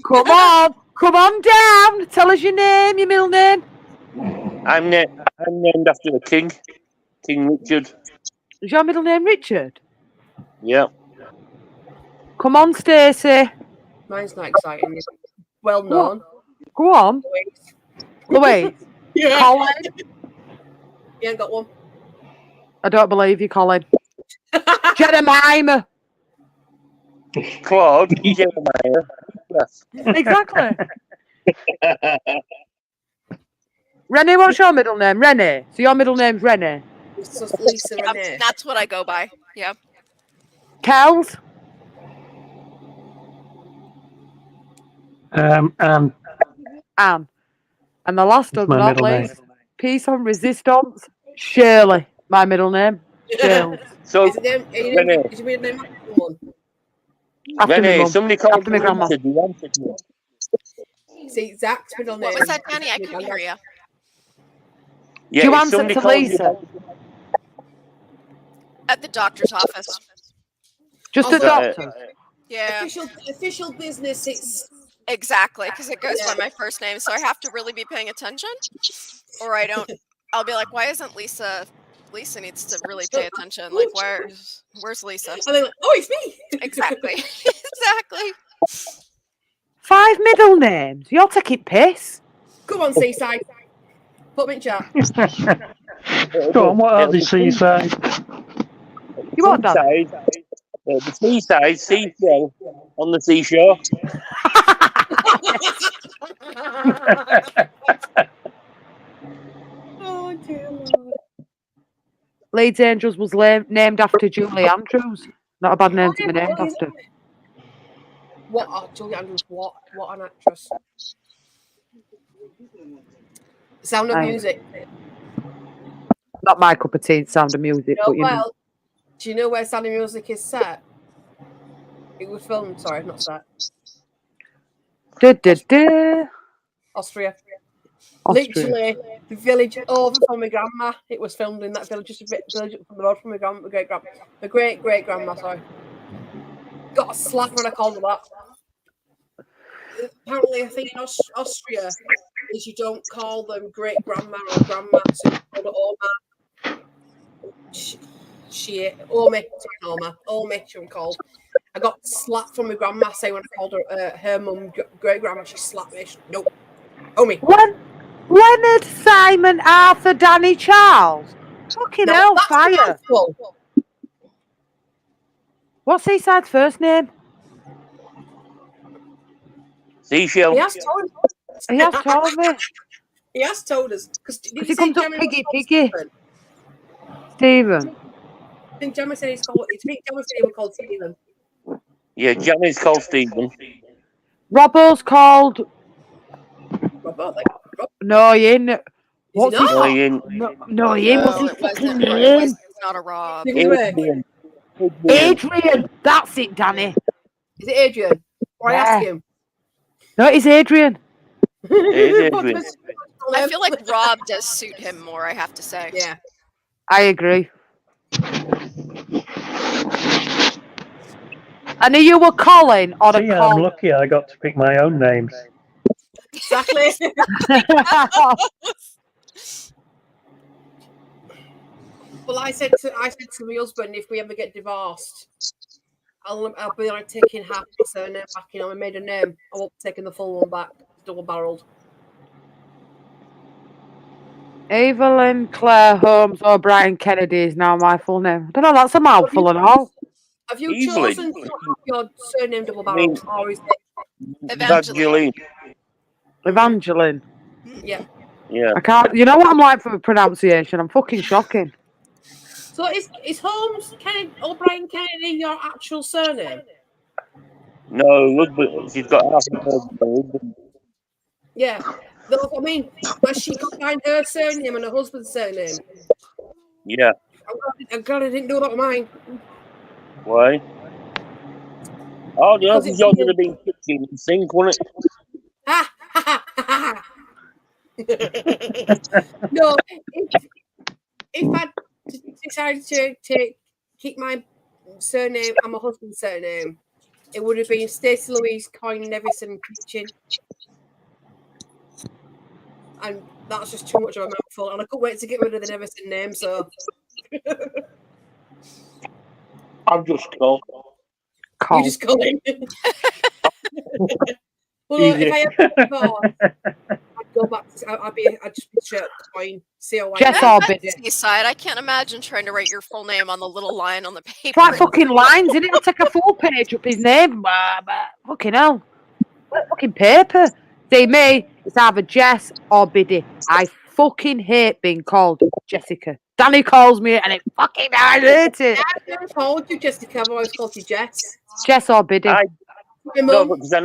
Come on down. Tell us your name, your middle name. I'm named after a king, King Richard. Is your middle name Richard? Yeah. Come on, Stacey. Mine's not exciting. Well known. Go on. Louise. Yeah. Colin. You ain't got one. I don't believe you, Colin. Jeremiah. Claude. Jeremiah. Yes. Exactly. Renee, what's your middle name? Renee. So your middle name's Renee. It's just Lisa Renee. That's what I go by. Yeah. Kels. Anne. And the last but my not middle name. least, Peace on Resistance, Shirley. My middle name, Shirley. So, Is your middle name one? After me, Renee, mum. somebody called After me, grandma. See, Zach's middle name. What was that, Danny? I couldn't hear you. Yeah, Do you if answer somebody to called you Lisa? At the doctor's office. Just a Also, doctor. Yeah, official business. It's exactly, because it goes by my first name, so I have to really be paying attention, or I don't. I'll be like, why isn't Lisa? Lisa needs to really pay attention. Like, where's Lisa? and they're like, oh, it's me. Exactly, exactly. 5 middle names. You're taking piss. Come on, Seaside. Put me in chat. Go on, what are the Seaside? You what, Dan? The seaside, seashell on the seashore. Oh dear Lord. Leeds Angels was named after Julie Andrews. Not a bad name to be named after. What? Oh, Julie Andrews. What an actress. Sound of Aye. Music. Not my cup of tea, Sound of Music. No, But you know. well, do you know where Sound of Music is set? It was filmed. Sorry, not set. Austria. Austria. Literally, the village over from my grandma. It was filmed in that village, just a bit village up from the road from my grandma, my great grandma. Sorry, got a slap when I called her that. Apparently, I think in Austria is you don't call them great grandma or grandma, so you call it Oma. Oma, she was called. I got slapped from my grandma saying when I called her mum great grandma, she slapped me. Nope. Omi. Leonard, Simon, Arthur, Danny, Charles. Fucking hell, fire. What's Seaside's first name? Seashell. He has told us. He has told me. He has told us. Because he comes up Piggy. Stephen. I think Gemma said he was called Stephen. Yeah, Johnny's called Stephen. Robbo's called. Robbo, No, he ain't. What's not? his No, he ain't. No, he ain't. What's his fucking name? It's not a Rob. Adrian. That's it, Danny. Is it Adrian? Or I ask him? No, it's Adrian. Adrian. I feel like Rob does suit him more, I have to say. Yeah. I agree. I knew you were Colin or See, I'm lucky I got to pick my own names. Exactly. Well, I said to my husband, if we ever get divorced, I'll be like taking half my surname back. You know, I made a name. I won't be taking the full one back, double-barreled. Evelyn Claire Holmes O'Brien Kennedy is now my full name. I don't know, that's a mouthful and all. Have you chosen to have your surname double-barreled, or is it Evangeline? Evangeline. Yeah. Yeah. I can't. You know what I'm like for pronunciation? I'm fucking shocking. So is Holmes Kennedy O'Brien Kennedy your actual surname? No, she's got half a husband. Yeah. No, I mean, has she combined her surname and her husband's surname? Yeah. I'm glad I didn't do that with mine. Why? Oh, the other yours would have been kitchen and sink, wouldn't it? No, if I decided to keep my surname and my husband's surname, it would have been Stacey Louise Coyne Nevison Kitchen. And that's just too much of a mouthful. And I couldn't wait to get rid of the Nevison name, so. I'm just Cole. You just call him. Well, if I ever divorced, I'd go back to, I'd just be straight Coyne. Jess Orbit. Side. I can't imagine trying to write your full name on the little line on the paper. It's like fucking lines, isn't it? I'll take a full page up his name. Fucking hell. What fucking paper? See me, it's either Jess or Biddy. I fucking hate being called Jessica. Danny calls me and it fucking I hate it. I've never called you Jessica, I've always called you Jess. Jess or Biddy. No, because I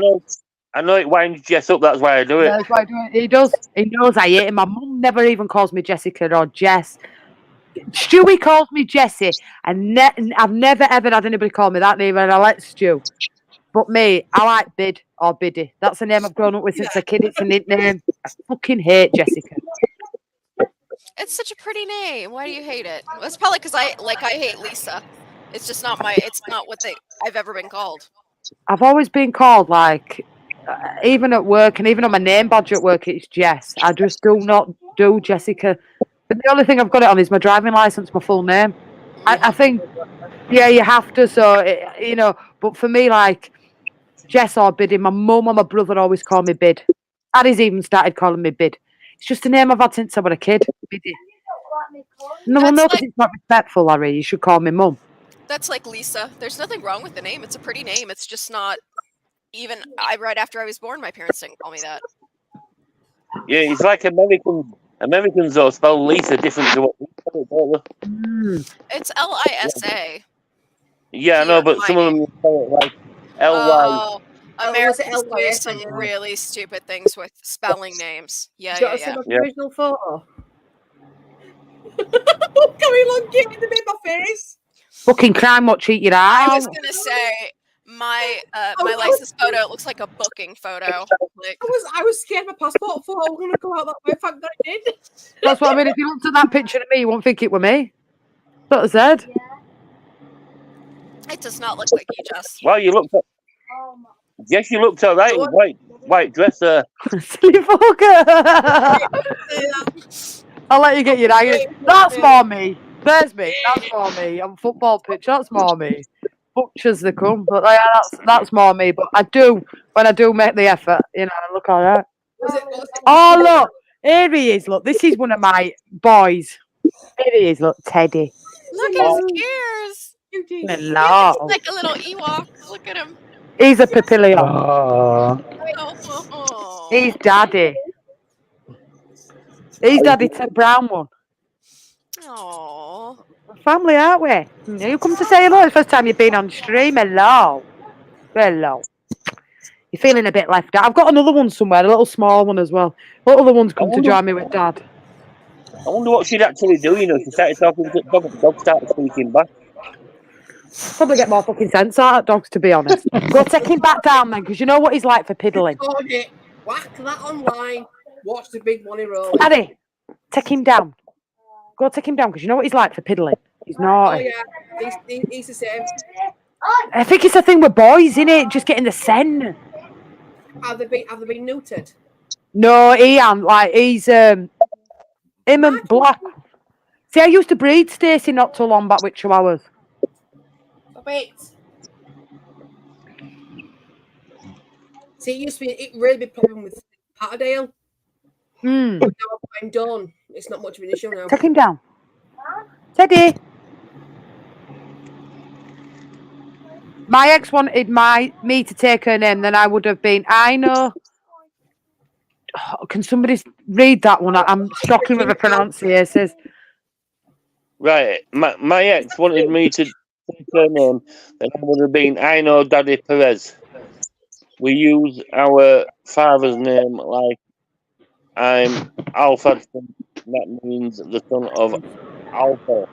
know it winds Jess up, that's why I do it. That's why I do it. He does. He knows I hate him. My mum never even calls me Jessica or Jess. Stewie calls me Jessie, and I've never ever had anybody call me that name, and I like Stu. But me, I like Bid or Biddy. That's the name I've grown up with since a kid. It's a nickname. I fucking hate Jessica. It's such a pretty name. Why do you hate it? Well, it's probably because I hate Lisa. It's just not my. It's not what I've ever been called. I've always been called like, even at work and even on my name badge at work, it's Jess. I just do not do Jessica. But the only thing I've got it on is my driving license, my full name. I think, yeah, you have to. So you know, but for me, like Jess or Biddy, my mum or my brother always call me Bid. Daddy's even started calling me Bid. It's just a name I've had since I was a kid. Biddy. No, well, That's no, like- because it's not respectful, Larry. You should call me mum. That's like Lisa. There's nothing wrong with the name. It's a pretty name. It's just not even. Right after I was born, my parents didn't call me that. Yeah, it's like Americans though spell Lisa different to what we spell it, don't they? It's Lisa. Yeah, I know, but some of them spell it like L-Y. Oh, Americans do some really stupid things with spelling names. Yeah, Do you yeah, want to see yeah. my original photo? Carrie Long gave me my face. Fucking crime watch, eat your I eye was out. gonna say my my license photo. It looks like a booking photo. Like, I was scared my passport photo was gonna go out that way. Thank God it did. That's what I mean. If you looked at that picture of me, you won't think it were me. That's what I said. it does not look like you, Jess. Well, you looked at. Yes, you looked all right in white dress there. Silly fucker. I'll let you get your eye. That's more me. There's me. That's more me. I'm football pitch. That's more me. Butchers they come, but yeah, that's more me. But I do when I do make the effort. You know, I look all right. Oh look, here he is. Look, this is one of my boys. Here he is. Look, Teddy. Look at his ears. Hello. He's like a little Ewok. Look at him. He's a papillion. Oh. He's daddy. He's daddy Ted Brown one. Aww. Family, aren't we? You come to say hello. It's the first time you've been on stream. Hello. Hello. You're feeling a bit left out. I've got another one somewhere, a little small one as well. What other ones come to join me with Dad? I wonder what she'd actually do, you know, if she started talking to dog started speaking back. Probably get more fucking sense out of dogs, to be honest. Go take him back down then, because you know what he's like for piddling. Record it. Whack that online. Watch the big money roll. Daddy, take him down. Go take him down, because you know what he's like for piddling. He's Oh naughty. yeah, he's the same. I think it's a thing with boys, innit? Just getting the sen. Have they been neutered? No, he ain't. Like, he's, him and Black. See, I used to breed Stacey not too long back with Chihuahuas. Wait. See, it used to be a really big problem with Patterdale. Hmm. Now I'm done. It's not much of an issue now. Take him down. Teddy. My ex wanted me to take her name, then I would have been. I know. Oh, can somebody read that one? I'm struggling with the pronunciation. Right, my ex wanted me to take her name, and I would have been I know Daddy Perez. We use our father's name like I'm Alpha. That means the son of Alpha.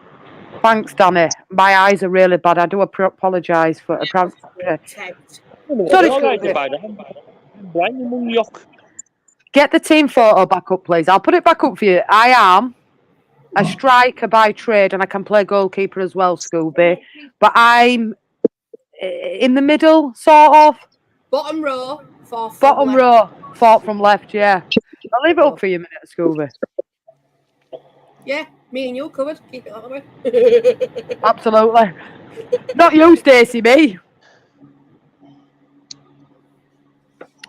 Thanks, Danny. My eyes are really bad. I do apologise for. Sorry, get the team photo back up, please. I'll put it back up for you. I am a striker by trade, and I can play goalkeeper as well, Scooby. But I'm in the middle, sort of. Bottom row. Bottom row, fourth from left, yeah. I'll leave it up for you a minute, Scooby. Yeah, me and you covered. Keep it that way. Absolutely. Not you, Stacey, me.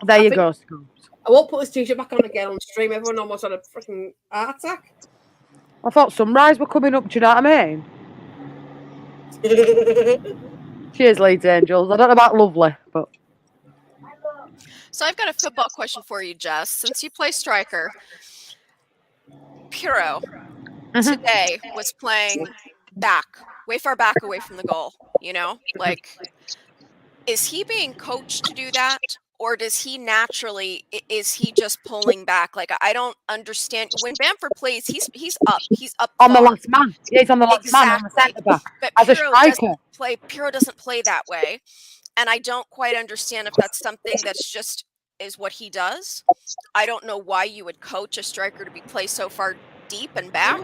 There you go, Scooby. I won't put this t-shirt back on again on stream. Everyone almost had a freaking heart attack. I thought sunrise were coming up, do you know what I mean? Cheers, Leeds Angels. I don't know about lovely, but... So I've got a football question for you, Jess. Since you play striker, Puro today was playing back, way far back away from the goal, you know? Like, is he being coached to do that? Or does he naturally, is he just pulling back? Like, I don't understand. When Bamford plays, he's up. He's up on the far. last man. Yeah, he's on the last man, on the centre back. But as a Puro striker. Puro doesn't play that way. And I don't quite understand if that's something that's just is what he does. I don't know why you would coach a striker to be play so far deep and back.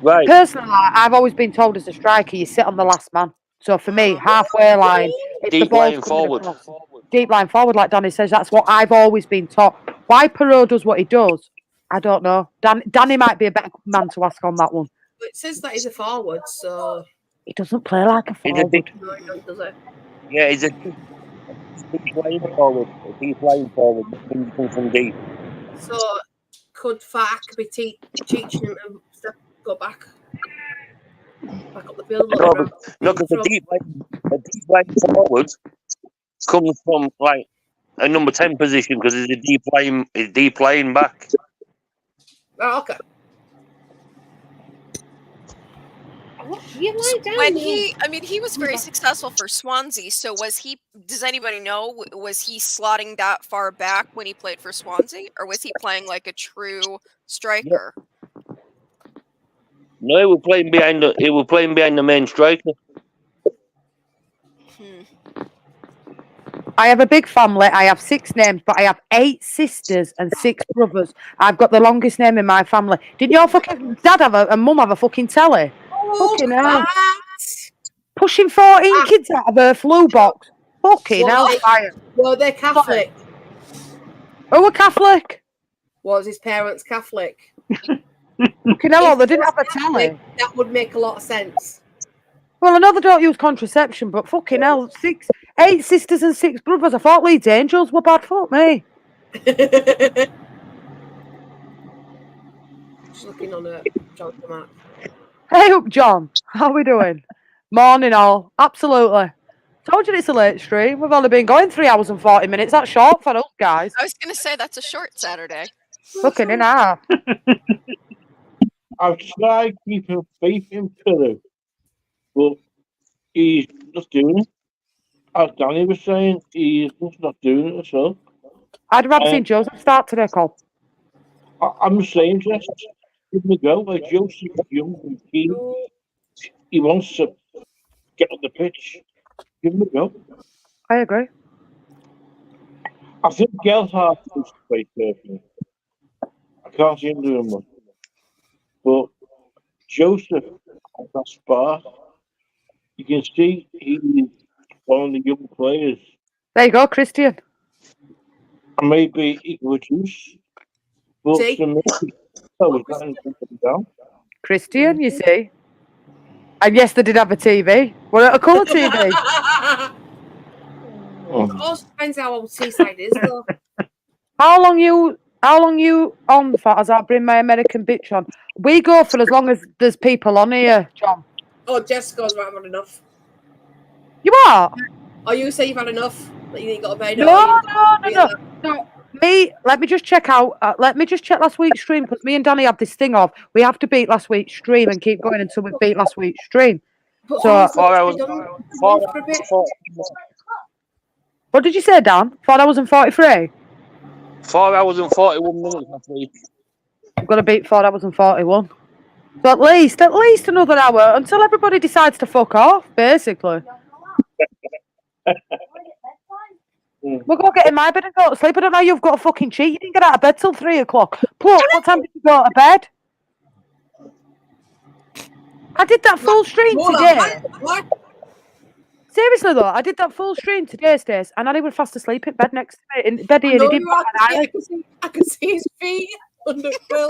Right. Personally, I've always been told as a striker, you sit on the last man. So for me, halfway line, if the Deep ball's line coming forward. across, deep line forward, like Danny says, that's what I've always been taught. Why Perot does what he does, I don't know. Danny might be a better man to ask on that one. But it says that he's a forward, so He doesn't play like a He's a deep, forward. no, he doesn't, does it? yeah, he's a deep line forward. A deep line forward. When you come from deep. So could Fark be teaching him to go back up the field? No, because a deep line forward comes from like a number 10 position because he's a deep line back. Oh, okay. You lie down When there. he was very successful for Swansea. So was he? Does anybody know? Was he slotting that far back when he played for Swansea, or was he playing like a true striker? No, he was playing behind the main striker. I have a big family. I have 6 names, but I have 8 sisters and 6 brothers. I've got the longest name in my family. Didn't your fucking dad have and mum have a fucking telly? Fucking hell. Pushing 14 kids out of her flu box. Fucking hell. Were they Catholic? Who were Catholic? Was his parents Catholic? Fucking hell, they didn't have a telly. That would make a lot of sense. Well, I know they don't use contraception, but fucking hell, 8 sisters and 6 brothers. I thought Leeds Angels were bad. Fuck me. Just looking on a Jonathan map. Hey up, John. How we doing? Morning, all. Absolutely. Told you it's a late stream. We've only been going 3 hours and 40 minutes. That's short for us, guys. I was going to say that's a short Saturday. Looking in half. I've tried keeping faith in Peru, but he's not doing it. As Danny was saying, he's just not doing it at all. I'd rather seen Joseph start today, Cole. I'm saying just give him a go. Like Joseph is young and keen. He wants to get on the pitch. Give him a go. I agree. I think Gelhardt is quite perfect. I can't see him doing much. But Joseph has that spark. You can see he's one of the young players. There you go, Christian. And maybe he could reduce. But to me, down. Christian, you see. And yes, they did have a TV. Well, a colour TV. It also depends how old Seaside is, though. How long you on for as I bring my American bitch on? We go for as long as there's people on here, John. Oh, Jess goes, right, I've had enough. You are? Oh, you say you've had enough? That you ain't got to pay? No. Me, let me just check out. Let me just check last week's stream because me and Danny have this thing of we have to beat last week's stream and keep going until we beat last week's stream. So, what did you say, Dan? 4 hours and 43? 4 hours and 41 minutes last week. We've got to beat 4 hours and 41. So at least another hour until everybody decides to fuck off, basically. We'll go get in my bed and go to sleep. I don't know, you've got a fucking cheat. You didn't get out of bed till 3 o'clock. Plus, what time did you go to bed? I did that full stream today. Seriously though, I did that full stream today, Stace, and I was fast asleep in bed next to me. In bed here, and he did I could see his feet under Phil.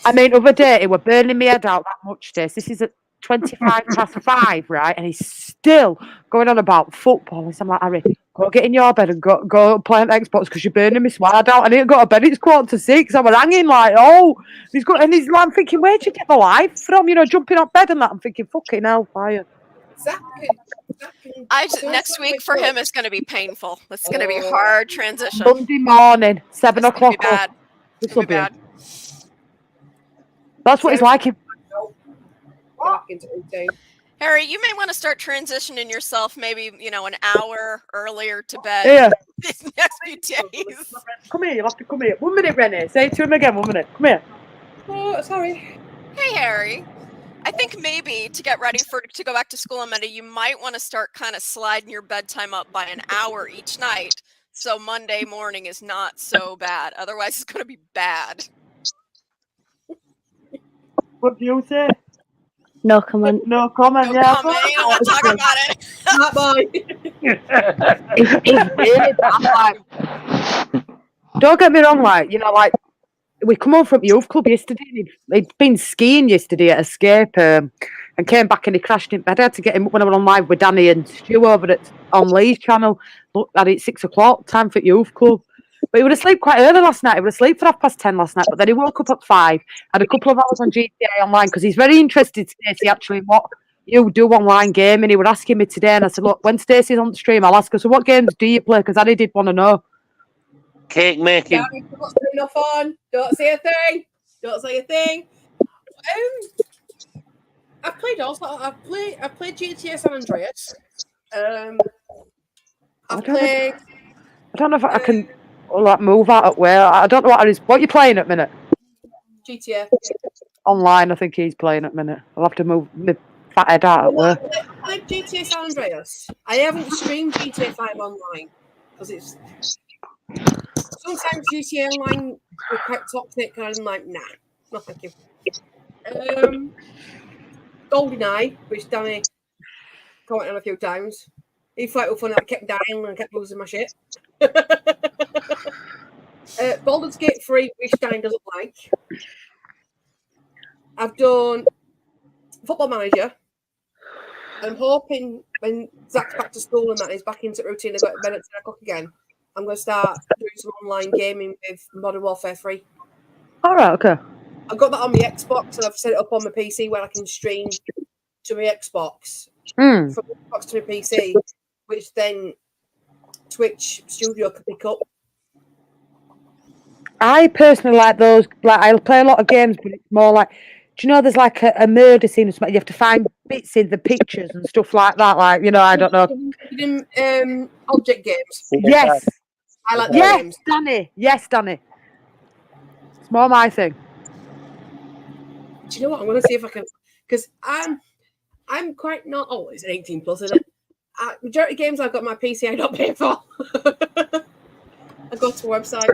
I mean, other day, it were burning me head out that much, Stace. This is at 5:25, right? And he's still going on about football. And so I'm like, Harry, go get in your bed and go play on Xbox because you're burning me sward out. I need to go to bed. It's 5:45. I was hanging like, oh, he's got, and he's like, I'm thinking, where'd you get the life from? You know, jumping off bed and that. I'm thinking, fucking hellfire. Next week for him is going to be painful. It's going to be hard transition. Monday morning, 7 o'clock. It's going to be bad. That's what it's like. Harry, you may want to start transitioning yourself maybe, an hour earlier to bed Yeah. these next few days. Come here, you'll have to come here. 1 minute, Renee. Say it to him again, 1 minute. Come here. Oh, sorry. Hey, Harry. I think maybe to get ready to go back to school on Monday, you might want to start kind of sliding your bedtime up by an hour each night. So Monday morning is not so bad. Otherwise, it's going to be bad. What do you say? No comment. No comment. No Yeah. comment. You don't want to talk about it. That boy. It's really bad. Like, don't get me wrong. Like, you know, like we come home from youth club yesterday. And he'd been skiing yesterday at Escape, and came back and he crashed in bed. I had to get him up when I went on live with Danny and Stu over on Lee's channel. Looked at it 6 o'clock, time for youth club. But he was asleep quite early last night. He was asleep for 10:30 last night. But then he woke up at 5, had a couple of hours on GTA Online because he's very interested, Stacey, actually, in what you do online gaming. He was asking me today, and I said, look, when Stacey's on the stream, I'll ask her, so what games do you play? Because I did want to know. Cake making. Yeah, what's going on? Don't say a thing. Don't say a thing. I've played also. I've played GTA San Andreas. I've played. I don't know if I can like move out at where. I don't know what it is. What are you playing at minute? GTA. Online, I think he's playing at minute. I'll have to move my fat head out at where. I played GTA San Andreas. I haven't streamed GTA 5 online because it's sometimes GTA Online are quite toxic, and I'm like, nah, no thank you. GoldenEye, which Danny commented on a few times. He thought it was funny. I kept dying and kept losing my shit. Baldur's Gate 3, which Danny doesn't like. I've done Football Manager. I'm hoping when Zach's back to school and that he's back into routine, about bed at 10 o'clock again, I'm going to start doing some online gaming with Modern Warfare 3. All right, okay. I've got that on my Xbox and I've set it up on my PC where I can stream to my Xbox from Xbox to my PC, which then Twitch Studio can pick up. I personally like those. Like, I'll play a lot of games, but it's more like, do you know, there's like a murder scene or something. You have to find bits in the pictures and stuff like that. Like, you know, I don't know. Object games. Yes. I like yes, games. Danny. Yes, Danny. It's more my thing. Do you know what? I'm going to see if I can, because I'm quite not. Oh, it's an 18 plus, isn't it? Majority of games I've got on my PC I don't pay for. I go to a website.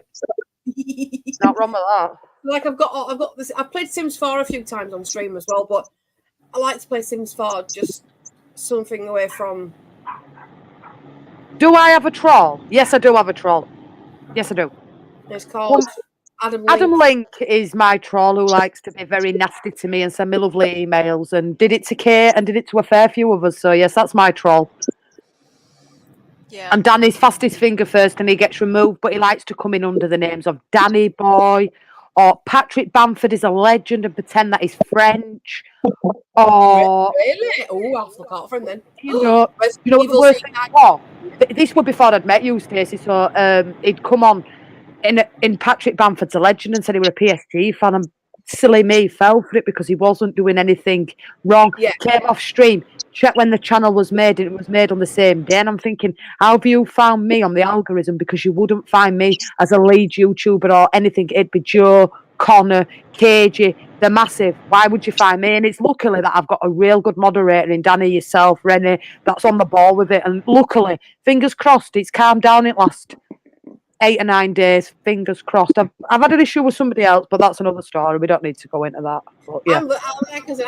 Not wrong with that. Like I've got this. I've played Sims 4 a few times on stream as well, but I like to play Sims 4 just something away from. Do I have a troll? Yes, I do have a troll. Yes, I do. It's called Adam Link. Adam Link is my troll who likes to be very nasty to me and send me lovely emails, and did it to Kate and did it to a fair few of us. So yes, that's my troll. Yeah. And Danny's fastest finger first, and he gets removed, but he likes to come in under the names of Danny Boy, or Patrick Bamford is a legend and pretend that he's French. Or really? Oh, I'll look out for him then. You know what the worst thing was? This was before I'd met you, Stacey. So he'd come on in Patrick Bamford's a legend and said he was a PSG fan, and silly me fell for it because he wasn't doing anything wrong. Yeah. Came off stream, checked when the channel was made, and it was made on the same day. And I'm thinking, how have you found me on the algorithm? Because you wouldn't find me as a lead YouTuber or anything. It'd be Joe, Connor, KG, the massive. Why would you find me? And it's luckily that I've got a real good moderator in Danny, yourself, Rennie, that's on the ball with it. And luckily, fingers crossed, it's calmed down in last 8 or 9 days. Fingers crossed. I've had an issue with somebody else, but that's another story. We don't need to go into that. But, yeah.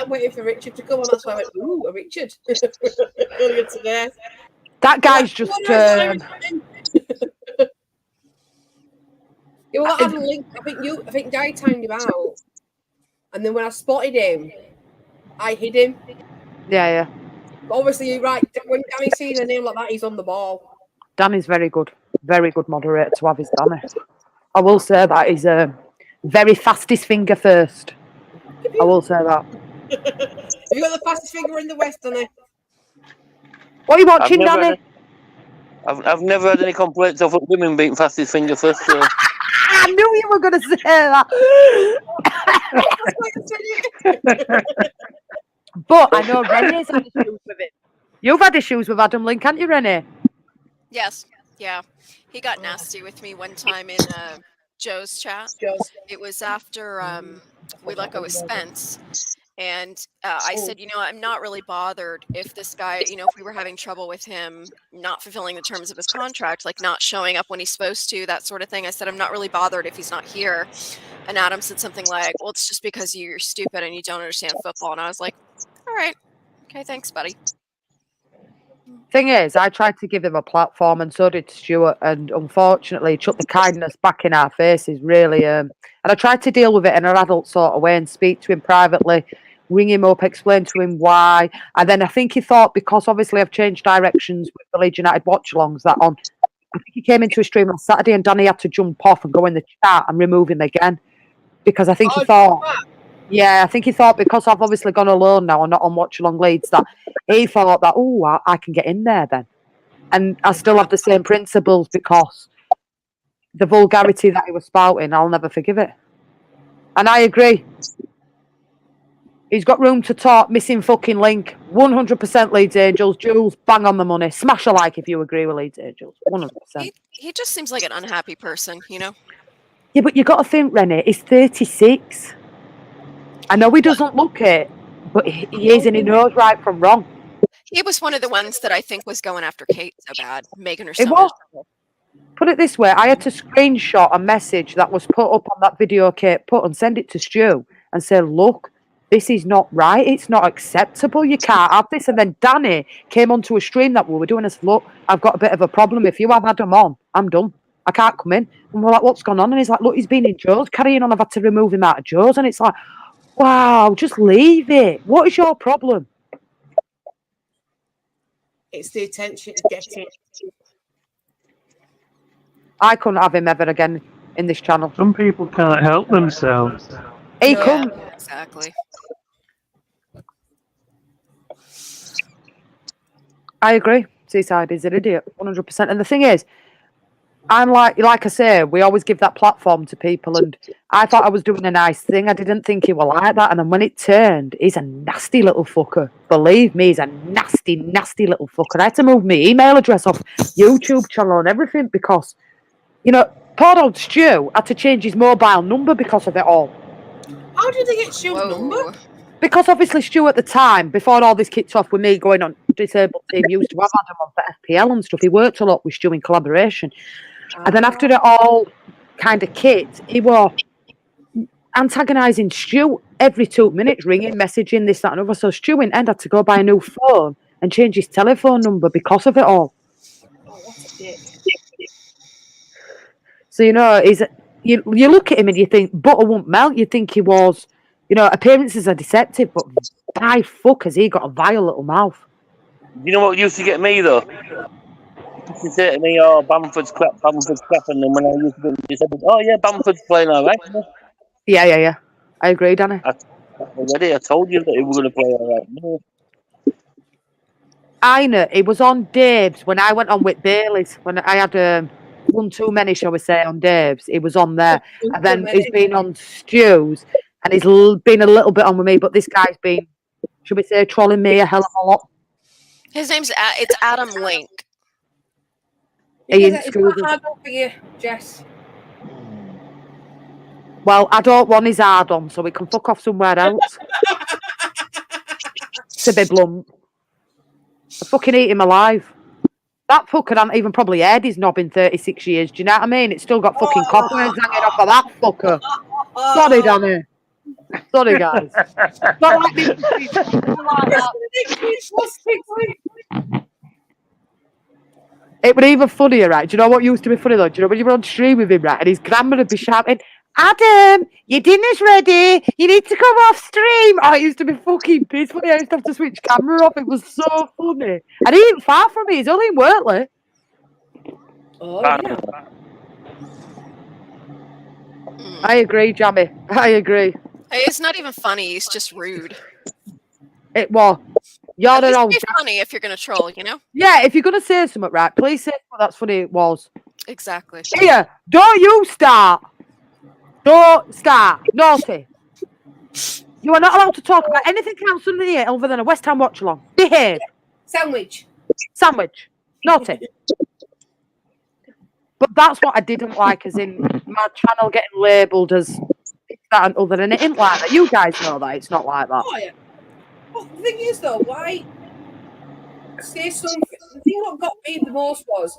I'm waiting for Richard to come on. That's why I went, ooh, a Richard. Earlier today. That guy's just. Yeah, well, Adam Link, I think Gary timed him out, and then when I spotted him, I hid him. Yeah. But obviously, you're right. When Danny sees a name like that, he's on the ball. Danny's very good moderator to have his Danny. I will say that he's very fastest finger first. I will say that. Have you got the fastest finger in the West, Danny? What are you watching, Danny? I've never had any complaints of women being fastest finger first. So. I knew you were going to say that. But I know Renee's had issues with it. You've had issues with Adam Link, haven't you, Renee? Yes. Yeah. He got nasty with me one time in Joe's chat. It was after we let go with Spence. And I said, I'm not really bothered if this guy, if we were having trouble with him not fulfilling the terms of his contract, like not showing up when he's supposed to, that sort of thing. I said, I'm not really bothered if he's not here. And Adam said something like, well, it's just because you're stupid and you don't understand football. And I was like, all right. Okay, thanks, buddy. Thing is, I tried to give him a platform, and so did Stuart, and unfortunately, he took the kindness back in our faces, really. And I tried to deal with it in an adult sort of way and speak to him privately, ring him up, explain to him why. And then I think he thought, because obviously I've changed directions with the Leeds United watch-alongs, that on, I think he came into a stream on Saturday, and Danny had to jump off and go in the chat and remove him again, because I think he thought. Yeah, I think he thought, because I've obviously gone alone now and not on Watch Along Leeds, that he thought that, I can get in there then. And I still have the same principles, because the vulgarity that he was spouting, I'll never forgive it. And I agree. He's got room to talk. Missing fucking link. 100% Leeds Angels. Jules, bang on the money. Smash a like if you agree with Leeds Angels. 100%. He just seems like an unhappy person, Yeah, but you got to think, Rennie, he's 36. I know he doesn't look it, but he is, and he knows right from wrong. He was one of the ones that I think was going after Kate so bad, making her so It was. miserable. Put it this way, I had to screenshot a message that was put up on that video Kate put and send it to Stu and say, look, this is not right. It's not acceptable. You can't have this. And then Danny came onto a stream that we were doing and said, look, I've got a bit of a problem. If you have Adam on, I'm done. I can't come in. And we're like, what's gone on? And he's like, look, he's been in Joe's. Carrying on, I've had to remove him out of Joe's. And it's like, wow, just leave it. What is your problem? It's the attention to get it. I couldn't have him ever again in this channel. Some people can't help themselves. He couldn't. Exactly. I agree. Seaside is an idiot, 100%. And the thing is, I'm like I say, we always give that platform to people, and I thought I was doing a nice thing. I didn't think he was like that, and then when it turned, he's a nasty little fucker. Believe me, he's a nasty, nasty little fucker. I had to move my email address off YouTube channel and everything because, poor old Stu had to change his mobile number because of it all. How did they get Stu's number? Because obviously Stu at the time, before all this kicked off with me going on disabled team, used to have Adam on for FPL and stuff. He worked a lot with Stu in collaboration. And then after it all kind of kicked, he was antagonising Stu every 2 minutes, ringing, messaging, this, that and other. So Stu in end had to go buy a new phone and change his telephone number because of it all. Oh, what a dick. So, you look at him and you think, butter won't melt. You think he was, appearances are deceptive, but by fuck has he got a vile little mouth. You know what used to get me, though? Used to say to me, Bamford's crap, and then when I used to be said, oh yeah, Bamford's playing all right. Yeah. I agree, Danny. I told you that he was going to play all right. No. I know, it was on Dave's when I went on with Bailey's, when I had one too many, shall we say, on Dave's. It was on there. And then he's been on Stu's, and he's been a little bit on with me, but this guy's been, should we say, trolling me a hell of a lot. His name's it's Adam Link. It's not hard on for you, Jess. Well, I don't want his hard on, so we can fuck off somewhere else. To be blunt. I fucking eat him alive. That fucker hasn't even probably aired his knob in 36 years. Do you know what I mean? It's still got fucking cobwebs hanging off of that fucker. Sorry, Danny. Sorry, guys. Not like this. It would even funnier, right? Do you know what used to be funny though? Do you know when you were on stream with him, right? And his grandma would be shouting, Adam, your dinner's ready. You need to come off stream. Oh, it used to be fucking piss funny. I used to have to switch camera off. It was so funny. And he ain't far from me. He's only in Wortley. Oh, yeah. I agree, Jamie. I agree. It's not even funny. He's just rude. It was. You're At the least old. be funny if you're going to troll, Yeah, if you're going to say something, right, please say what that's funny it was. Exactly. Here, don't you start. Don't start. Naughty. You are not allowed to talk about anything else under here other than a West Ham watch along. Behave. Sandwich. Naughty. But that's what I didn't like, as in my channel getting labelled as that and other, and it ain't like that. You guys know that it's not like that. Oh, yeah. Well, the thing is, though, why say something? The thing what got me the most was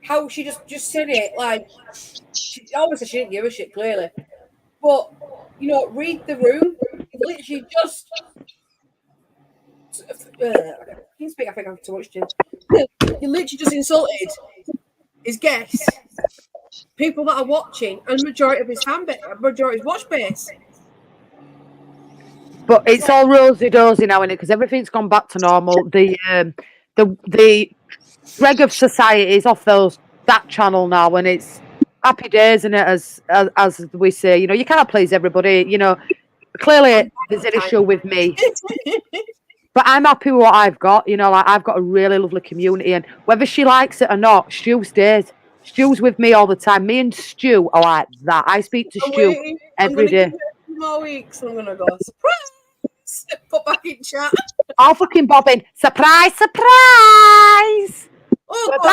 how she just said it. Like, obviously, she didn't give a shit, clearly. But, you know, read the room. Literally just. I can't speak, I think I have too much to. He literally just insulted his guests, people that are watching, and majority of his majority of his watch base. But it's all rosy dozy now, innit? Because everything's gone back to normal. The reg of society is off that channel now, and it's happy days, in it, as we say. You know, you can't please everybody. You know, clearly there's an issue with me. But I'm happy with what I've got. You know, like, I've got a really lovely community, and whether she likes it or not, Stu stays. Stu's with me all the time. Me and Stu are like that. I speak to Stu every day. 2 more weeks, I'm gonna go surprise. Put back in chat. I'll fucking bob in. Surprise, surprise! Oh, go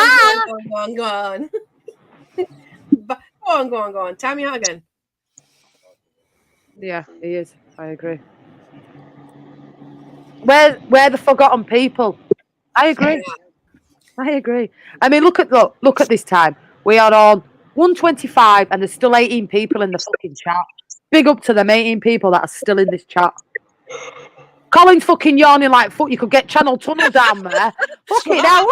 on. Go on. Time me out again. Yeah, he is. I agree. Where the forgotten people? I agree. I mean, look at this time. We are on 125, and there's still 18 people in the fucking chat. Big up to them 18 people that are still in this chat. Colin's fucking yawning like fuck. You could get Channel Tunnel down there. Fucking hell.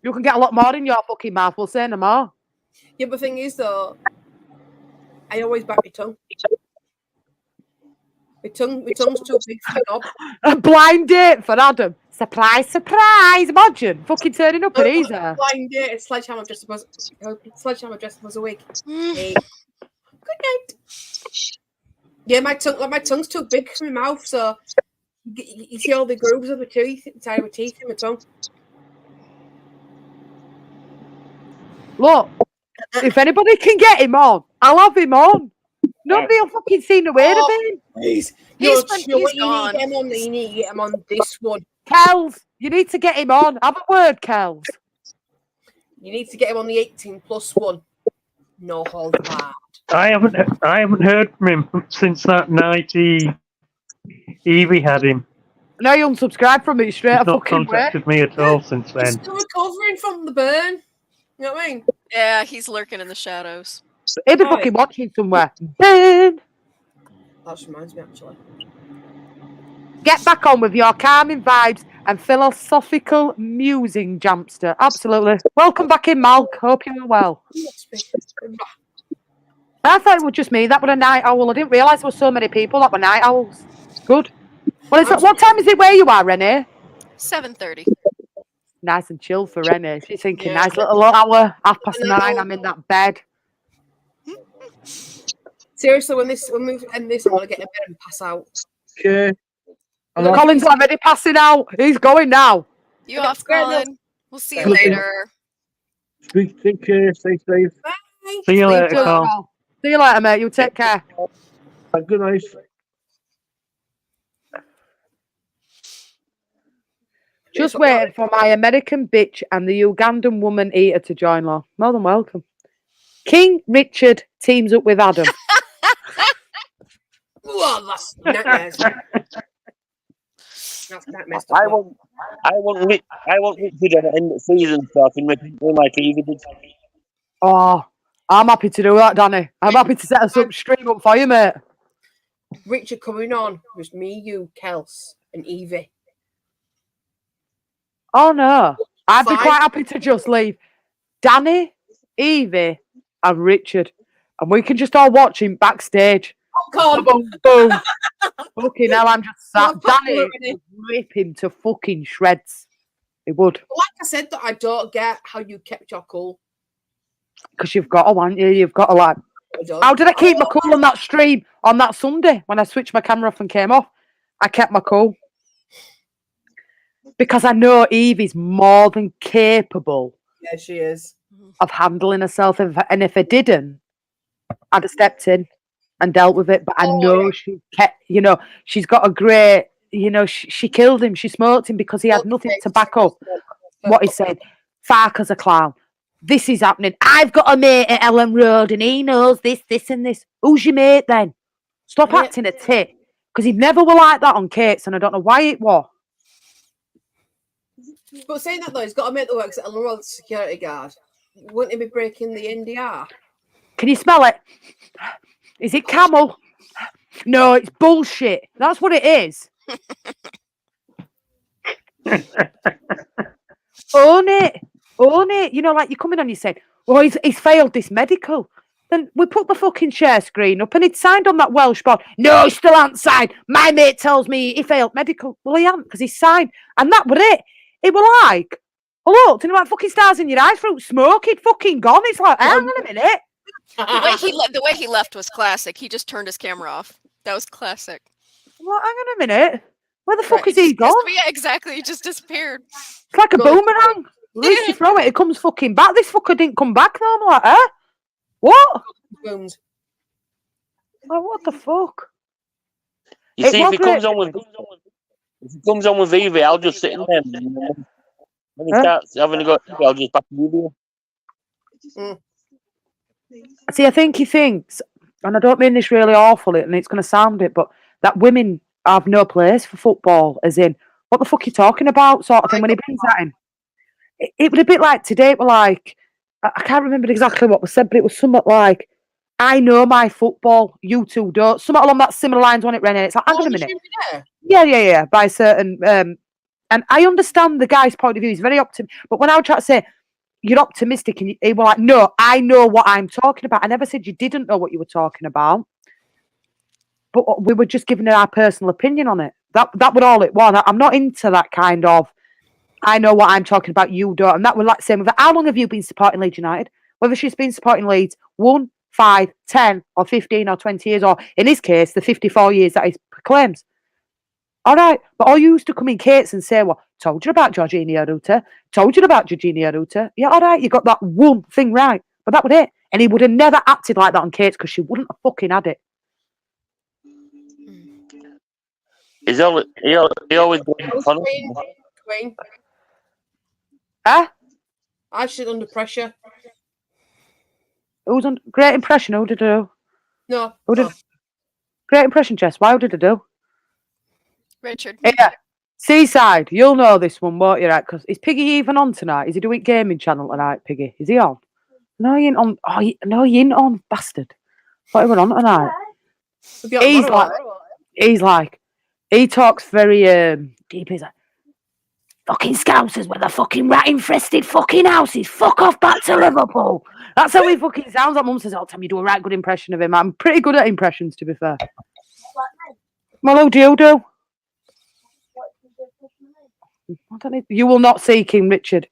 You can get a lot more in your fucking mouth. We'll say no more. Yeah, but the thing is, though, I always back my tongue. My tongue's too big for knob. A blind date for Adam. Surprise, surprise. Imagine fucking turning up at Easer. Blind date. It's Sledgehammer dressed up as a wig. Hey. Good night. Yeah, my tongue's too big for my mouth, so you see all the grooves of my teeth, inside of my teeth in my tongue. Look, if anybody can get him on, I'll have him on. Nobody will fucking see the word of him. Please. He's You need to get him on this one. Kels, you need to get him on. Have a word, Kels. You need to get him on the 18+ one. No hold barred. I haven't heard from him since that night Evie had him. No, you unsubscribe from me straight. He's I not fucking contacted me at all since He's then. still recovering from the burn. You know what I mean? Yeah, he's lurking in the shadows. He'll be fucking watching somewhere. Ben, That just reminds me, actually. get back on with your calming vibes and philosophical musing, Jamster. Absolutely. Welcome back in, Malk. Hope you're well. I thought it was just me that were a night owl. I didn't realise there were so many people that were night owls. Good. Well, what time is it where you are, Renee? 7:30. Nice and chill for Renee. She's thinking, Yeah. nice little hour, 9:30, know. I'm in that bed. Seriously, when we end this, I'm gonna get in bed and pass out. Okay. Colin's already passing out. He's going now. You off, Fair enough. Colin? We'll see you Fair enough. later. Take care. Stay safe. See you later, too, Carl. Carl. See you later, mate. You take care. And good night. Just waiting for my American bitch and the Ugandan woman eater to join, law. More than welcome. King Richard teams up with Adam. Oh, that's nightmares. That's nightmares. I want Richard at the end of the season so I can make it like Evie did. Oh, I'm happy to do that, Danny. I'm happy to set us up stream up for you, mate. Richard coming on was me, you, Kels, and Evie. Oh no, I'd be Fine. quite happy to just leave Danny, Evie, and Richard, and we can just all watch him backstage. Oh, Boom, boom. Fucking hell, I'm just sat. Well, Danny popular, would rip him to fucking shreds. He would, like I said, that I don't get how you kept your cool. because you've got to, want you? You've got to like. I don't. How did I keep my cool on that stream on that Sunday when I switched my camera off and came off? I kept my cool. Because I know Evie's more than capable Yeah, she is. of handling herself. And if I didn't, I'd have stepped in and dealt with it. But I know she kept, she's got a great, she killed him. She smoked him because he had nothing to back up what he said. Farker's a clown. This is happening. I've got a mate at Ellen Road and he knows this, and this. Who's your mate then? Stop Yeah. acting a tit. Because he never were like that on Kate's and I don't know why it was. But saying that though, he's got a mate that works at Ellen Road, security guard. Wouldn't he be breaking the NDR? Can you smell it? Is it camel? No, it's bullshit. That's what it is. Own it. Own it. You know, like you're coming on, you say, oh, he's failed this medical. Then we put the fucking share screen up and he'd signed on that Welsh board. No, he still hasn't signed. My mate tells me he failed medical. Well, he hasn't because he signed. And that was it. It was like, oh, look, like fucking stars in your eyes, fruit smoke. He'd fucking gone. It's like, hang on a minute. The way he left was classic. He just turned his camera off. That was classic. Well, hang on a minute. Where the fuck Right, is he gone? Yeah, exactly. He just disappeared. It's like a boomerang. At least you throw it, it comes fucking back. This fucker didn't come back though. I'm like, eh? What? Booms. Like, what the fuck? You see, if he comes on with Evie, I'll just sit in there. When he starts having a go, I'll just back you. See, I think he thinks, and I don't mean this really awfully, and it's going to sound it, but that women have no place for football, as in, what the fuck are you talking about, sort of thing, when he brings that in. It was a bit like today, but like, I can't remember exactly what was said, but it was somewhat like, I know my football, you two don't. Somewhat along that similar lines on it, Renee. It's like, hang on a minute. Yeah, by certain, and I understand the guy's point of view. He's very optimistic, but when I would try to say, you're optimistic, and he was like, no, I know what I'm talking about. I never said you didn't know what you were talking about, but we were just giving our personal opinion on it. That was all it was. I'm not into that kind of, I know what I'm talking about, you don't. And that was like saying, with how long have you been supporting Leeds United? Whether she's been supporting Leeds 1, 5, 10, or 15, or 20 years, or in his case, the 54 years that he proclaims. All right, but all you used to come in Kate's and say, well, told you about Jorginho Ruta, told you about Jorginho Ruta. Yeah, all right, you got that one thing right, but that was it. And he would have never acted like that on Kate's because she wouldn't have fucking had it. He always Queen. Huh? I should under pressure. Who's on great impression? Who did I do? No. Who did? Great impression, Jess. Why did I do? Richard. Yeah. Seaside, you'll know this one, won't you? Right? Because is Piggy even on tonight? Is he doing gaming channel tonight, Piggy? Is he on? No, he ain't on. Oh, no, he ain't on, bastard. What are we on tonight? He's like, he talks very deep. He's like, fucking Scousers with the fucking rat-infested fucking houses. Fuck off back to Liverpool. That's how he fucking sounds. Like Mum says all the time, you do a right good impression of him. I'm pretty good at impressions, to be fair. Well, who do you do? I don't need, you will not see King Richard.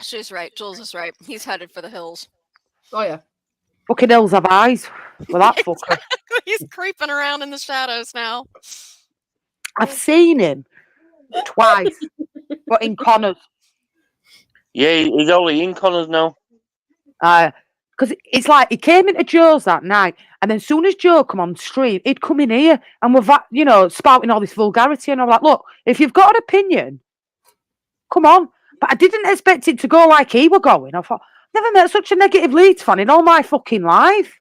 She's right. Jules is right. He's headed for the hills. Oh, yeah. Fucking hills have eyes. Well, that fucker. He's creeping around in the shadows now. I've seen him twice, but in Connors. Yeah, he's only in Connors now. Because it's like he came into Joe's that night, and then as soon as Joe come on stream, he'd come in here and we're spouting all this vulgarity, and I'm like, look, if you've got an opinion, come on. But I didn't expect it to go like he were going. I thought, never met such a negative Leeds fan in all my fucking life.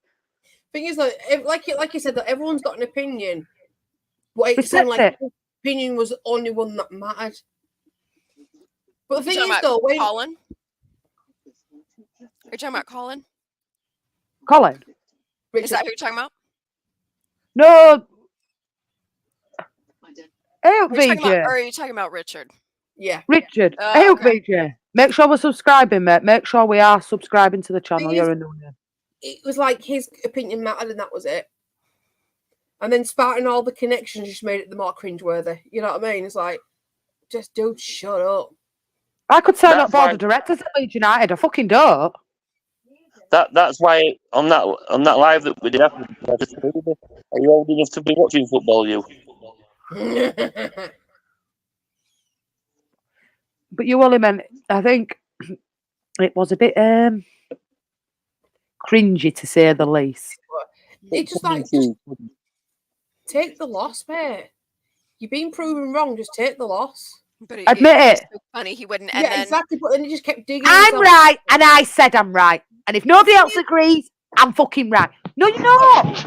Thing is, though, like you said, that everyone's got an opinion. But it seemed like his opinion was the only one that mattered. But the thing is, though, when Colin, are you talking about Colin? Colin? Is that who you're talking about? No. Hey, Or are you talking about Richard? Yeah. Richard. Oh, hey, okay. VJ. Make sure we're subscribing, mate. Make sure we are subscribing to the channel. You're a new name. It was like his opinion mattered, and that was it. And then spouting all the connections just made it the more cringeworthy. You know what I mean? It's like, just dude, shut up. I could sign up board of directors at Leeds United. I fucking don't. That's why on that live that we did, are you old enough to be watching football? You. But you only meant, I think it was a bit cringy to say the least. It's just like, just take the loss, mate. You've been proven wrong. Just take the loss. But Admit was it. so funny. He wouldn't. And Yeah, then exactly. But then he just kept digging. I'm himself. right, and I said I'm right. And if nobody else agrees, I'm fucking right. No, you're not.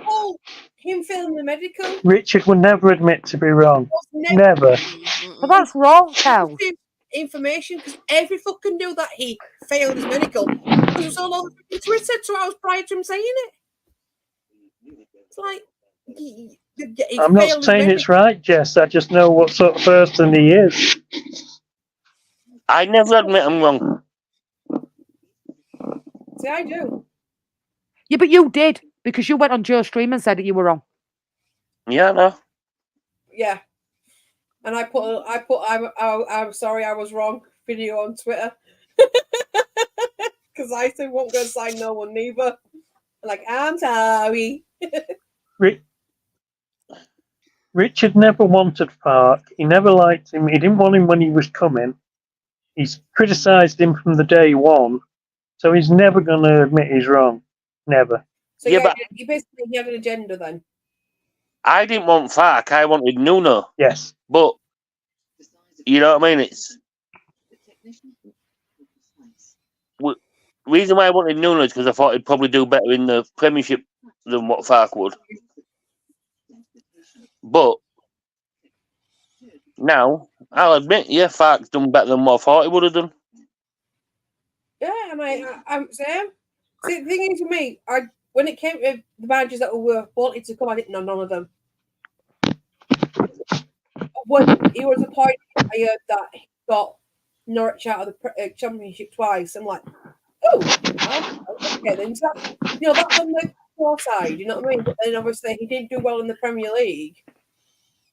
Oh, him failing the medical. Richard would never admit to be wrong. Was Never. But that's wrong, Kel. information because every fucking knew that he failed his medical. It was all over Twitter 2 hours prior to him saying it. It's like he I'm not failed his saying it's right, Jess. I just know what sort of person he is. I never admit I'm wrong. See, I do. Yeah, but you did because you went on Joe's stream and said that you were wrong. Yeah, no. Yeah. And I'm sorry I was wrong video on Twitter. Because I said won't go sign no one neither. Like, I'm sorry. Richard never wanted Fark. He never liked him. He didn't want him when he was coming. He's criticised him from the day one. So he's never going to admit he's wrong. Never. So Yeah, but he basically he had an agenda then. I didn't want Fark. I wanted Nuno. Yes. But, you know what I mean? It's... reason why I wanted Nuno is because I thought he'd probably do better in the Premiership than what Fark would. But now, I'll admit, yeah, Fark's done better than what I thought he would have done. Yeah, I'm saying. See, the thing is with me, when it came to the managers that were wanted to come, I didn't know none of them. When he was appointed, I heard that he got Norwich out of the Championship twice. I'm like, oh, okay, then that's on the poor side, you know what I mean? But then obviously he didn't do well in the Premier League.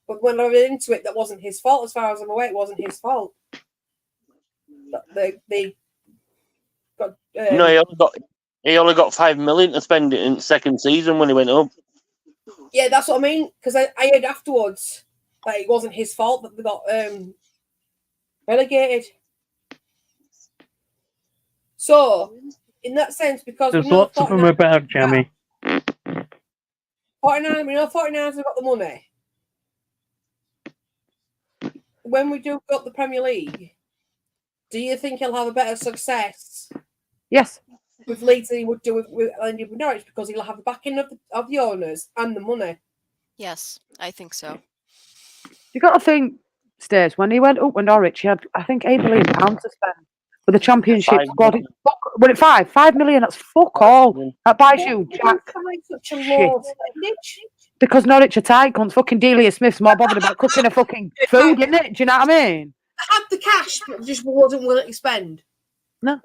But when I was into it, that wasn't his fault. As far as I'm aware, it wasn't his fault. They got No, he only got 5 million to spend it in second season when he went up. Yeah, that's what I mean. Because I heard afterwards that it wasn't his fault that they got relegated. So, in that sense, because There's lots of them about, Jamie. 49, we know 49ers have got the money. When we do got the Premier League, do you think he'll have a better success? Yes. With Leeds than he would do with Norwich because he'll have the backing of the owners and the money. yes, I think so. You got to think, Stace, when he went up with Norwich, he had, I think, £8 million to spend. With the Championship squad, was it 5? 5 million, that's fuck all. That buys you Jack. Such a low spendage. Because Norwich are tight cunts. Fucking Delia Smith's more bothered about cooking a fucking food, isn't it? Do you know what I mean? Had the cash, but just wasn't willing to spend. No.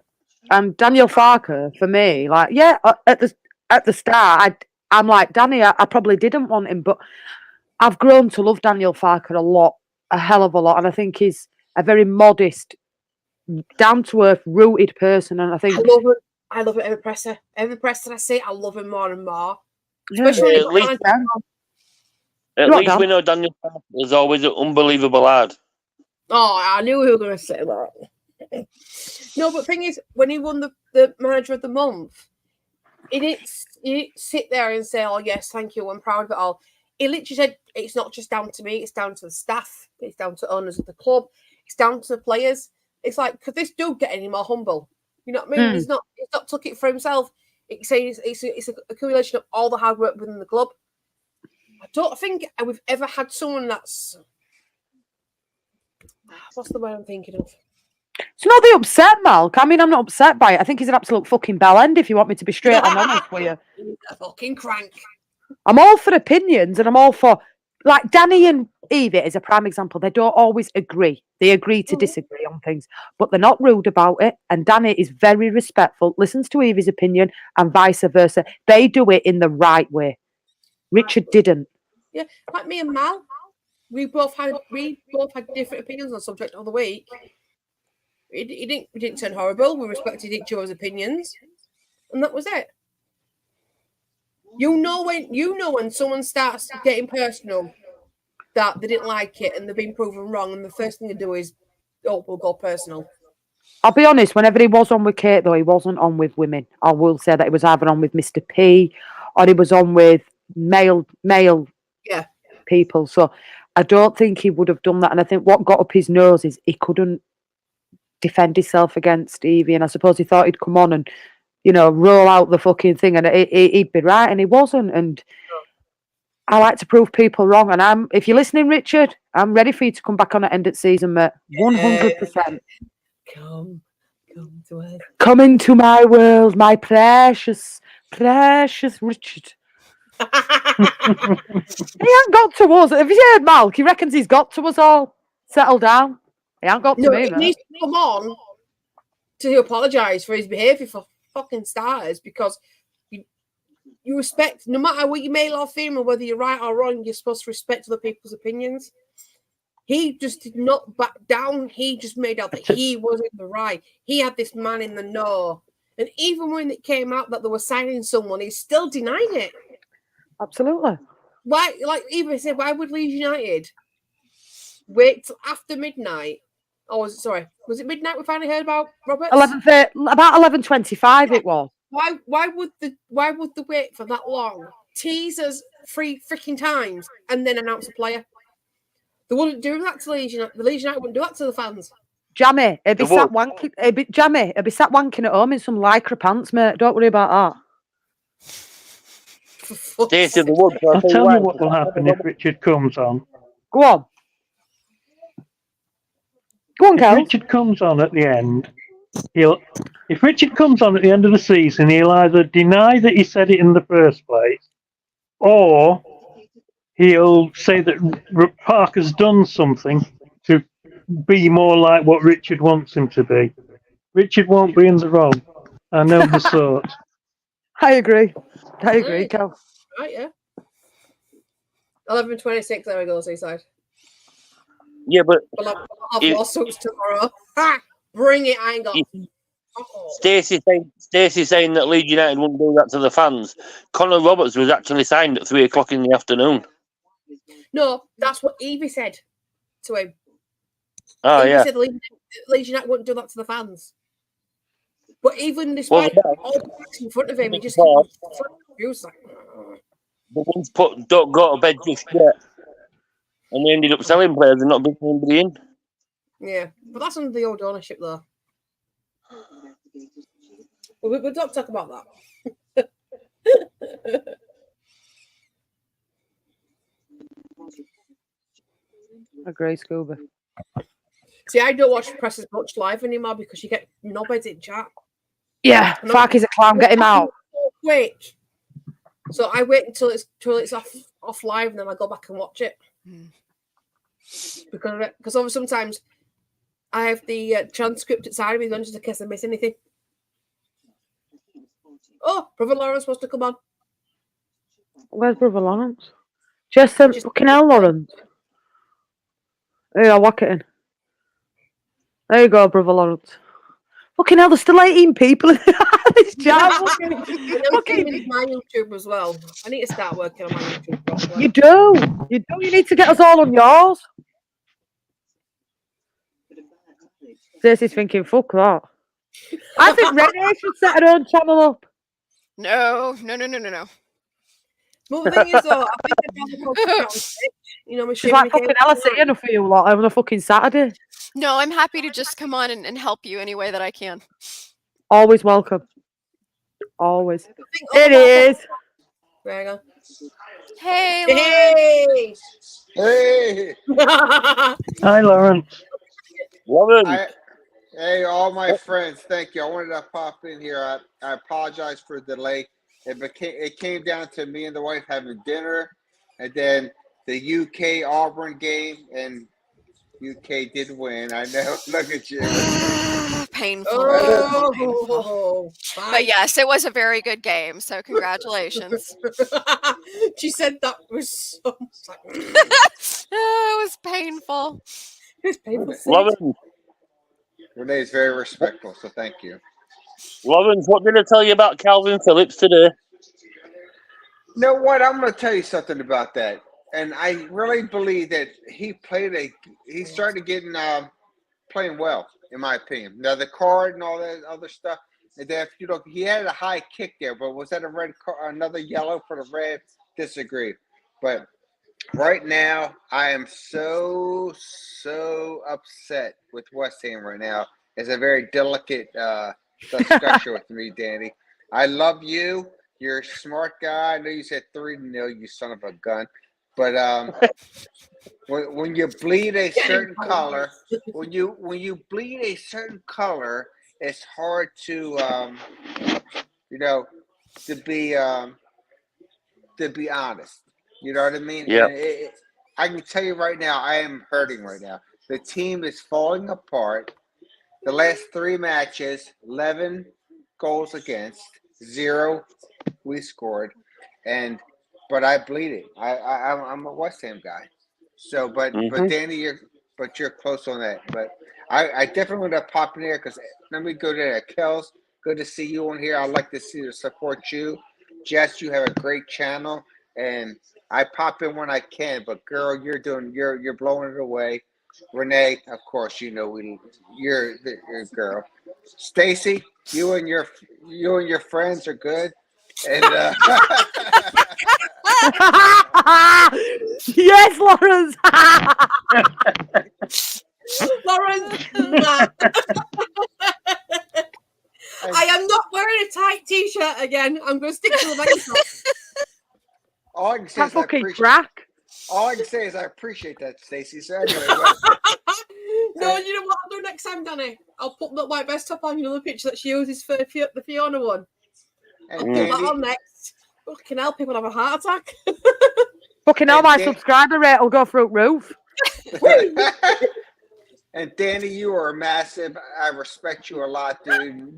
And Daniel Farker, for me, like, yeah, at the start, I'm like, Danny, I probably didn't want him, but I've grown to love Daniel Farker a hell of a lot. And I think he's a very modest, down-to-earth, rooted person. And I think... I love it every presser. Every presser I see, I love him more and more. Yeah, Especially at least we know Daniel Farker is always an unbelievable lad. Oh, I knew we were going to say that. No, but the thing is, when he won the Manager of the Month, he didn't sit there and say, oh, yes, thank you, I'm proud of it all. He literally said, it's not just down to me, it's down to the staff, it's down to owners of the club, it's down to the players. It's like, could this dude get any more humble? You know what I mean? He's not took it for himself. It's an accumulation of all the hard work within the club. I don't think we've ever had someone that's... What's the word I'm thinking of? It's not the upset, Malk. I mean, I'm not upset by it. I think he's an absolute fucking bell end, if you want me to be straight and honest with you. He's a fucking crank. I'm all for opinions and I'm all for... Like, Danny and Evie is a prime example. They don't always agree. They agree to disagree on things, but they're not rude about it. And Danny is very respectful, listens to Evie's opinion and vice versa. They do it in the right way. Richard didn't. Yeah, like me and Mal. We both had different opinions on the subject of the week. We didn't turn horrible. We respected each other's opinions, and that was it. You know when someone starts getting personal that they didn't like it and they've been proven wrong, and the first thing to do is, oh, we'll go personal. I'll be honest, whenever he was on with Kate, though, he wasn't on with women. I will say that he was either on with Mr. P or he was on with male people. So I don't think he would have done that. And I think what got up his nose is he couldn't defend himself against Evie. And I suppose he thought he'd come on and, roll out the fucking thing and he'd be right. And he wasn't. And I like to prove people wrong. And if you're listening, Richard, I'm ready for you to come back on at end of season, mate. 100%. Come to us. Come into my world, my precious, precious Richard. He ain't got to us. Have you heard Malk? He reckons he's got to us all. Settle down. He ain't got to me, He man. needs to come on to apologise for his behaviour for fucking starters, because you respect, no matter what you male or female, whether you're right or wrong, you're supposed to respect other people's opinions. He just did not back down. He just made out that he was in the right. He had this man in the know. And even when it came out that they were signing someone, he still denied it. Absolutely. Why, like even said, why would Leeds United wait till after midnight? Oh, was it midnight we finally heard about Roberts? About 11:25 it was. Why would the wait for that long? Tease us 3 freaking times and then announce a player. They wouldn't do that to Leeds United. The Leeds United wouldn't do that to the fans. Jammy, he'd be sat wanking. Jammy, he'd be sat wanking at home in some lycra pants, mate. Don't worry about Stacey, the Woods. I'll tell you what will happen if Richard comes on. Go on. Go on, If Kel. Richard comes on at the end, if Richard comes on at the end of the season, he'll either deny that he said it in the first place, or he'll say that Parker's done something to be more like what Richard wants him to be. Richard won't be in the wrong. I know the sort. I agree, Kel. Right, yeah. 11:26. There we go, Seaside. Yeah, but We'll have lawsuits tomorrow. Ha! Bring it, I ain't got. Stacey saying that Leeds United wouldn't do that to the fans. Connor Roberts was actually signed at 3:00 in the afternoon. No, that's what Evie said to him. Oh, Evie yeah. said Leeds United wouldn't do that to the fans. But even despite all the facts in front of him, he just confused. The ones don't go to bed just yet. And they ended up selling players and not bringing anybody in. Yeah, but that's under the old ownership, though. We don't talk about that. Agree, Scuba. See, I don't watch press as much live anymore because you get knobheads in chat. Yeah, Farky's a clown. Get him out. Quick. So I wait until it's off live, and then I go back and watch it. Because over sometimes I have the transcript inside of me, just in case I miss anything. Oh, Brother Lawrence wants to come on. Where's Brother Lawrence? Just fucking hell, Lawrence. Here, I'll whack it in. There you go, Brother Lawrence. Fucking hell, there's still 18 people in this chat. I'm streaming my YouTube as well. I need to start working on my YouTube properly. You do. You need to get us all on yours. Stacey's thinking, fuck that. I think Renee should set her own channel up. No. Well, the thing is, though, I think I'd rather focus on my She's like, fucking hell, I see enough for you lot on a fucking Saturday. No, I'm happy to just come on and help you any way that I can. Always welcome. Always. It is. There you go. Hey, Hey! Hi, Lawrence. Hey, all my friends, thank you. I wanted to pop in here. I apologize for the delay. It came down to me and the wife having dinner, and then the UK Auburn game, and UK did win. I know. Look at you. Painful. But yes, it was a very good game. So congratulations. She said that was so. It was painful. It's painful. Lawrence, Renee's very respectful, so thank you. Lawrence, what did I tell you about Calvin Phillips today? You know what? I'm going to tell you something about that. And I really believe that he started getting playing well, in my opinion. Now, the card and all that other stuff, and then, he had a high kick there, but was that a red card, another yellow for the red? Disagree. But Right now, I am so upset with West Ham right now. It's a very delicate discussion with me, Danny. I love you. You're a smart guy. I know you said 3-0, you son of a gun. But when you bleed a certain color, when you bleed a certain color, it's hard to to be honest. You know what I mean? Yeah. And I can tell you right now, I am hurting right now. The team is falling apart. The last 3 matches, 11 goals against, 0 we scored, but I bleed it. I'm a West Ham guy. So, but Danny, you're close on that. But I definitely want to pop in there because let me go to that. Kels, good to see you on here. I'd like to support you. Jess, you have a great channel, and I pop in when I can. But girl, you're blowing it away. Renee, of course, you're a girl. Stacy, you and your friends are good. And yes, Lawrence. Lawrence, I am not wearing a tight t-shirt again. I'm going to stick to the microphone. all I can say is all I can say is I appreciate that, Stacey. So anyway, No, you know what I'll do next time, Danny? I'll put the white vest top on. You know the picture that she uses for the Fiona one. I'll put that on next. Fucking hell, people have a heart attack. Fucking hell, my subscriber rate will go through the roof. And Danny, you are massive. I respect you a lot, dude.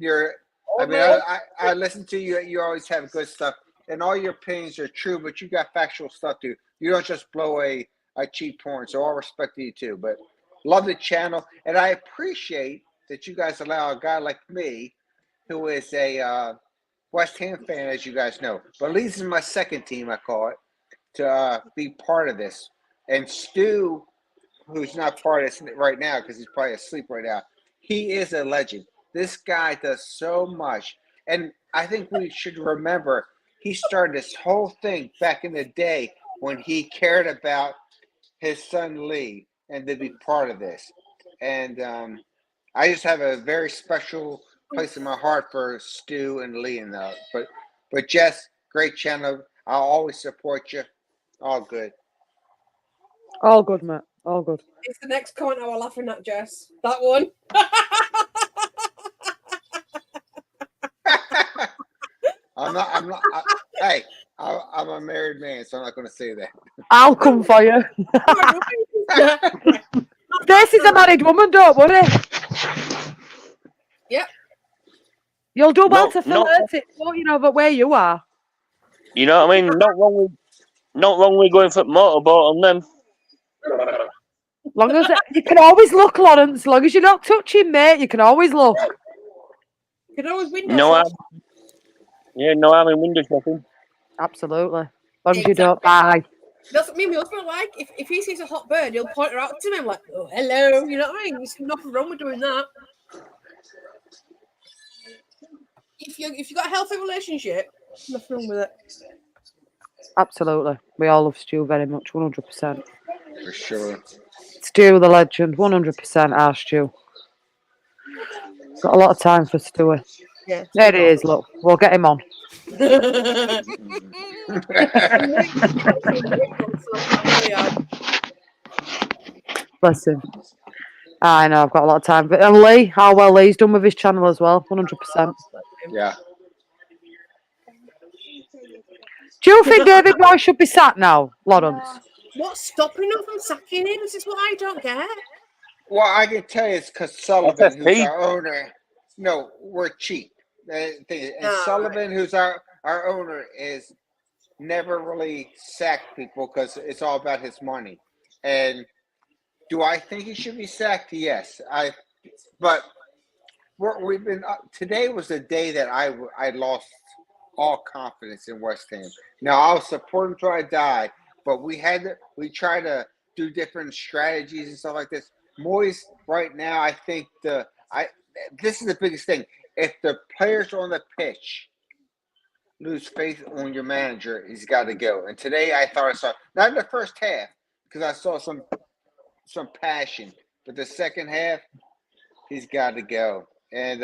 I listen to you. You always have good stuff, and all your opinions are true. But you got factual stuff, dude. You don't just blow a cheap porn. So all respect to you too. But love the channel, and I appreciate that you guys allow a guy like me, who is a West Ham fan, as you guys know, but Leeds is my second team, I call it, to be part of this. And Stu, who's not part of this right now because he's probably asleep right now, he is a legend. This guy does so much. And I think we should remember he started this whole thing back in the day when he cared about his son Lee and to be part of this. And I just have a very special place in my heart for Stu and Lee and that. But Jess, great channel. I'll always support you. All good. All good, Matt. All good. It's the next comment I was laughing at, Jess. That one. I'm a married man, so I'm not going to say that. I'll come for you. Stacey's a married woman, don't worry. Yep. You'll do well to flirt it, but where you are. You know what I mean? Not wrong with going for motorboat on them. Long as you can always look, Lawrence. As long as you're not touching, mate, you can always look. You can always window shop. No harm in window shopping. Absolutely. As long as you don't buy. That's what me and my husband are like. If he sees a hot bird, he'll point her out to me. I'm like, oh, hello. You know what I mean? There's nothing wrong with doing that. If you got a healthy relationship, nothing wrong with it. Absolutely. We all love Stu very much, 100%. For sure. Stu, the legend, 100% our Stu. Got a lot of time for Stewie. Yeah. There he is, look. We'll get him on. Bless him. I know, I've got a lot of time. But and Lee, how well Lee's done with his channel as well, 100%. Yeah. Do you think David Moyes should be sacked now, Lawrence? What's stopping him from sacking him? This is what I don't get. Well, I can tell you it's because Sullivan, who's our owner, we're cheap. And Sullivan, who's our owner, is never really sacked people because it's all about his money. And do I think he should be sacked? Yes. But we've been today was the day that I lost all confidence in West Ham. Now I'll support him till I die, but we try to do different strategies and stuff like this. Moyes right now, I think this is the biggest thing. If the players on the pitch lose faith on your manager, he's got to go. And today I thought I saw, not in the first half, because I saw some passion, but the second half, he's got to go. And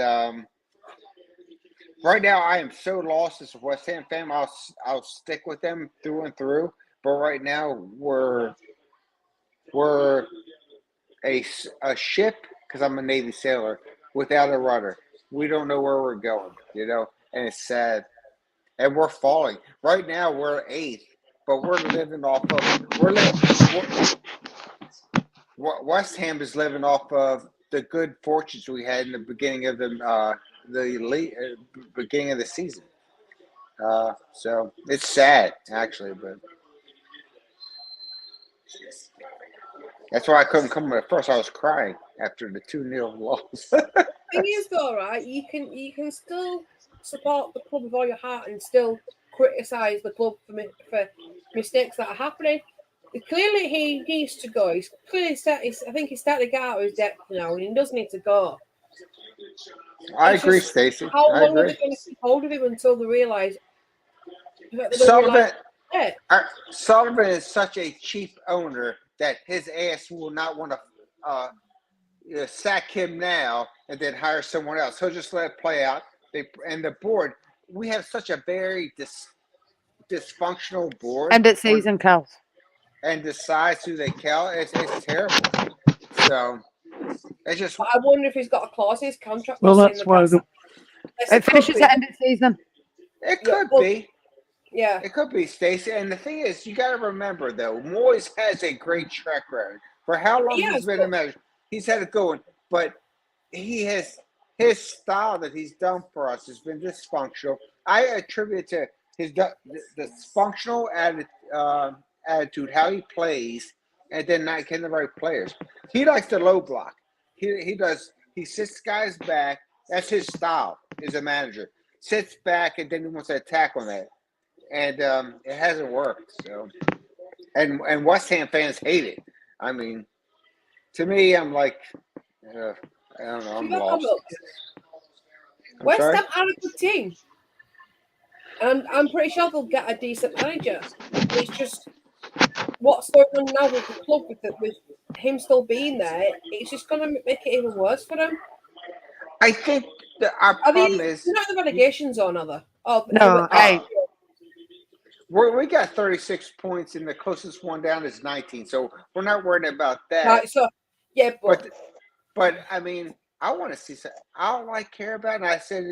right now I am so lost as a West Ham fan. I'll stick with them through and through. But right now we're a ship, because I'm a Navy sailor, without a rudder. We don't know where we're going, and it's sad. And we're falling. Right now we're 8th, but we're living off of West Ham is living off of the good fortunes we had in the beginning of the beginning of the season. So it's sad, actually, but that's why I couldn't come at first. I was crying after the 2-0 loss. Thing is, though, right? You can still support the club with all your heart and still criticise the club for mistakes that are happening. Clearly, he needs to go. He's clearly I think he's starting to get out of his depth now, and he does need to go. I agree, Stacey. How long are they going to keep hold of him until they realise? Sullivan is such a cheap owner that his ass will not want to sack him now and then hire someone else. He'll just let it play out. And the board, we have such a very dysfunctional board. End of season, Cal. And decides who they kill. It's terrible. So it's just. I wonder if he's got a clause in his contract. Well, that's why it finishes at end of season. It could be. Yeah. It could be, Stacey. And the thing is, you got to remember, though, Moyes has a great track record. For how long he's been a manager, he's had it going. But he has his style that he's done for us has been dysfunctional. I attribute to his dysfunctional attitude, how he plays, and then not getting the right players. He likes the low block. He does. He sits guys back. That's his style as a manager. Sits back and then he wants to attack on that. And it hasn't worked. So, and West Ham fans hate it. I mean, to me, I'm like, I don't know. I'm lost. West Ham are a good team, and I'm pretty sure they'll get a decent manager. It's just what's going on now with the club, with him still being there. It's just going to make it even worse for them. I think our problem is they're not in the relegation zone, are they? Oh, no, we got 36 points, and the closest one down is 19. So we're not worried about that. Right, so yeah, but I mean, I want to see. All I care about, and I said,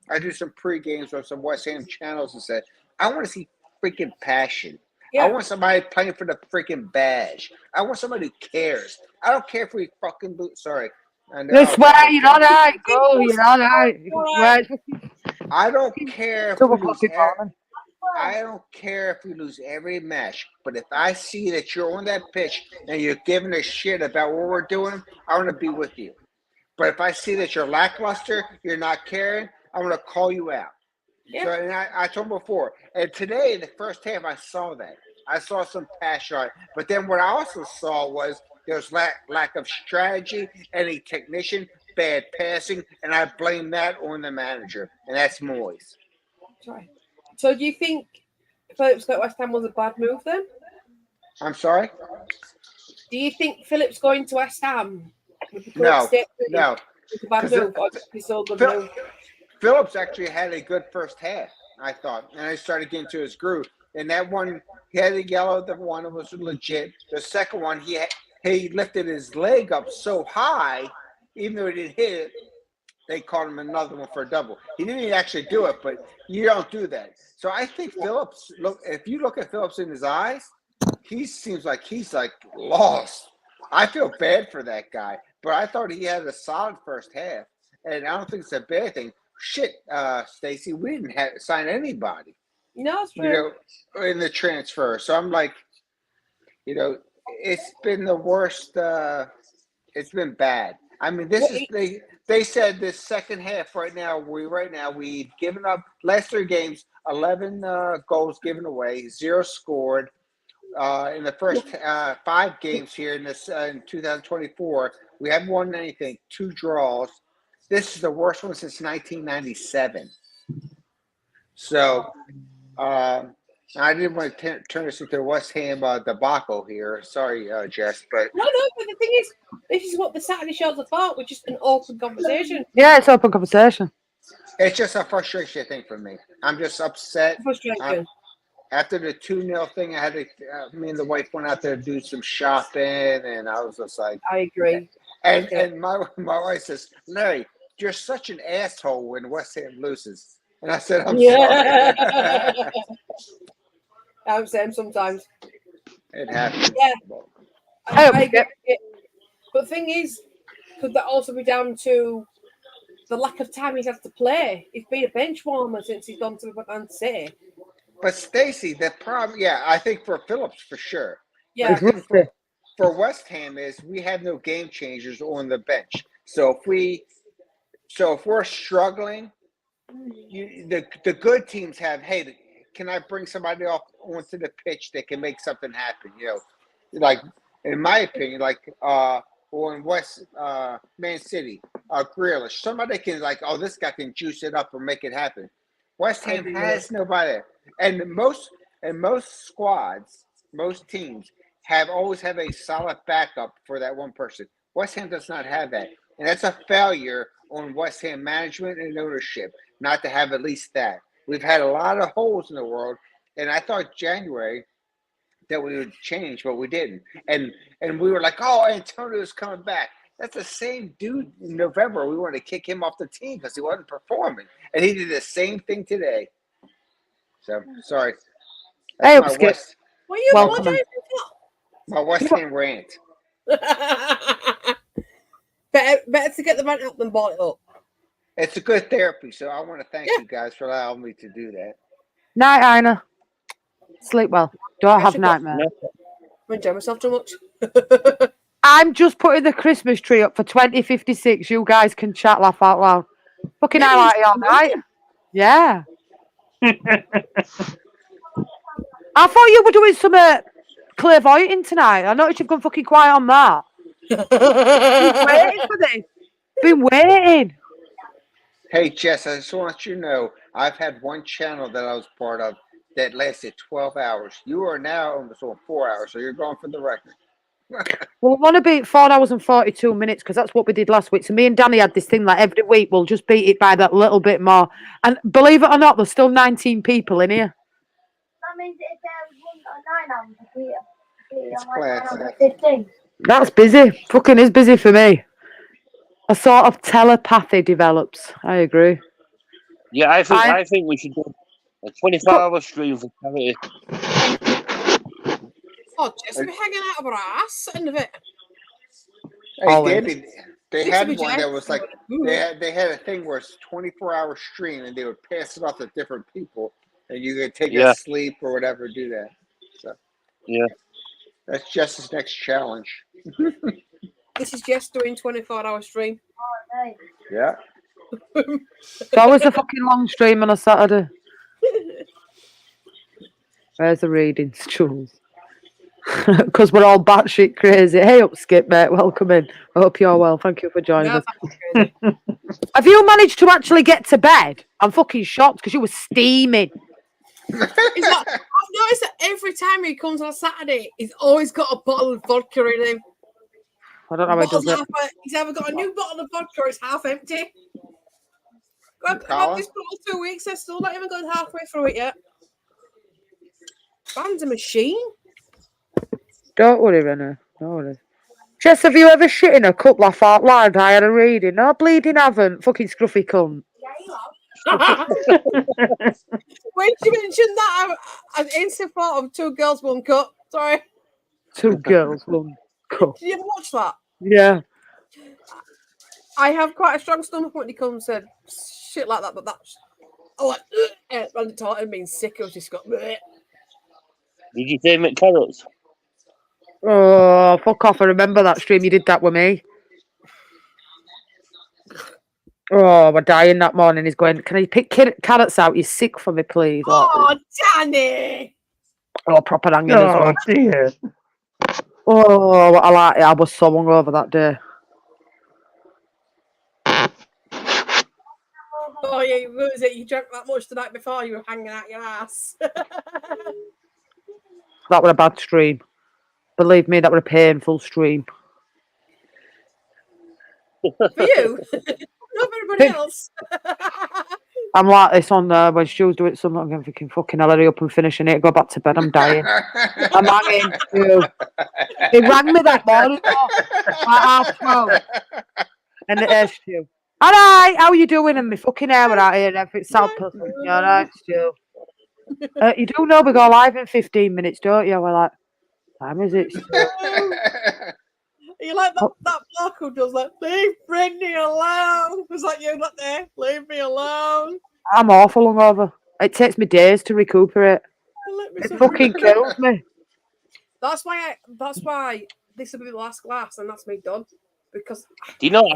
I do some pre-games on some West Ham channels, and said, I want to see freaking passion. Yeah. I want somebody playing for the freaking badge. I want somebody who cares. I don't care if we fucking lose. Sorry. That's why you're all right. Go, you're all right. I don't care if we lose. I don't care if we lose every match, but if I see that you're on that pitch and you're giving a shit about what we're doing, I want to be with you. But if I see that you're lackluster, you're not caring, I'm going to call you out. Yeah. So, and I told him before. And today, the first half, I saw that. I saw some passion on it. But then what I also saw was there's lack of strategy, any technician, bad passing, and I blame that on the manager, and that's Moyes. Sorry. So do you think Phillips going to West Ham was a bad move then? I'm sorry? Do you think Phillips going to West Ham No. was a bad move? Move? Phillips actually had a good first half, I thought, and I started getting to his groove. And that one, he had a yellow. The one was legit. The second one, he lifted his leg up so high, even though he didn't hit it, they called him another one for a double. He didn't actually do it, but you don't do that. So I think Phillips, if you look at Phillips in his eyes, he seems like he's like lost. I feel bad for that guy, but I thought he had a solid first half, and I don't think it's a bad thing. Shit, Stacey, we didn't sign anybody. No, it's true. In the transfer. So I'm like, it's been the worst. It's been bad. I mean, they said this second half right now we've given up last 3 games, 11 goals given away, 0 scored. In the first 5 games here in 2024, we haven't won anything, 2 draws. This is the worst one since 1997. So I didn't want to turn this into a West Ham debacle here. Sorry, Jess, but No, but the thing is, this is what the Saturday shows are for. We're just an open conversation. Yeah, it's open conversation. it's just a frustration thing for me. I'm just upset. Frustration. After the 2-0 thing, I had to. Me and the wife went out there to do some shopping, and I was just like, I agree. and my wife says, Larry, you're such an asshole when West Ham loses. And I said, I'm Yeah. sorry. I'm saying sometimes. It happens. Yeah. I hope I we get- agree. But the thing is, could that also be down to the lack of time he's had to play? He's been a bench warmer since he's gone to Man City. But Stacey, the problem, I think for Phillips for sure. Yeah. But I think for West Ham is we have no game changers on the bench. So if we're struggling, the good teams have, hey, can I bring somebody off onto the pitch that can make something happen? Like in my opinion, like or in West Man City, Grealish, somebody can this guy can juice it up or make it happen. West Ham has nobody, and most squads, most teams always have a solid backup for that one person. West Ham does not have that, and that's a failure on West Ham management and ownership not to have at least that. We've had a lot of holes in the world, and I thought January that we would change, but we didn't. And we were like, oh, Antonio's coming back. That's the same dude in November. We wanted to kick him off the team because he wasn't performing. And he did the same thing today. So, sorry. Hey, That's Skip. What are you Welcome. apologizing my West Ham rant. for? better to get the rant up than bought it up. It's a good therapy, so I want to thank you guys for allowing me to do that. Night, Ina. Sleep well. Don't have should go- nightmares. I enjoy myself too much. I'm just putting the Christmas tree up for 2056. You guys can chat, laugh out loud. Fucking highlight it all night. Yeah. I thought you were doing some clairvoyant tonight. I noticed you've gone fucking quiet on that. Been waiting for this. Been waiting. Hey, Jess, I just want you to know I've had one channel that I was part of that lasted 12 hours. You are now almost on 4 hours, so you're going for the record. Well, I want to beat 4 hours and 42 minutes because that's what we did last week. So me and Danny had this thing like every week we'll just beat it by that little bit more. And believe it or not, there's still 19 people in here. That means if there was 1 9 hours, It's classic. 15. That's busy. Fucking is busy for me. A sort of telepathy develops. I agree. Yeah, I think we should do a 24-hour stream for charity. Oh, just be hanging out of our ass, end of it. Hey, Always. David, they Used to had be one that Jack. was like they had a thing where it's 24-hour stream and they would pass it off to different people and you could take a sleep or whatever, do that. So Yeah. that's Jess's next challenge. This is just doing 24-hour stream. Oh, no. Yeah. It's always a fucking long stream on a Saturday. Where's the readings, Jules? Because we're all batshit crazy. Hey up, Skip, mate. Welcome in. I hope you're well. Thank you for joining Yeah, us. that's crazy. Have you managed to actually get to bed? I'm fucking shocked because you were steaming. It's like, I've noticed that every time he comes on Saturday, he's always got a bottle of vodka in him. I don't know how he does it. He's either got a new bottle of vodka or it's half empty. I've Colin? had this bottle 2 weeks. I still not even got halfway through it yet. Man's a machine. Don't worry, Renner. Don't worry. Jess, have you ever shit in a cup, laugh out loud? I had a reading. No, bleeding haven't. Fucking scruffy cunt. When you mentioned that, I instantly thought of 2 girls, 1 cup. Sorry. 2 girls, 1 cup. Did you ever watch that? Yeah. I have quite a strong stomach when it comes to shit like that, but that's and it means sick. I was just got. Did you say McCarrots? Oh, fuck off. I remember that stream. You did that with me. Oh, we're dying that morning. He's going, can I pick carrots out? You're sick for me, please. Oh, Danny! Oh, proper hanging as Oh well. dear. Oh, I like it. I was so hungover that day. Oh yeah, what was it? You drank that much the night before. You were hanging out your ass. That was a bad stream. Believe me, that was a painful stream. For you, not for everybody else. I'm like this on when Stu's doing something. I'm going thinking, fucking hell, hurry up and finish. I need to go back to bed. I'm dying. I'm hanging. Stu. He rang me that morning, at 12:30. And it is Stu. All right, how are you doing? And my fucking hair out here and everything. South Perfect. You all right, Stu? You do know we go live in 15 minutes, don't you? We're like, time is it, Stu? You like that bloke who does like, leave Brittany alone. Was that you not there? Leave me alone. I'm awful hungover. It takes me days to recuperate. It fucking kills me. That's why this will be the last glass and that's me done. Because Do you know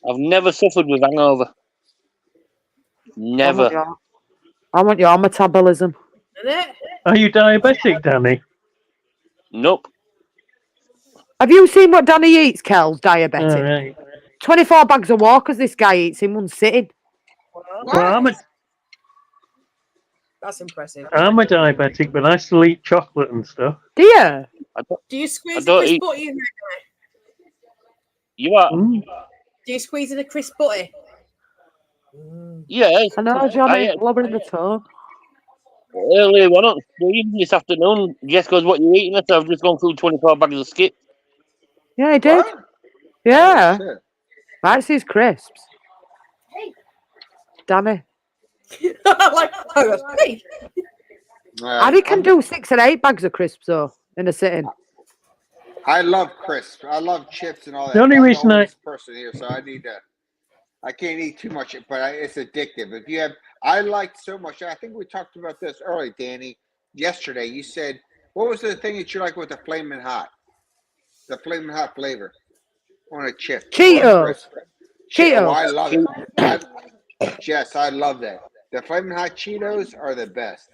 I've never suffered with hangover. Never. I want your metabolism. Are you diabetic, Danny? Nope. Have you seen what Danny eats, Kel's diabetic? All right. 24 bags of Walkers this guy eats in one sitting. Well, That's impressive. I'm a diabetic, but I still eat chocolate and stuff. Do you? Do you squeeze don't a crisp eat- butty in there, guy? You are? Mm. Do you squeeze in a crisp butty? Yeah. I know, Johnny. Blubbering the tongue. Earlier on stream this afternoon, Jess goes, "What you eating?" I said, "I've just gone through 24 bags of skip." Yeah, he did. What? Yeah. Oh, shit. That's his crisps. Danny. Like, hey. Addy can do 6 and 8 bags of crisps, though, in a sitting. I love crisps. I love chips and all that. The only I'm reason the I- oldest person here, so I need to. I can't eat too much, but it's addictive. If you have, I like so much. I think we talked about this early, Danny. Yesterday, you said, what was the thing that you like with the flaming hot? The flaming hot flavor on a chip. Cheetos. Oh, Cheetos. I love it. Jess, I love that. The flaming hot Cheetos are the best.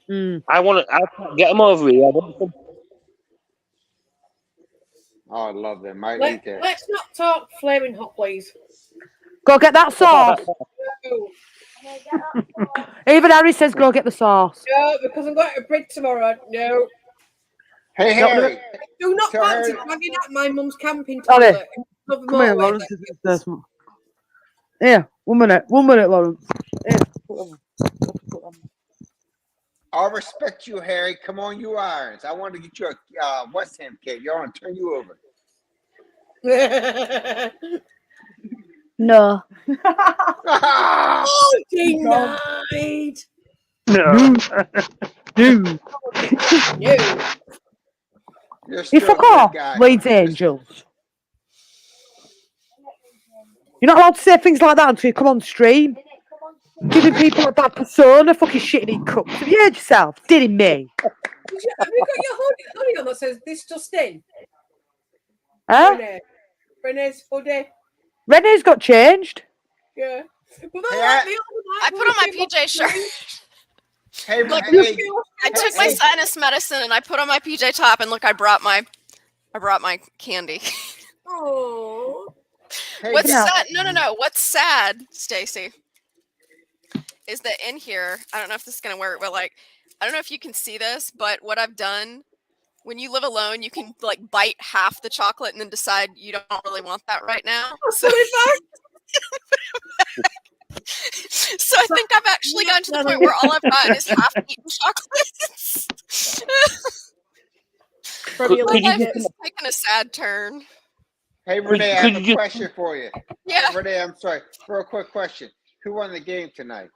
Mm. I can't get them over here. I want them. Oh, I love them. I eat that. Let's not talk flaming hot, please. Go get that sauce. Even Harry says go get the sauce. No, because I'm going to Bridge tomorrow. No. Hey, Harry. Do not So fancy Harry- dragging out my mum's camping Sorry. toilet. Above the Come here, motorway. Lawrence. Here, 1 minute. 1 minute, Lawrence. Here. I'll respect you, Harry. Come on, you irons. I want to get you a West Ham cake. I want to turn you over. No. Oh, denied. No. Dude. No. You're You still fuck a good off, guy. Leeds Angels. You're not allowed to say things like that until you come on stream. Giving people a bad persona, fucking shitting in cups. Have you heard yourself? Didn't me. Have you got your hoodie on that says this just in? Huh? Renee's hoodie. Renee's got changed. Yeah. Well, Yeah. I put on my PJ shirt. Hey, Look, hey, I took my sinus medicine and I put on my PJ top, and look, I brought my candy. Oh. hey, What's Yeah. sad? No. What's sad, Stacy, is that in here, I don't know if this is gonna work, but like, I don't know if you can see this, but what I've done, when you live alone, you can like bite half the chocolate and then decide you don't really want that right now. So, so I think I've actually gotten to the point where all I've gotten is half-eaten chocolates. Could My you life just- is taking a sad turn. hey, Renee, I could have you a just- question for you. Yeah. Renee, I'm sorry. Real quick question. Who won the game tonight?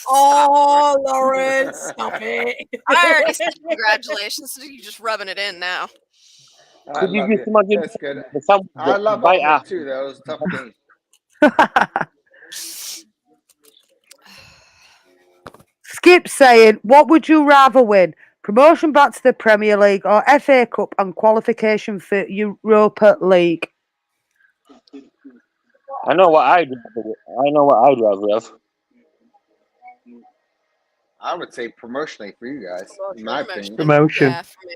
Oh, Lauren, stop it. I already said congratulations. So you're just rubbing it in now. I Could you love just it. imagine That's good. the sandwich I that love you bite all half? too, though. It was a tough game. Skip saying, what would you rather win? Promotion back to the Premier League or FA Cup and qualification for Europa League? I know what I'd rather have. I would say promotionally for you guys, in my opinion. Promotion. Yeah, for me.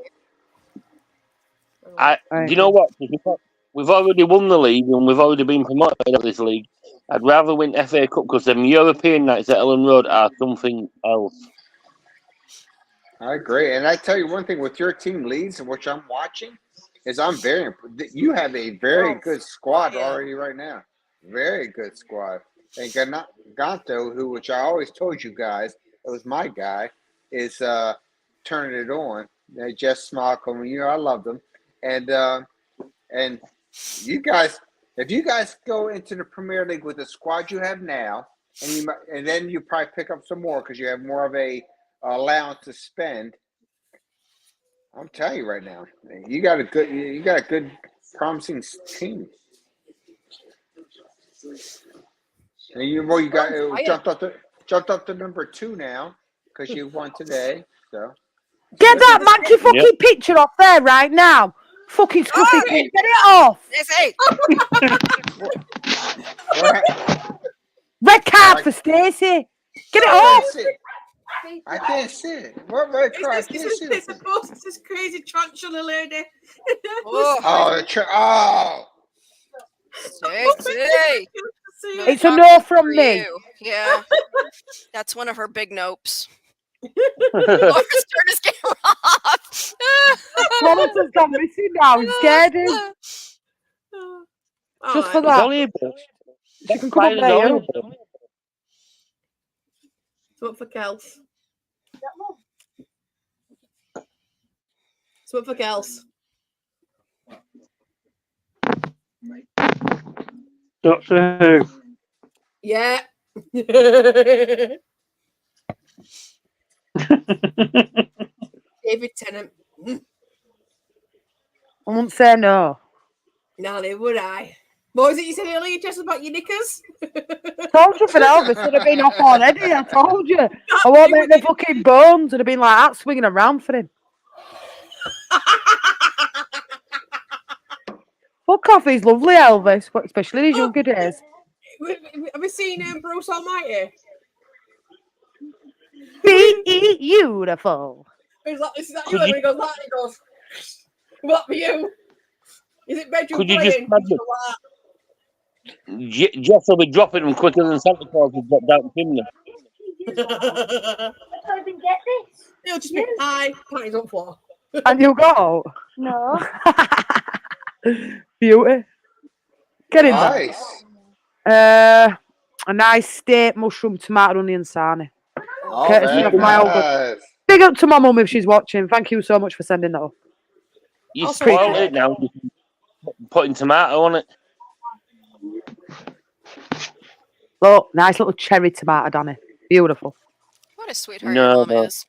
Do you know what? we've already won the league and we've already been promoted out of this league. I'd rather win FA Cup because them European nights at Ellen Road are something else. I agree. And I tell you one thing with your team leads and which I'm watching is I'm very you have a very good squad already right now. Very good squad. And Ganto, which I always told you guys, it was my guy, is turning it on. Jess Smalcolm, I love them. And you guys, if you guys go into the Premier League with the squad you have now, and then you probably pick up some more because you have more of a allowance to spend. I'm telling you right now, you got a good, promising team. And you jumped up to number 2 now because you won today. So get that manky fucking picture off there right now. Fucking scruffy kid, get it off. Red card for Stacey. Get it off. I can't see it. What red card? I can't see it. It's this crazy tarantula lady. Stacey. It's a no from me. Yeah, that's one of her big nopes. Laura's turned his camera off. Lawrence has gone missing now. I'm scared him. Just for that. She can come up there. Swap for Kels. Swap for Kels. Doctor Who. Yeah. David Tennant. I won't say no. No, they would I. What was it you said earlier, Jess, about your knickers? Told you for Elvis would have been off already. I told you. I won't make the fucking bones. Would have been like that swinging around for him. Fuck off, he's lovely, Elvis, but especially in his younger days. Have you seen Bruce Almighty? Beautiful. Is that you? When he goes, that, he goes, what for you? Is it bedroom Could you playing? just Jess will be dropping them quicker than Santa Claus would drop down the chimney. He'll just be high, panties on floor. And you go? No. Beauty. Get in Nice. there. A nice steak, mushroom, tomato, onion sarnie. Oh, Courtesy of my old. Big up to my mum if she's watching. Thank you so much for sending that up. You spoiled it now. Putting tomato on it. Look, nice little cherry tomato, Danny. Beautiful. What a sweetheart your mum is.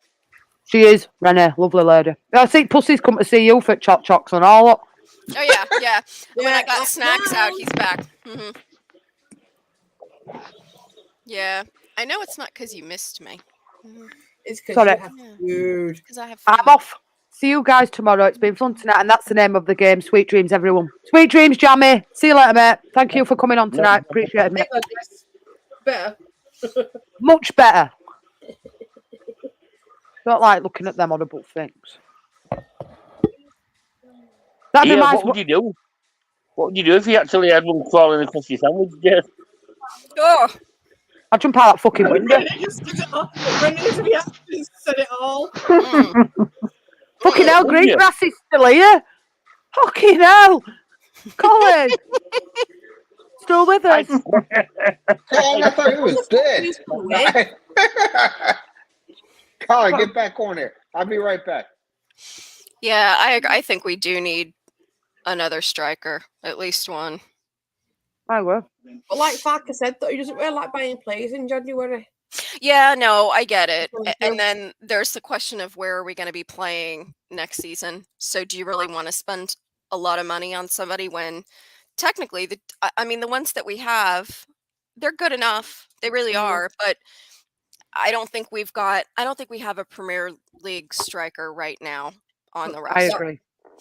She is, Renee, lovely lady. I think Pussy's come to see you for chocks and all that. Oh yeah. When I got snacks out, he's back. Mm-hmm. Yeah, I know it's not because you missed me. Mm-hmm. It's because Sorry. you have food. Because I have food. I'm off. See you guys tomorrow. It's been fun tonight, and that's the name of the game. Sweet dreams, everyone. Sweet dreams, Jammy. See you later, mate. Thank you for coming on tonight. Appreciate it, mate. Better. Much better. Don't like looking at them audible things. That'd be What would you do? What would you do if you actually had one crawling across your sandwich, Jess? Oh. I'd jump out that fucking window. Said it all. Fucking hell, Greengrass is still here. Fucking hell. Colin. Still with us. I thought he was dead. Colin, get back on here. I'll be right back. Yeah, I think we do need another striker, at least one. I will. But like Farker said, though, he doesn't really like buying players in January. Yeah, no, I get it. And then there's the question of where are we going to be playing next season? So do you really want to spend a lot of money on somebody when technically, the ones that we have, they're good enough. They really are. But I don't think we have a Premier League striker right now on the roster. I agree.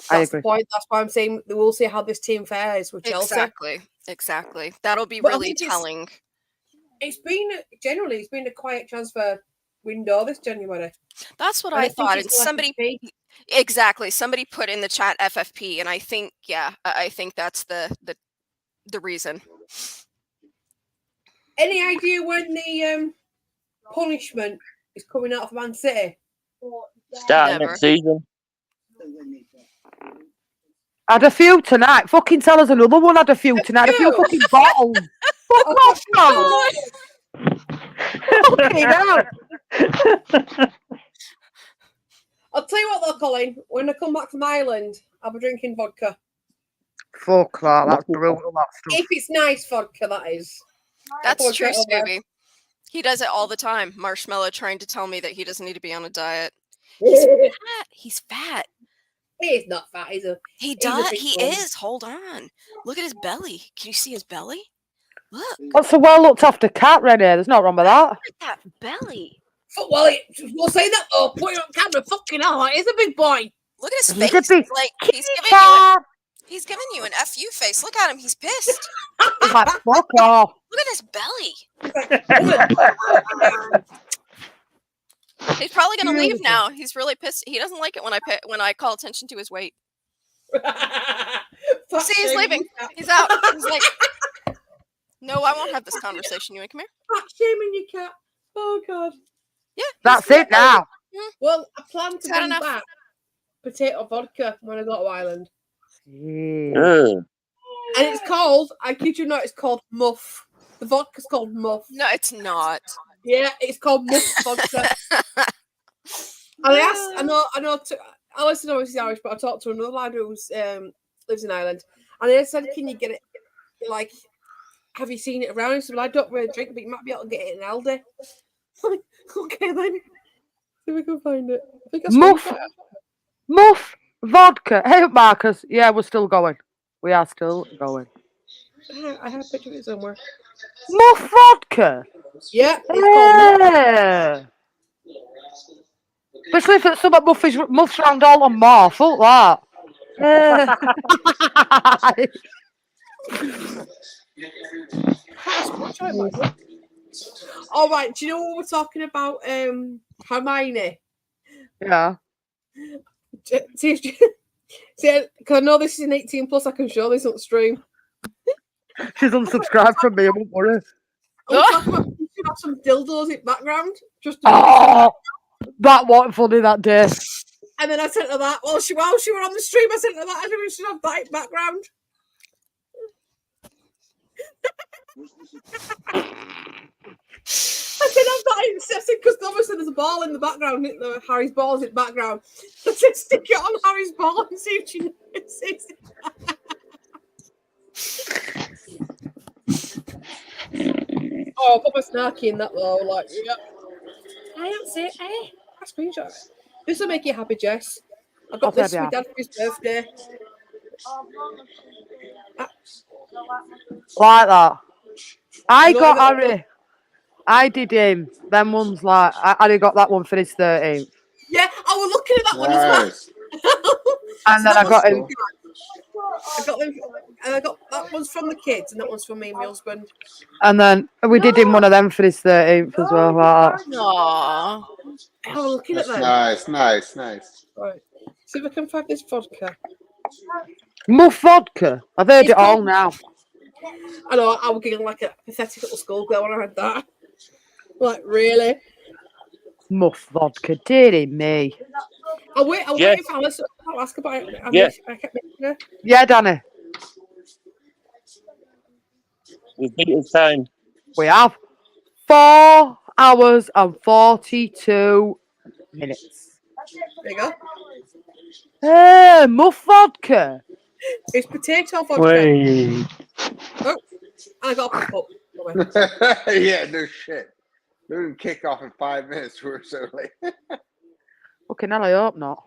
That's the point. That's why I'm saying we'll see how this team fares with Chelsea. Exactly. That'll be really telling. It's been a quiet transfer window this January. That's what I thought. And Exactly. Somebody put in the chat FFP, and I think, I think that's the reason. Any idea when the punishment is coming out of Man City? Start Never. next season. Had a few tonight. Fucking tell us another one. Had a few tonight. A few fucking bottles. Fuck off, man. Fucking hell. I'll tell you what though, Colin. When I come back from Ireland, I'll be drinking vodka. Fuck that. That's brutal. That stuff. If it's nice vodka, that is. That's I'll true, get over. Scooby. He does it all the time. Marshmallow trying to tell me that he doesn't need to be on a diet. He's fat. He's fat. He's not fat. He's a does. big He one. is. Hold on. Look at his belly. Can you see his belly? Look. That's a well looked after cat, Renee. There's not wrong with that. Look at that belly. Well, we'll say that though. Put it on camera. Fucking hell, he's a big boy. Look at his He's face. a big Like he's giving you an FU face. Look at him. He's pissed. He's like, fuck off. Look at his belly. He's probably gonna leave now. He's really pissed. He doesn't like it when I call attention to his weight. See, he's leaving. He's out. He's like, no, I won't have this conversation. You want to come here? Fat shaming your cat. Oh god. Yeah. That's it now. Well, I plan to Had bring enough. back potato vodka when I go to Ireland, Ugh. and it's called. I kid you not, it's called Muff. The vodka's called Muff. No, it's not. Yeah, it's called Muff vodka. And I asked, I know. Alison knows he's Irish, but I talked to another lad who lives in Ireland, and I said, "Can you get it? Like, have you seen it around?" He said, "Well, I don't really drink, but you might be able to get it in Aldi." I'm like, okay then. See if we can find it. I think I Muff. screenshot it. Muff vodka. Hey, Marcus. Yeah, we're still going. We are still going. I have a picture of it somewhere. Muff vodka. Yeah, it's called Muff. Yeah. Especially if it's something muffs round all and more. Fuck that. All right, do you know what we're talking about? Hermione. Yeah. See, because I know this is an 18 plus, I can show this on stream. She's unsubscribed from me, I won't worry. I'm talking about you should have some dildos in background. Just to Oh, that wasn't funny that day. and then I sent her that. While she were on the stream, I sent her that. I think we should have that in background. I can have that in setting because obviously there's a ball in the background, isn't there? Harry's ball is in the background. I said stick it on Harry's ball and see if she notices. Oh, put my snarky in that though. Like, yeah. I don't say it. I screenshot it. This will make you happy, Jess. I got this for my dad for his birthday. Like that. I got Harry. I did him. Them ones like I got that one for his 13th. Yeah, I was looking at that one as well. And then I got him. I got them, and I got that one's from the kids, and that one's from me and my husband. And then we did him one of them for his 13th as well. Like that. Aww. I was looking at That's them. nice. Right. See if I can find this vodka. Muff vodka. I've heard it all now. I know, I was giggling like a pathetic little schoolgirl when I read that. Like, really? Muff vodka, dearie me. I'll wait for Alison. I'll ask about it. I kept mentioning her. Yeah, Danny. We've beat his time. We have 4 hours and 42 minutes. There you go. Hey, muff vodka. It's potato vodka. Wait. Oh, I got a pop up. Yeah, no shit. We didn't kick off in 5 minutes. We were so late. Fucking hell, I hope not.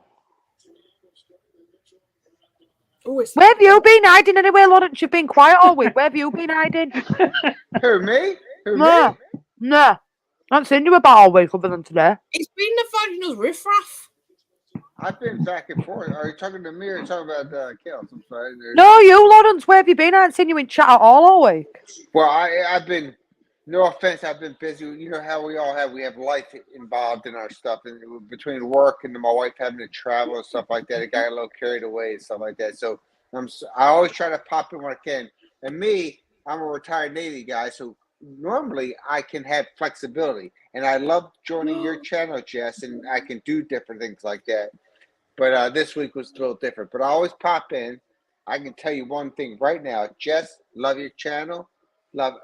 Oh, Where have you been hiding anyway, Lawrence? You've been quiet all week. Where have you been hiding? Who, me? Who, No. me? No. I haven't seen you about all week other than today. It's been the finding us riffraff. I've been back and forth. Are you talking to me or talking about Kales? I'm sorry. No, you, Lawrence. Where have you been? I haven't seen you in chat at all week. Well, I've been No offense, I've been busy. You know how we all have. We have life involved in our stuff, and between work and my wife having to travel and stuff like that, it got a little carried away and stuff like that. So I always try to pop in when I can. And me, I'm a retired Navy guy, so normally I can have flexibility, and I love joining your channel, Jess, and I can do different things like that. But this week was a little different. But I always pop in. I can tell you one thing right now, Jess, love your channel, love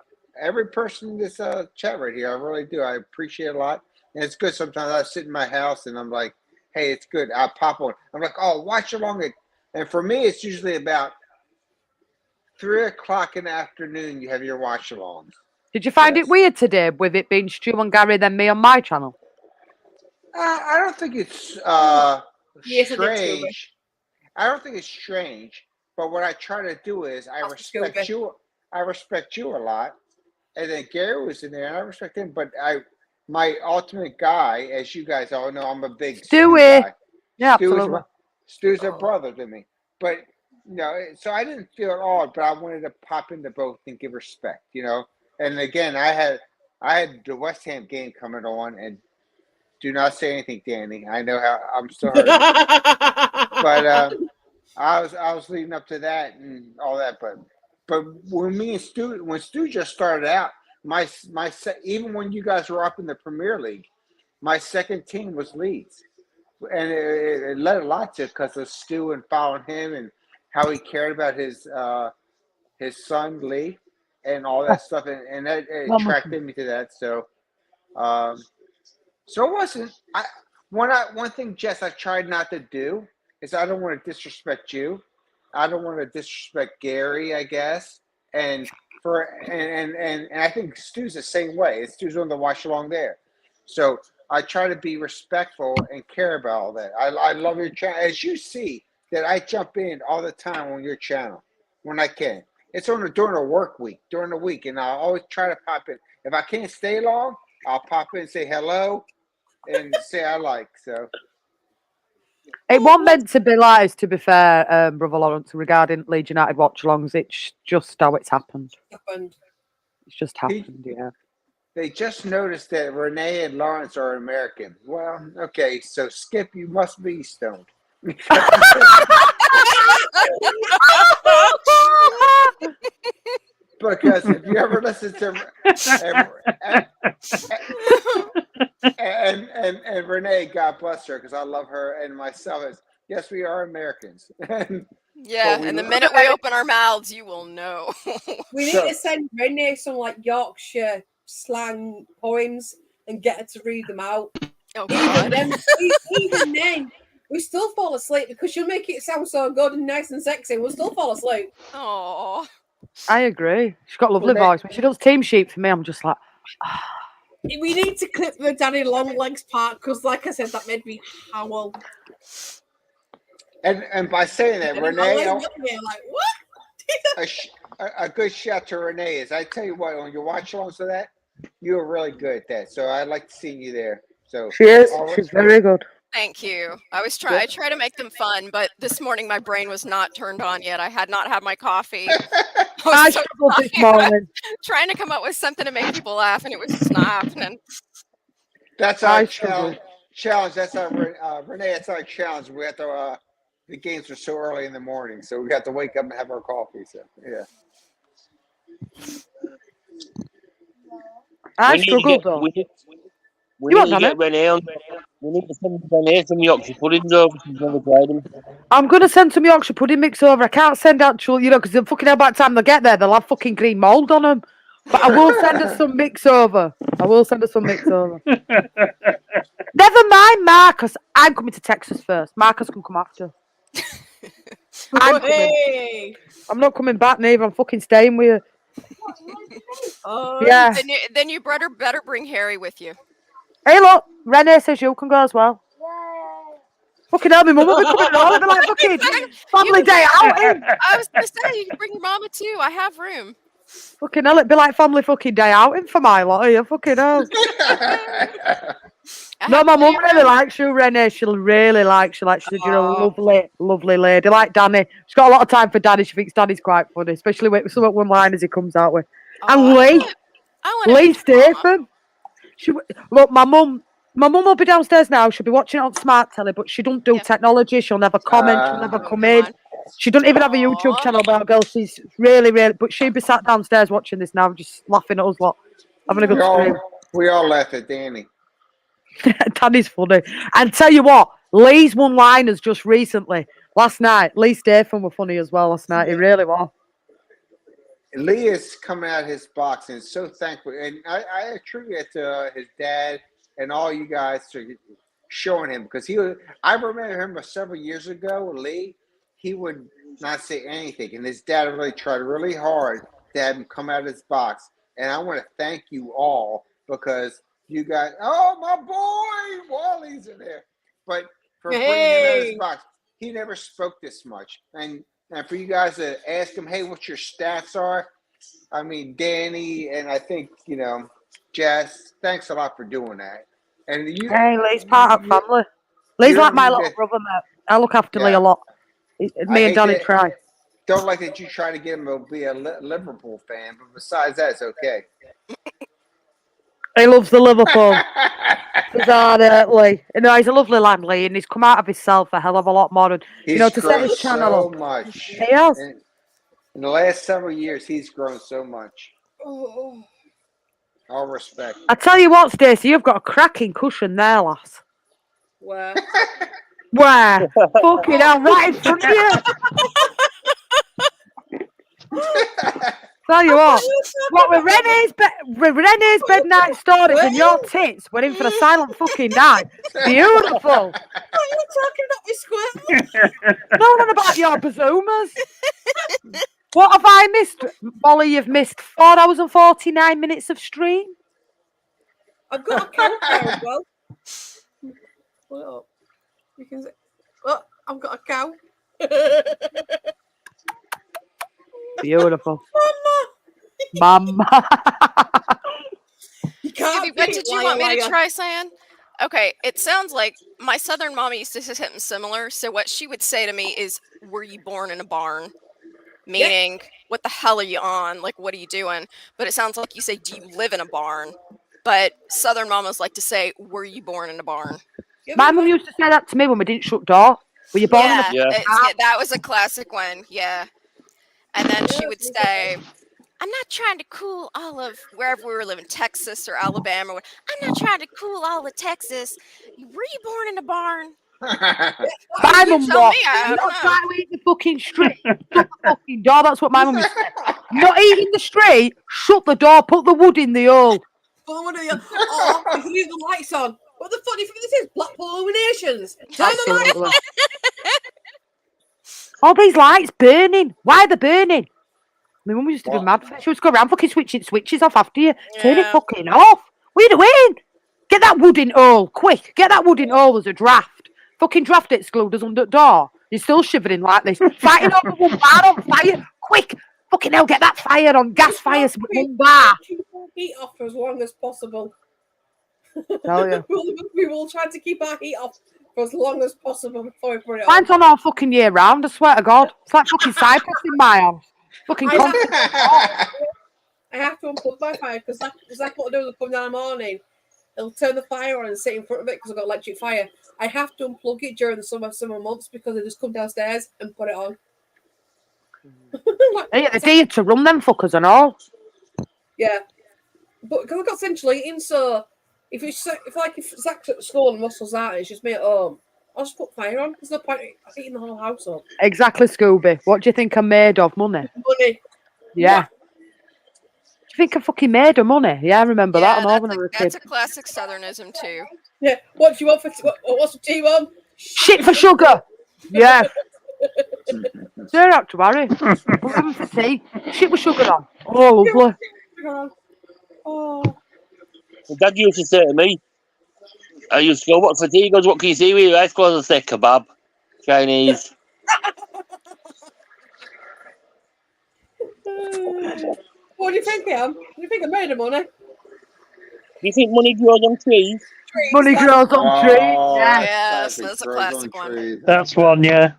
every person in this chat right here. I really do. I appreciate it a lot. And it's good. Sometimes I sit in my house and I'm like, hey, it's good. I'll pop on. I'm like, oh, watch along it. And for me, it's usually about 3 o'clock in the afternoon. You have your watch alongs. Did you find it weird today with it being Stu and Gary, then me on my channel? I don't think it's Yes, I did too, strange. I don't think it's strange. But what I try to do is I respect you. I respect you a lot. And then Gary was in there, and I respect him. But my ultimate guy, as you guys all know, I'm a big Stu guy. Yeah, Stu absolutely. Stu's a brother to me. But so I didn't feel it odd, but I wanted to pop into both and give respect, And again, I had the West Ham game coming on, and do not say anything, Danny. I know how I'm still hurting. But I was leading up to that and all that, but when Stu just started out, even when you guys were up in the Premier League, my second team was Leeds, and it led a lot to because of Stu and following him and how he cared about his son Lee and all that stuff, and that attracted me to that. So it wasn't. One thing, Jess, I tried not to do is I don't want to disrespect you. I don't want to disrespect Gary, I guess. And I think Stu's the same way. Stu's on the watch along there. So I try to be respectful and care about all that. I love your channel. As you see that I jump in all the time on your channel when I can. It's during a work week, during the week. And I always try to pop in. If I can't stay long, I'll pop in and say hello and say I like. So it wasn't meant to be lies, to be fair, Brother Lawrence, regarding Leeds United watch-alongs. It's just how it's happened. It's just happened, yeah. They just noticed that Renee and Lawrence are American. Well, okay, so Skip, you must be stoned. Because if you ever listen to and Renee, God bless her, because I love her and myself. Yes, we are Americans. Yeah, and the minute we open our mouths, you will know. We need to send Renee some Yorkshire slang poems and get her to read them out. Oh, God. Even then, we still fall asleep because she'll make it sound so good and nice and sexy. We'll still fall asleep. Oh, I agree. She's got a lovely voice. When she does Team Sheep for me, I'm just like, we need to clip the Danny Longlegs part because, like I said, that made me howl. And by saying that, And Renee, I'm like, what? a good shout to Renee is, I tell you what, on your watch alongs of that, you were really good at that. So I like seeing you there. So she is. She's very good. thank you. I try to make them fun, but this morning my brain was not turned on yet. I had not had my coffee. I struggled this morning. Trying to come up with something to make people laugh, and it was just not happening. That's our challenge. That's our Renee. That's our challenge. We have to. The games are so early in the morning, so we got to wake up and have our coffee. So yeah. I struggled though. We need to get Renee on. We need to send Renee some Yorkshire puddings over. She's never tried them. I'm going to send some Yorkshire pudding mix over. I can't send actual, because the fucking hell, by the time they get there, they'll have fucking green mould on them. But I will send her some mix over. Never mind, Marcus. I'm coming to Texas first. Marcus can come after. I'm not coming back, neither. I'm fucking staying with you. Yeah. Then you better bring Harry with you. Hey, look. Renee says you can go as well. Fucking hell, my mum will be coming on. It'll be like fucking family day outing. I was going to say, you can bring your mama too. I have room. Fucking hell, it'd be like family fucking day outing for my lot. You fucking hell. No, my mum really likes you, Renee. She's a lovely, lovely lady. Like Danny. She's got a lot of time for Danny. She thinks Danny's quite funny, especially with some one-liners he comes out with. And Lee. I want to Lee meet your mama. Statham. Look, my mum will be downstairs now. She'll be watching it on smart telly, but she don't do Yeah. technology. She'll never comment. She'll never Oh, come come in. on. She doesn't even have a YouTube Aw. channel, but girl, she's really, but she'd be sat downstairs watching this now, just laughing at us lot, having a good scream. We all laugh at Danny. Danny's funny. And tell you what, Lee's one-liners just recently, last night, Lee Statham were funny as well last night. He really was. Lee is coming out of his box and so thankful. And I attribute it to his dad and all you guys for showing him, because I remember him several years ago, Lee, he would not say anything. And his dad really tried really hard to have him come out of his box. And I want to thank you all, because you guys, oh, my boy, Wally's in there. But for bringing him out of his box, he never spoke this much. And for you guys to ask him, hey, what your stats are? I mean, Danny, and I think, Jess, thanks a lot for doing that. And Hey, Lee's part of family. Lee's like my little brother, mate. I look after Lee a lot. Me and Danny try. Don't like that you try to get him to be a Liverpool fan, but besides that, it's okay. He loves the Liverpool. He's Lee. He's a lovely lad, Lee, and he's come out of himself a hell of a lot more. And, He's to set grown his channel so up. much. He has. In the last several years, he's grown so much. All respect. I tell you what, Stacey, you've got a cracking cushion there, lass. Where? Where? Fucking hell, right in front of you. Tell you what with Renee's bed night stories and your tits went in for a silent fucking night. Beautiful. What are you talking about, Miss Square? No one about your bazoomas. What have I missed, Molly? You've missed 4 hours and 49 minutes of stream. I've got a cow as well. Well, you can say, I've got a cow. Beautiful. Mama. Scooby, what did you want me to try saying? Okay, it sounds like my southern mom used to say something similar. So what she would say to me is, "Were you born in a barn?" Meaning, what the hell are you on? Like, what are you doing? But it sounds like you say, "Do you live in a barn?" But southern mamas like to say, "Were you born in a barn?" My mum used to say that to me when we didn't shut door. Were you born in a Yeah, that was a classic one. Yeah. And then she would say, "I'm not trying to cool all of wherever we were living, Texas or Alabama. I'm not trying to cool all of Texas. Were you born in a barn?" My mum was. Not trying to eat the fucking street. Shut the fucking door. That's what my mum used to say. Not eating the street. Shut the door. Put the wood in the hole. Leave the lights on. What the fuck do you think this is? Blackpool Illuminations. Turn the lights on. All these lights burning. Why are they burning? My mum used to be mad. She would go around fucking switching switches off after you. Turn it fucking off. What are you doing? Get that wood in hole. Quick. Get that wood in hole. There's a draft. Fucking draft excluders under the door. You're still shivering like this. Fighting over one bar on fire. Quick. Fucking hell, get that fire on. Gas fire. One bar. Keep our heat off for as long as possible. Tell you. We will try to keep our heat off for as long as possible before we put it Mine's on all fucking year round, I swear to God. It's like fucking Cyprus in my house. Fucking I have to unplug my fire because that's what I do is I come down in the morning. It'll turn the fire on and sit in front of it because I've got electric fire. I have to unplug it during the summer months because I just come downstairs and put it on. They get the day to run them fuckers and all. Yeah. But because I've got central heating, so if Zach's at school and Russell's out and it's just me at home, I'll just put fire on. There's no point in heating the whole house up. Exactly, Scooby. What do you think I'm made of? Money? Money. Yeah. What? Do you think I'm fucking made of money? Yeah, I remember that. I'm all when I was a kid. That's a classic southernism too. Yeah. What do you want for what's the tea, Mum? Shit for sugar. Yeah. Don't have to worry. I'm having for tea. Shit with sugar on. Oh, lovely. Oh. Dad used to say to me, I used to go, "What for tea?" He goes, "What can you see with your eyes closed?" I say, "Kebab, Chinese." What do you think I am? Do you think I made of money? Do you think money grows on trees? Money grows on trees. Yeah. Yes, that's a classic one. That's one, yeah.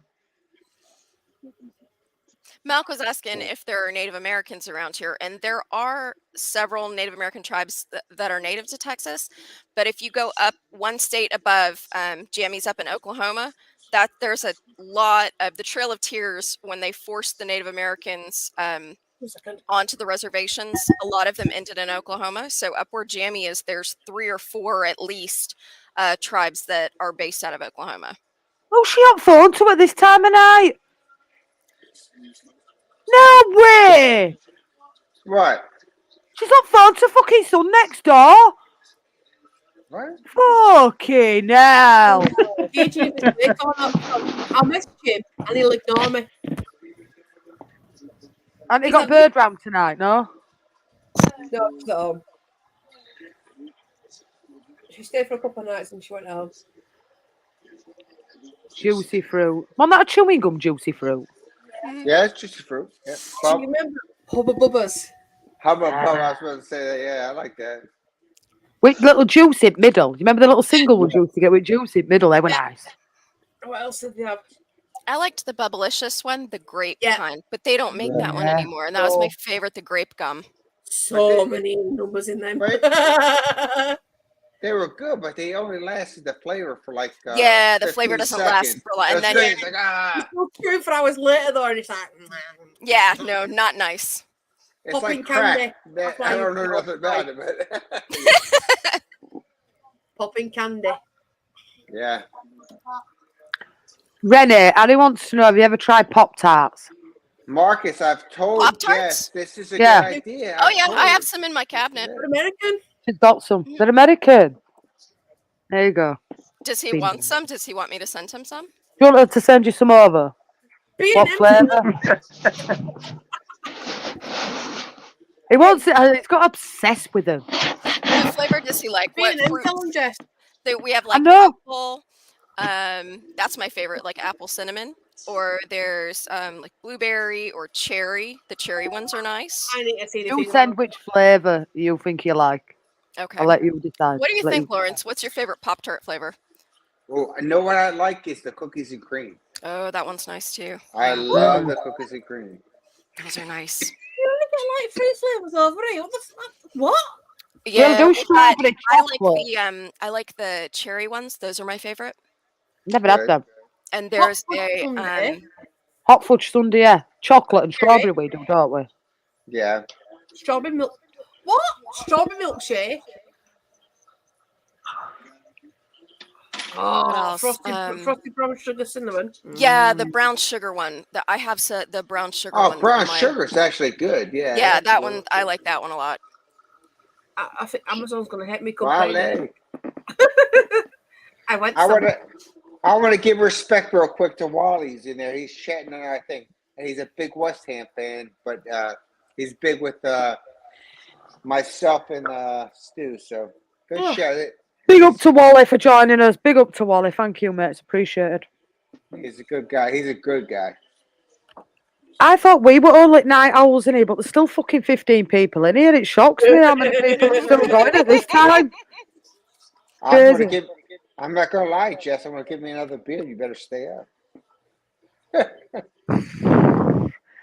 Malk was asking if there are Native Americans around here, and there are several Native American tribes that are native to Texas. But if you go up one state above, Jamie's up in Oklahoma, that there's a lot of the Trail of Tears when they forced the Native Americans onto the reservations. A lot of them ended in Oklahoma. So up where Jamie is, there's 3 or 4 at least tribes that are based out of Oklahoma. Oh, she on phone to at this time of night? No way! What? She's on phone to fucking son next door. What? Fucking hell. I'll message him and he'll ignore me. And he He's got like- bird round tonight, no? No, she's at home. She stayed for a couple of nights and she went home. Juicy fruit. Well, not a chewing gum juicy fruit. Yeah, it's just a fruit. Yeah. Do you remember Hubba Bubbas? How about I was supposed to say that? Yeah, I like that. With little juice in middle. You remember the little single ones you used to get with juice in middle? They were nice. What else did they have? I liked the Bubblicious one, the grape Yeah. kind, but they don't make that one Yeah. anymore. And that was my favorite, the grape gum. So many numbers in them. Right. They were good, but they only lasted the flavor for like Yeah, the 15 flavor doesn't seconds. last for a lot. And That's then it. It's like, ah. It's not true for hours later though, and it's like yeah, no, not nice. It's Popping like crack. candy. That, That's why I don't know you- nothing about it, but popping candy. yeah. Renee, Annie wants to know, have you ever tried Pop Tarts? Marcus, I've told Pop-Tarts? Jess this is a Yeah. good idea. Oh I've yeah, told I her. have some in my cabinet. Yeah. But American? She's got some. They're American. There you go. Does he Been- want some? Does he want me to send him some? Do you want her to send you some over? What B&M. flavour? He wants it. He's got obsessed with them. What flavor does he like? What B&M, fruit? tell him, Jess. We have I like know. apple. That's my favorite, like apple cinnamon. Or there's like blueberry or cherry. The cherry ones are nice. I need to see the You video. send which flavour you think you like. Okay. I'll let you decide. What do you Let think, Lawrence? What's your favorite Pop-Tart flavor? Oh, I know what I like is the cookies and cream. Oh, that one's nice too. I love the cookies and cream. Those are nice. You only get like 3 flavors over here. What the fuck? What? Yeah, do well, strawberry I like chocolate. I like the cherry ones. Those are my favorite. Never had Good. them. And there's fudge a sundae? Hot fudge sundae, yeah. Chocolate and Cherry. strawberry we do, don't we? Yeah. Strawberry milk. What? Strawberry milkshake? What Oh, else? frosted brown sugar cinnamon. Yeah, the brown sugar one. I have the brown sugar Oh, one. brown in my- sugar's actually good. Yeah. Yeah, that's that good. one. I like that one a lot. I think Amazon's gonna hit me. Wale. complaining. I went. I some. want to give respect real quick to Wally's in there. He's chatting on our thing, and he's a big West Ham fan, but he's big with myself and Stu. So good Oh. shout. Big up to Wally for joining us. Big up to Wally. Thank you, mate. It's appreciated. He's a good guy. He's a good guy. I thought we were only 9 owls in here, but there's still fucking 15 people in here. It shocks me how many people are still going at this time. Crazy. I'm not gonna lie, Jess. I'm gonna give me another beer. You better stay up.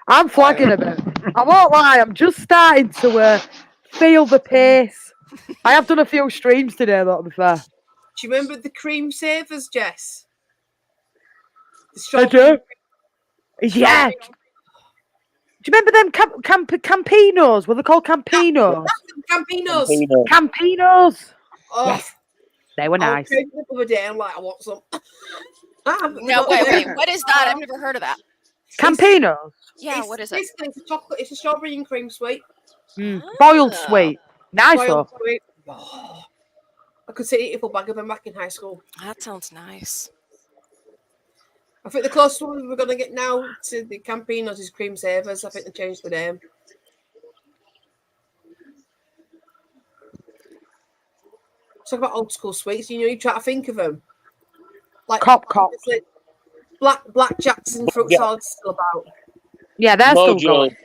I'm flagging a bit. I won't lie. I'm just starting to feel the pace. I have done a few streams today, though, to be fair. Do you remember the cream savers, Jess? The I strawberry- do. Yeah. Do you remember them Campinos? Were they called Campinos? Campinos. Campino. Campinos. Oh, Yes. They were I nice. was craving them the other day. I'm like, I want some. No, wait. What is that? I've never heard of that. Campinos. Yeah, what is it? Basically, it's a chocolate. It's a strawberry and cream sweet. Boiled Ah. sweet. Nice, Boiled though. sweet. Oh, I could eat a full bag of them back in high school. That sounds nice. I think the closest one we're going to get now to the Campinos is cream savers. I think they changed the name. Talk about old school sweets. You try to think of them. Like Cop. obviously, Black Jackson fruit Yeah. salad's still about. Yeah, they're still Mojo. going.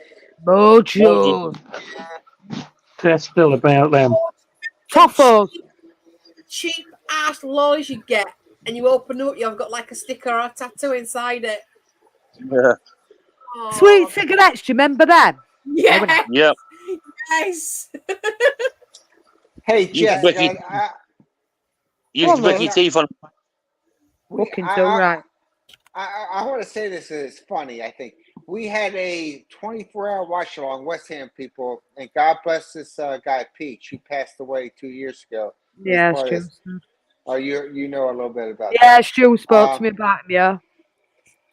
Mojo. They're still about them. Toffos. Cheap ass lollies you get, and you open up, you've got like a sticker or a tattoo inside it. Yeah. Sweet cigarettes, do you remember them? Yes. Yeah. Yes. Hey, You Jess, break your- You used to break your teeth on. Fucking so right. I want to say this is funny. I think we had a 24-hour watch along West Ham people, and God bless this guy Peach. He passed away 2 years ago. He was Yeah, part of Stu. this. Oh, you know a little bit about Yeah, that. Stu spoke to me about him, yeah.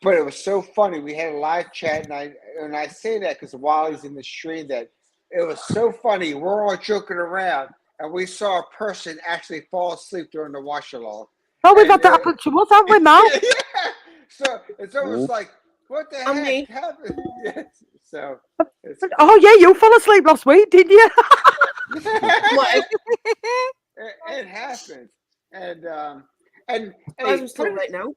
But it was so funny. We had a live chat, and I say that because Wally's in the stream. That it was so funny. We're all joking around, and we saw a person actually fall asleep during the watch along. Oh, we've had that happen to us, haven't we, Mal? Yeah. So it's almost like, what the heck me. happened? Yes. So. Oh, yeah, you fell asleep last week, didn't you? It happens, and I'm still right now.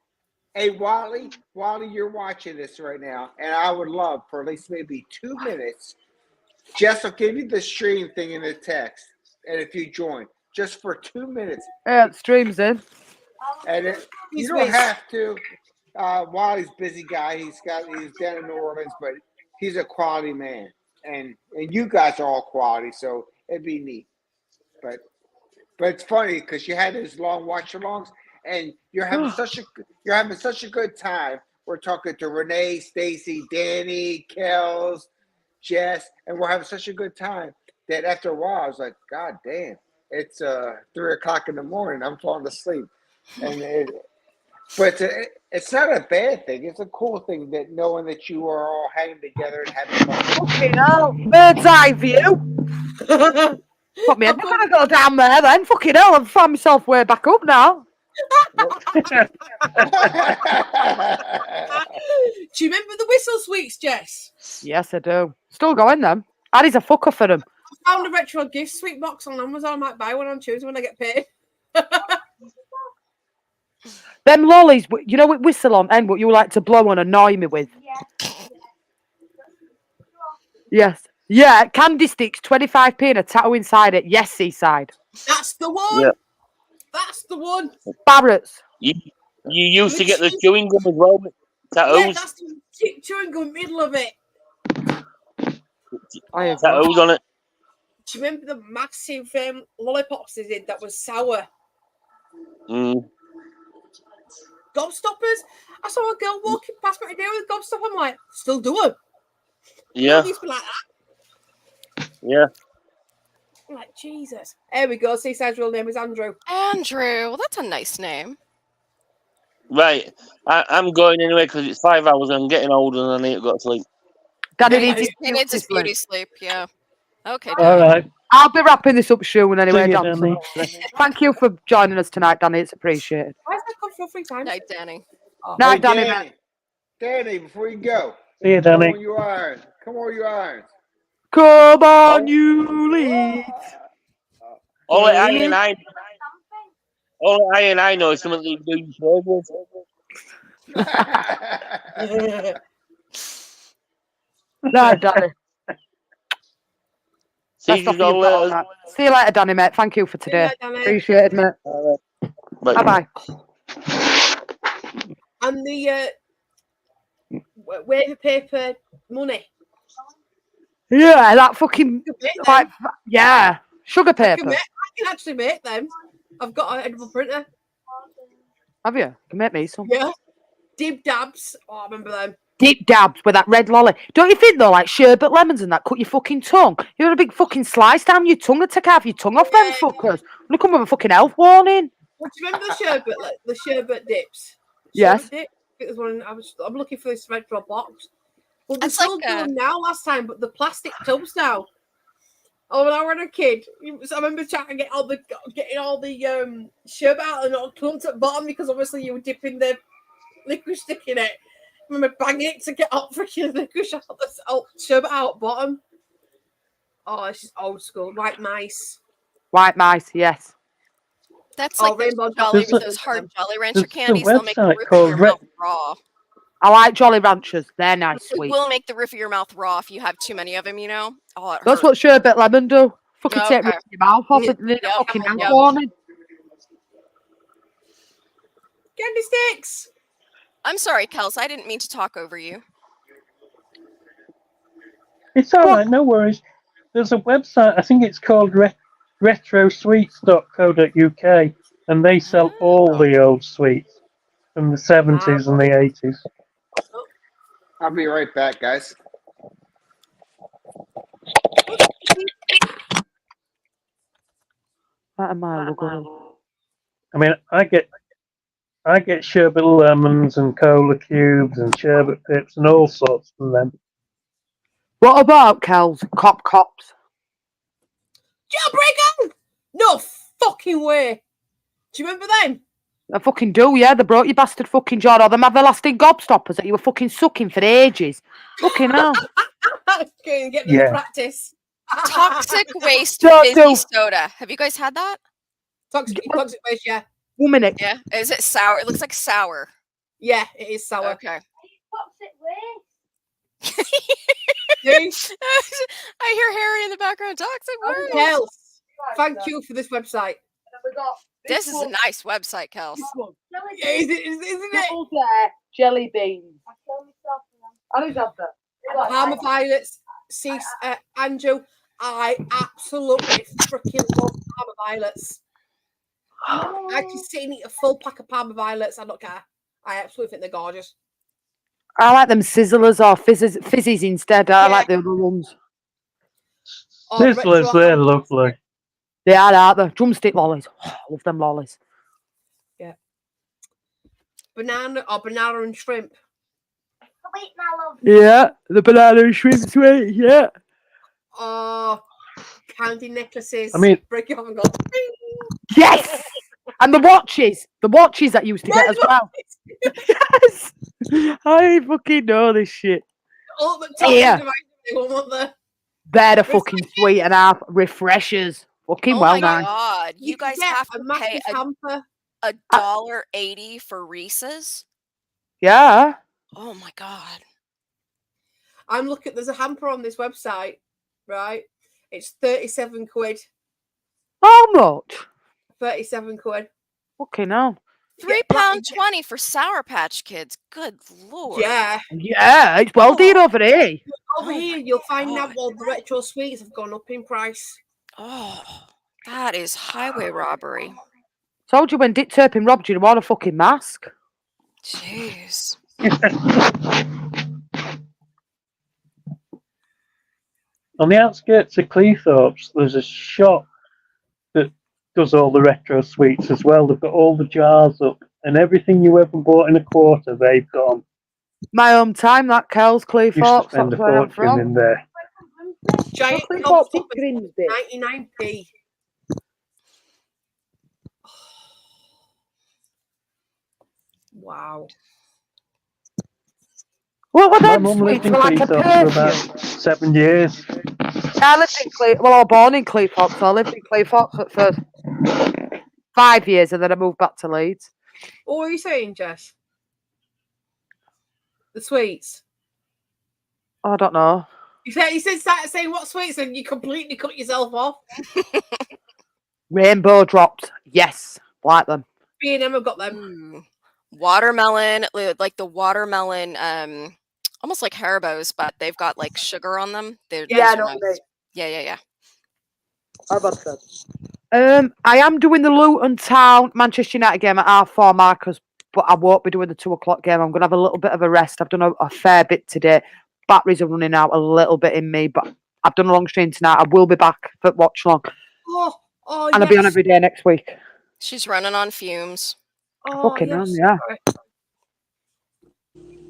Hey, Wally, you're watching this right now, and I would love for at least maybe 2 minutes. Jess will give you the stream thing in the text, and if you join, just for 2 minutes. Yeah, stream's in. And you don't have to. Wally's a busy guy. He's down in New Orleans, but he's a quality man, and you guys are all quality, so it'd be neat. But it's funny because you had those long watch-alongs, and you're having such a good time. We're talking to Renee, Stacy, Danny, Kels, Jess, and we're having such a good time that after a while I was like, God damn, it's 3 o'clock in the morning. I'm falling asleep, but it's not a bad thing. It's a cool thing that knowing that you are all hanging together and having fun. Fucking hell, bird's eye view. Fuck me, I'm not gonna go down there then. Fucking hell, I've found myself way back up now. Do you remember the whistle sweets, Jess? Yes, I do. Still going them. Addie's a fucker for them. I found a retro gift sweet box on Amazon. I might buy one on Tuesday when I get paid. Them lollies, you know, with whistle on end, what you like to blow and annoy me with. Yes. Yeah, candy sticks, 25p and a tattoo inside it. Yes, Seaside. That's the one. Yeah. That's the one. Barrett's. You used to get the chewing gum as well. Tattoos. Yeah, that's the chewing gum middle of it. Tattoos on it. Do you remember the massive lollipops they did that was sour? Mm. Gobstoppers? I saw a girl walking past me today with a gobstopper. I'm like, still do them. Yeah. Used to be like that. Yeah. I'm like, Jesus. There we go. Seaside's real name is Andrew. Andrew. Well, that's a nice name. Right. I'm going anyway because it's 5 hours and I'm getting older and I need to go to sleep. Daddy He needs his beauty sleep. Yeah. Okay. All right. I'll be wrapping this up soon anyway, See you, Dan. Danny. Thank you for joining us tonight, Danny. It's appreciated. Why is that come for 3 times? Night, Danny. Night, Danny. Danny, before you go. See you, Danny. Come on, you irons. Come on, you irons. Come on, you lead. All I know is something to do with No, Danny. See you all later. See you later, Danny, mate. Thank you for today. Danny. Appreciate it, mate. Bye. Bye. And the waiver paper money. Yeah, that fucking like yeah, sugar I paper. can actually make them. I've got an edible printer. Have you? You can make me some. Yeah. Dib dabs. Oh, I remember them. Deep dabs with that red lolly. Don't you think though, like sherbet lemons and that cut your fucking tongue? You got a big fucking slice down your tongue and take half your tongue off them fuckers. Look come with a fucking health warning. Well, do you remember the sherbet, like the sherbet dips? Yes. Sherbet dip? It was one. I'm looking for this retro box. Well, they That's still like do them now. Last time, but the plastic tubs now. Oh, when I was a kid, I remember trying to get getting all the sherbet out and all clumped at the bottom because obviously you were dipping the liquid stick in it. I remember banging it to get out freaking liquid sherbet out bottom. Oh, it's just old school. White mice. White mice, yes. That's Oh, like those Rainbow Jolly, There's a- those hard Jolly Rancher there's a candies. They'll make the website roof of called your Red- mouth raw. I like Jolly Ranchers. They're nice, It sweet. will make the roof of your mouth raw if you have too many of them, you know? Oh, it That's hurts. what sherbet lemon do. Fucking take Okay. your mouth off Yep, and then yep, fucking yep. health warning. Candy sticks. I'm sorry, Kels. I didn't mean to talk over you. It's all right, no worries. There's a website, I think it's called retrosweets.co.uk, and they sell all the old sweets from the 70s and the 80s. I'll be right back, guys. What am I looking? I mean, I get sherbet lemons and cola cubes and sherbet pips and all sorts from them. What about Kel's cops? Jailbreaker! No fucking way. Do you remember them? I fucking do, yeah. They brought you bastard fucking John, or them everlasting gobstoppers that you were fucking sucking for ages. Fucking hell. Get them to practice. Toxic waste Don't fizzy do- soda. Have you guys had that? Toxic waste, yeah. 1 minute. Yeah. Is it sour? It looks like sour. Yeah, it is sour. Okay. Toxic waste. I hear Harry in the background. Toxic waste. Kels, thank you for this website. This is a nice website, Kels. Yeah, isn't it? Double Dare jelly beans. I don't have that. Parma violets, Andrew. I absolutely freaking love Parma violets. I can sit and eat a full pack of Parma violets. I don't care. I absolutely think they're gorgeous. I like them sizzlers or fizzies instead. I like the other ones. Sizzlers, they're lovely. They are, aren't they? Drumstick lollies. Oh, I love them lollies. Yeah. Banana and shrimp. Sweet, my love. Yeah, the banana and shrimp sweet, yeah. Oh, candy necklaces. I mean- break it off and go. Yes! And the watches that used to get as well. Yes! I fucking know this shit. All the top Yeah. devices they want there. They're the fucking sweet and half refreshers. Fucking Oh well my done. god! You guys get have a to massive pay hamper. $1.80 for Reese's. Yeah. Oh my god! I'm looking. There's a hamper on this website, right? It's 37 quid. How much? 37 quid. Fucking hell. £3.20 for Sour Patch Kids. Good lord! Yeah. Yeah, it's well dear over here. Over Oh here, my you'll find God. out all the retro sweets have gone up in price. Oh, that is highway robbery. Told you when Dick Turpin robbed you to wear a fucking mask. Jeez. On the outskirts of Cleethorpes, there's a shop that does all the retro sweets as well. They've got all the jars up, and everything you ever bought in a quarter, they've got. My home time, that Kel's Used to Cleethorpes. spend That's a where I'm fortune in from. there. Giant Cleethorpes in Gobstoppers, Grimsby. 99p. Wow. What were My them mum lived sweets? in Were like a Cleethorpes for perfume. about 7 years. I lived in Well, I was born in Cleethorpes, so I lived in Cleethorpes for 5 years, and then I moved back to Leeds. What were you saying, Jess? The sweets. I don't know. You started saying what sweets, and you completely cut yourself off. Rainbow drops. Yes, like them. Me and Emma got them. Ooh. Watermelon, like the watermelon, almost like Haribo's, but they've got like sugar on them. Those Yeah, I are know what you nice. mean. Yeah. How about that? I am doing the Luton Town Manchester United game at 4:30, Marcus, but I won't be doing the 2:00 game. I'm going to have a little bit of a rest. I've done a fair bit today. Batteries are running out a little bit in me, but I've done a long stream tonight. I will be back for watch long, Oh, and I'll be on every day next week. She's running on fumes. Oh, Fucking hell, yes. yeah. Sorry.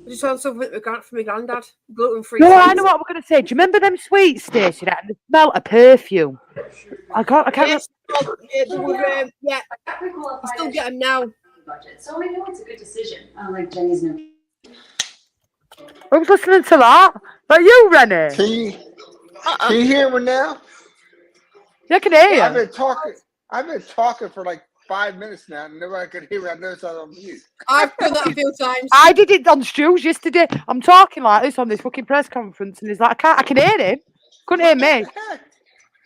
I just found something for my granddad. Gluten-free. No, I sweets. know what we're going to say. Do you remember them sweets, Stacey, that smell of perfume? I can't Yes, yeah. You still get them now. Budget. So I know it's a good decision. Like Jenny's no. I was listening to that. Are you, Rennie? Can you hear me now? Yeah, I can hear you. I've been talking for like 5 minutes now, and nobody could hear me. I noticed I was on mute. I've done that a few times. I did it on Stu's yesterday. I'm talking like this on this fucking press conference, and he's like, I can hear him. Couldn't hear me.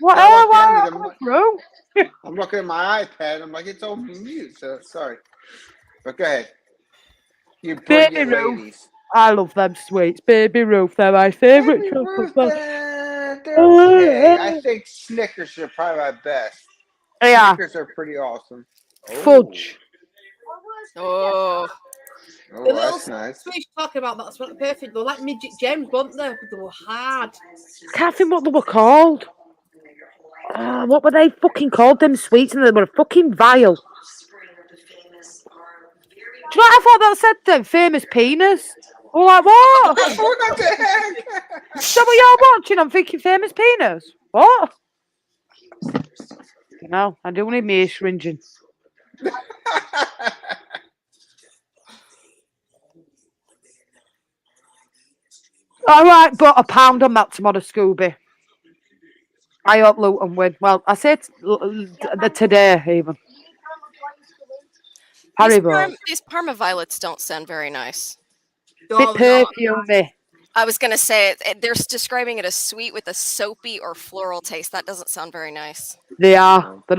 What? Yeah, Why I'm am I looking through? I'm looking at my iPad. I'm like, it's on mute. So sorry, but go ahead. You Baby brilliant Ruth. ladies. I love them sweets. Baby Ruth, they're my favourite chocolate bar. they're okay. I think Snickers are probably my best. Yeah. Snickers are pretty awesome. Fudge. Oh, Oh, The little that's nice. sweets you're talking about, that's not perfect. They're like midget gems, weren't they? But they were hard. Can't think what they were called. What were they fucking called? Them sweets, and they were fucking vile. Do you know what I thought that said then? Famous penis. I'm like, what? What the heck? Is that what you're watching? I'm thinking famous penis. What? No, I do need me syringing. All right, but a pound on that tomorrow, Scooby. I hope Luton win. Well, I said today even. Haribo. these Parma violets don't sound very nice. Bit perfumey. I was gonna say they're describing it as sweet with a soapy or floral taste. That doesn't sound very nice. They are. They're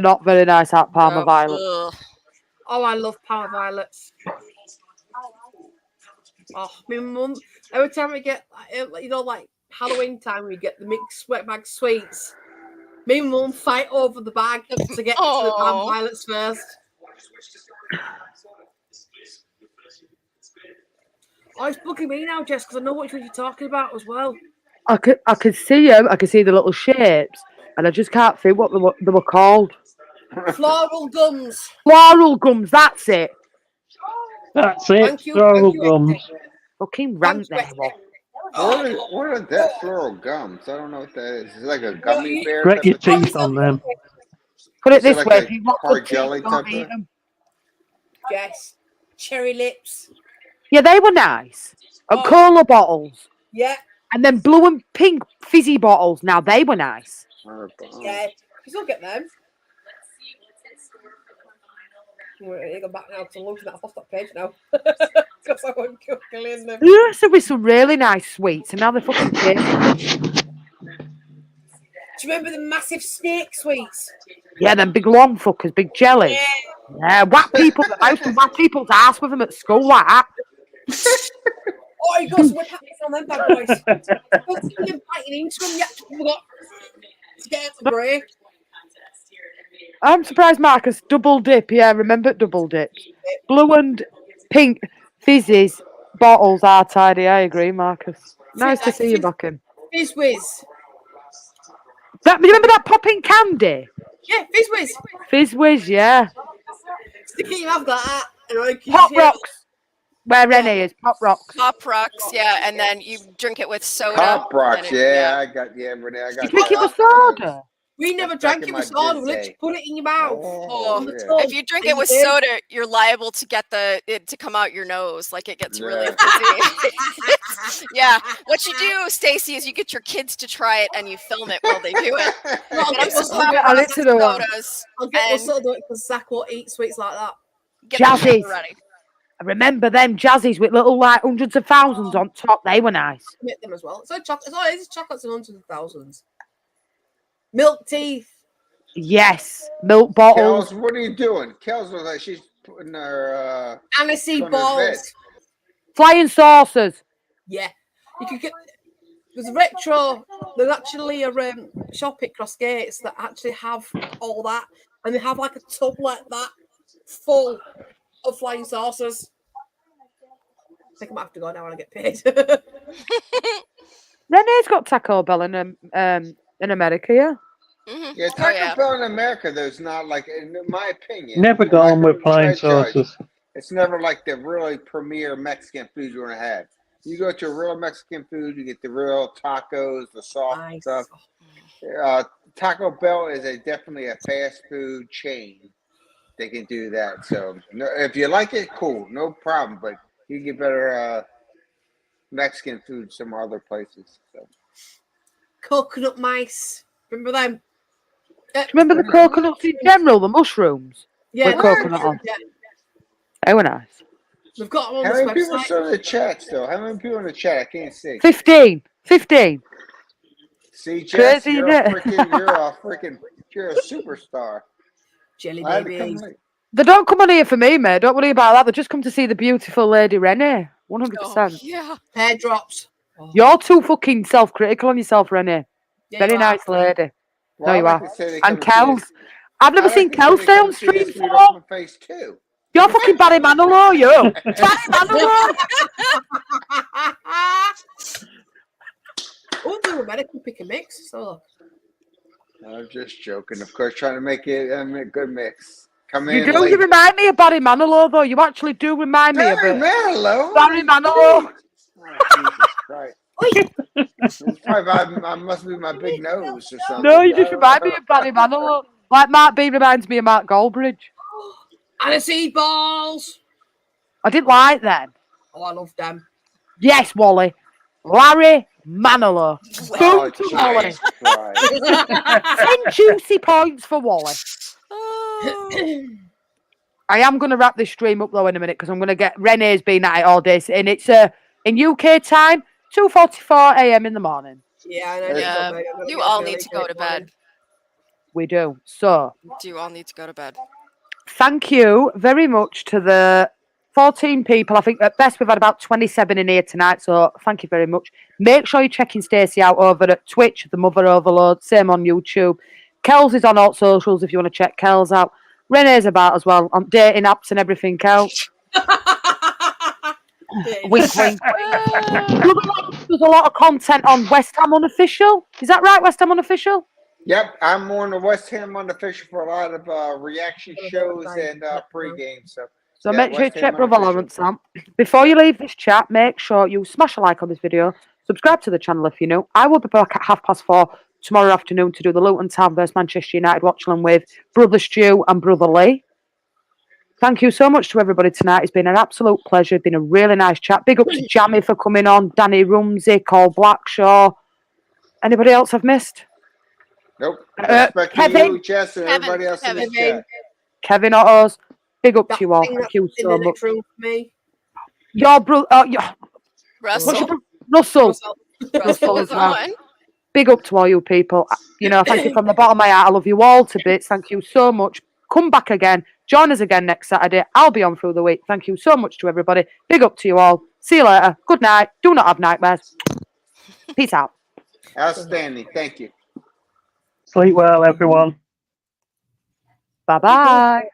not very nice at Parma Violet. Ugh. Oh, I love Parma violets. Oh, my mum. Every time we get, like Halloween time, we get the mixed sweat bag sweets. Me and mum fight over the bag to get to the Parma violets first. Oh, it's bugging me now, Jess, because I know which one you're talking about as well. I could see them. I could see the little shapes, and I just can't think what they were called. Floral gums. Floral gums. That's it. That's it. Thank you, Floral gums. Fucking rant there. What are that floral gums? I don't know what that is. Is it like a gummy bear? Grit your type of teeth on them. Put it Is it this like way: a if you want hard good teeth, jelly don't type eat of- them. Jess. Cherry lips. Yeah, they were nice. And Oh. cola bottles, Yeah, and then blue and pink fizzy bottles. Now they were nice. yeah. You still get them. You go back now to look at that hot page now. Because I won't clean them. There used to be some really nice sweets, and now they're fucking tasty. Do you remember the massive snake sweets? Yeah, them big long fuckers, big jellies. Yeah, whack people. I used to whack people's ass with them at school like that. Oh, you got some whip happenings on them bad boys. You're biting into them, you actually forgot to get out the break. I'm surprised Marcus double dip. Yeah, remember double dips. Blue and pink fizzes bottles are tidy. I agree, Marcus. Nice to see you back in. Fizz Whiz. Remember that popping candy? Yeah, Fizz Whiz. Fizz Whiz, yeah. Stick it in your mouth like that. And I keep Pop it. Rocks. Where Renee is, Pop Rocks. Pop rocks, yeah, and then you drink it with soda. Pop rocks, and it- yeah, Renee, I got. You think it was soda? We never Back drank in it my with soda. We Disney. literally put it in your mouth. Oh, on the yeah. tub. if you drink And it with dip. soda, you're liable to get it to come out your nose. Like it gets really Yeah. fizzy. Yeah. What you do, Stacey, is you get your kids to try it and you film it while they do it. No, I'll Get them get some soda. Pop I'll Rocks let you and know. sodas. I'll get and soda because Zach won't eat sweets like that. Get them Jazzies. ready. I remember them jazzies with little like hundreds of thousands on top. They were nice. Commit them as well. So chocolate. Oh, it's chocolates in hundreds of thousands. Milk teeth. Yes, milk bottles. Kels, what are you doing? Kels was like she's putting her. Aniseed on her bed. balls. Flying saucers. Yeah, you could get. There's retro. There's actually a shop at Cross Gates that actually have all that, and they have like a tub like that full of flying saucers. I think I might have to go now when I get paid. Renee's got Taco Bell in America, yeah. Mhm. Yeah, Oh, Taco yeah. Bell in America, there's not like, in my opinion. Never if go I on with could flying judge, saucers. It's never like the really premier Mexican food you're gonna have. You go to a real Mexican food, you get the real tacos, the soft Nice. stuff. Taco Bell is definitely a fast food chain. They can do that. So no, if you like it, cool, no problem. But you can get better Mexican food some other places. So. Coconut mice. Remember them? Remember the coconuts in general, the mushrooms? Yeah, With coconut on. yeah. They were nice. We've got them on How this many people are website. still in the chat still? How many people in the chat? I can't see. 15. 15. See, Jess, Crazy, you're isn't a it? you're a superstar. Jelly I had to come babies. late. They don't come on here for me, mate. Don't worry about that. They just come to see the beautiful lady Renee. 100%. Oh, yeah. Hair drops. You're too fucking self-critical on yourself, Renee. Yeah, Very you are. nice lady. Well, No, you I are. like to say they And come and see Kels. I've never I seen like to say Kels they stay come on see this stream beautiful before. face too. You're fucking Barry Manilow, you. Barry Manilow. We'll do a medical pick a mix. So I'm just joking, of course, trying to make it a good mix. Come You in do. You late. remind me of Barry Manilow, though. You actually do remind me of Barry it. Manilow? Barry Manilow. Oh, Jesus Christ. It's probably I must be my big nose or something. No, you just remind me of Barry Manilow. Like Mark B reminds me of Mark Goldbridge. aniseed balls. I didn't like them. Oh, I love them. Yes, Wally. Larry Manilow. Oh, Boom to Wally. Jesus Christ. 10 juicy points for Wally. I am going to wrap this stream up though in a minute because I'm going to get Renee's been at it all day, and it's in UK time 2:44 a.m. in the morning. Yeah, I know. Yeah, you all need to go to bed. We do. So Do all need to go to bed. thank you very much to the 14 people. I think at best we've had about 27 in here tonight. So thank you very much. Make sure you're checking Stacey out over at Twitch, the Mother Overload. Same on YouTube. Kels is on all socials if you want to check Kels out. Renee's about as well on dating apps and everything else. Wink, wink. There's a lot of content on West Ham Unofficial. Is that right, West Ham Unofficial? Yep, I'm on the West Ham Unofficial for a lot of reaction shows and pre-game. So yeah, Make sure you West Ham check Brother Unofficial. Lawrence out. Before you leave this chat, make sure you smash a like on this video, subscribe to the channel if you're new. I will be back at 4:30 tomorrow afternoon to do the Luton Town vs Manchester United watch along with Brother Stu and Brother Lee. Thank you so much to everybody tonight. It's been an absolute pleasure. It's been a really nice chat. Big up to Jamie for coming on, Danny Rumsey, Cole Blackshaw. Anybody else I've missed? Nope. Respect to Kevin. you, Jess, and everybody else in the chat. Kevin Ottos. Big up to you all. Thank you In so the much. next room for me. Your brother, Russell. Russell. Russell as is well. on. Big up to all you people. You know, thank you from the bottom of my heart. I love you all to bits. Thank you so much. Come back again. Join us again next Saturday. I'll be on through the week. Thank you so much to everybody. Big up to you all. See you later. Good night. Do not have nightmares. Peace out. Outstanding. Thank you. Sleep well, everyone. Bye-bye.